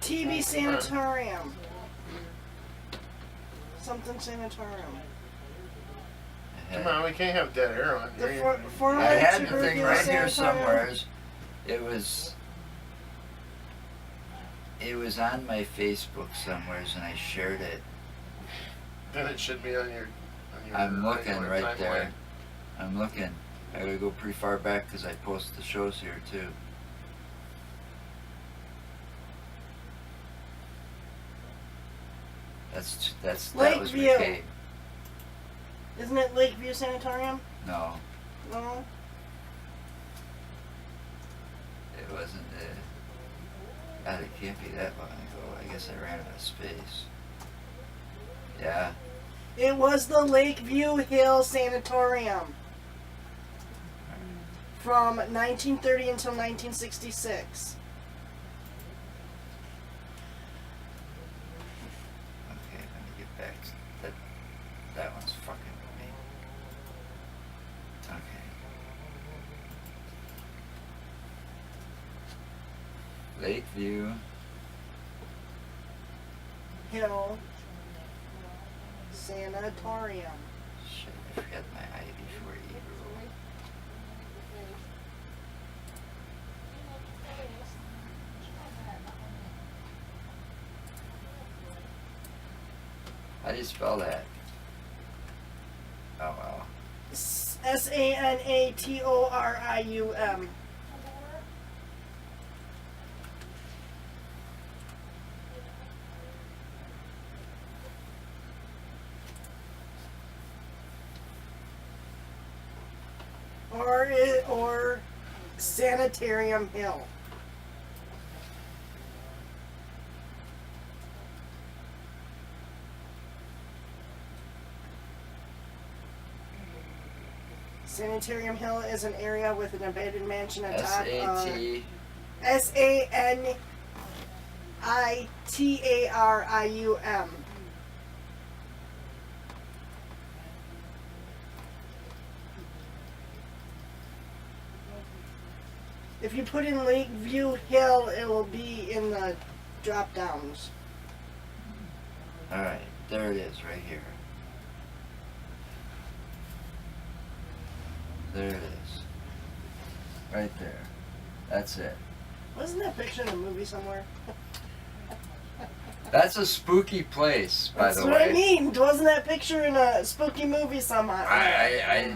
TB Sanatorium. Something Sanatorium. Come on, we can't have dead air on The here. former I had the thing tuberculosis right here sanatorium. somewheres. It was on my Facebook somewheres, and I shared it. Then it should be on your. I'm looking regular right timeline. there. I'm looking. I gotta go pretty far back because I post the shows here too. That was Lakeview. McKay. Isn't it Lakeview Sanatorium? No, No. it wasn't. God, it can't be that long ago. I guess I ran out of space. Yeah. It was the Lakeview Hill Sanatorium. From 1930 until 1966. Okay, let me get back to that. That one's fucking with me. Okay. Lakeview. Hill Sanatorium. Shit, I forgot my ID for Ebro. How do you spell that? Oh well. Sanatorium. Or Sanitarium Hill. Sanitarium Hill is an area with an abandoned mansion atop S-A-T. Sanitarium. If you put in Lakeview Hill, it will be in the drop downs. Alright, there it is, right here. There it is. Right there. That's it. Wasn't that picture in a movie somewhere? That's a spooky place, by That's the what way. I mean. Wasn't that picture in a spooky movie somehow? I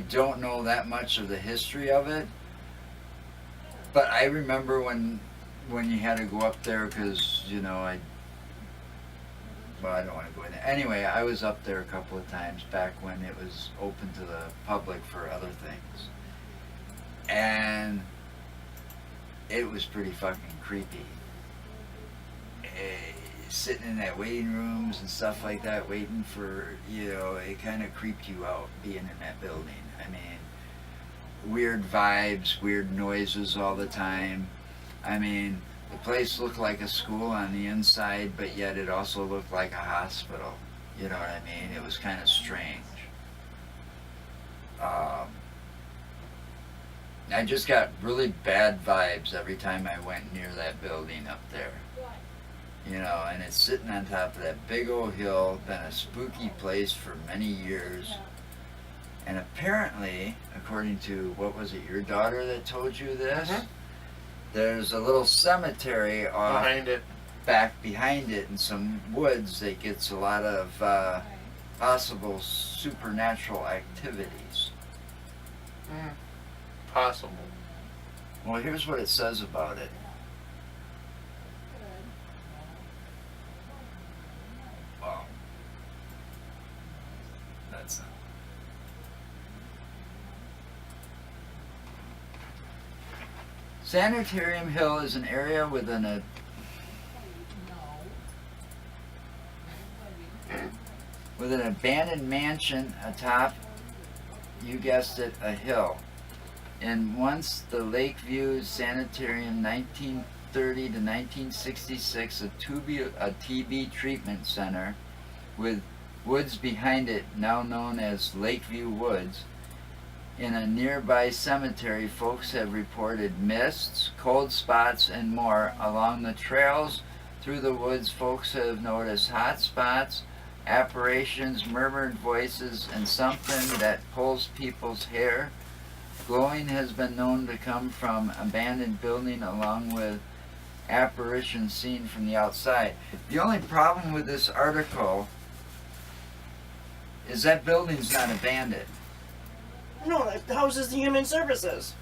don't know that much of the history of it, but I remember when you had to go up there because, you know, I don't want to go in there. Anyway, I was up there a couple of times back when it was open to the public for other things. And it was pretty fucking creepy. Sitting in that waiting rooms and stuff like that, waiting for, you know, it kind of creeped you out being in that building. I mean, weird vibes, weird noises all the time. I mean, the place looked like a school on the inside, but yet it also looked like a hospital. You know what I mean? It was kind of strange. I just got really bad vibes every time I went near that building up there. You know, and it's sitting on top of that big old hill, been a spooky place for many years. And apparently, according to, what was it, your daughter that told you this? Mhm. There's a little cemetery off Behind it. back behind it in some woods that gets a lot of possible supernatural activities. Possible. Well, here's what it says about it. Well, that's not. Sanitarium Hill is an area within an abandoned mansion atop, you guessed it, a hill. And once the Lakeview Sanitarium, 1930 to 1966, a TB treatment center with woods behind it, now known as Lakeview Woods. In a nearby cemetery, folks have reported mists, cold spots, and more. Along the trails through the woods, folks have noticed hot spots, apparitions, murmured voices, and something that pulls people's hair. Glowing has been known to come from abandoned building along with apparitions seen from the outside. The only problem with this article is that building's not abandoned. No, it houses the Human Services.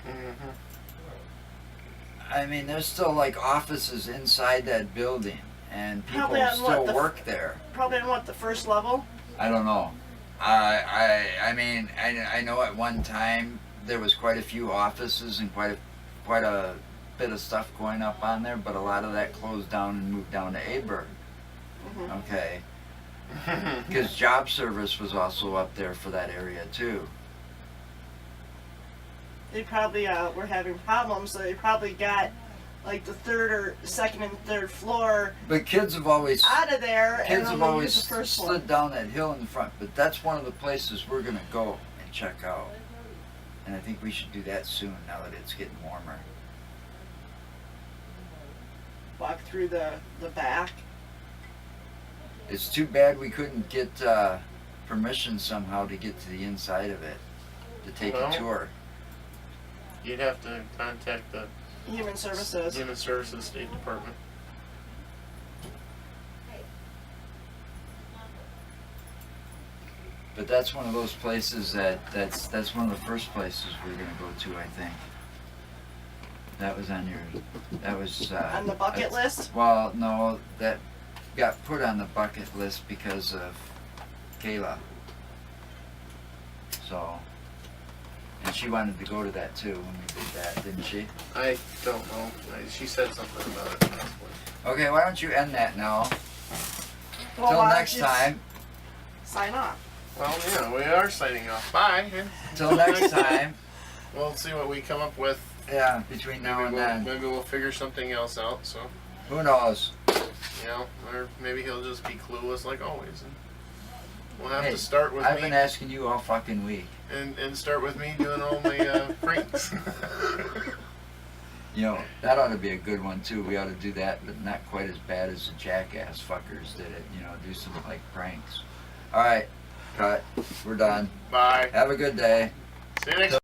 Mm-hmm. I mean, there's still like offices inside that building, and people Probably on still what, work there. Probably on what, the first level? I don't know. I mean, I know at one time there was quite a few offices and quite a bit of stuff going up on there, but a lot of that closed down and moved down to Aberg. Mm-hmm. Okay. Because job service was also up there for that area too. They probably were having problems, so they probably got like the third or second and third floor But kids have always out of there, and kids have only always used the first slid one. down that hill in the front. But that's one of the places we're gonna go and check out. And I think we should do that soon now that it's getting warmer. Walk through the back. It's too bad we couldn't get permission somehow to get to the inside of it, to take Well, a tour. You'd have to contact the Human Services. Human Services State Department. But that's one of those places that's one of the first places we're gonna go to, I think. That was on On the bucket that's- list? Well, no, that got put on the bucket list because of Kayla. So, and she wanted to go to that too when we did that, didn't she? I don't know. She said something about it last week. Okay, why don't you end that now? Well, Till why next don't you- time. sign off. Well, yeah, we are signing off. Bye. Until next time. We'll see what we come up with. Yeah, between now and then. Maybe we'll figure something else out. So, Who knows? you know, or maybe he'll just be clueless like always. And we'll have Hey, to start with I've me been asking you all fucking week. and start with me doing all my pranks. You know, that ought to be a good one too. We ought to do that, but not quite as bad as the jackass fuckers did it. You know, do some like pranks. All right, cut. We're done. Bye. Have a good day. See you next Till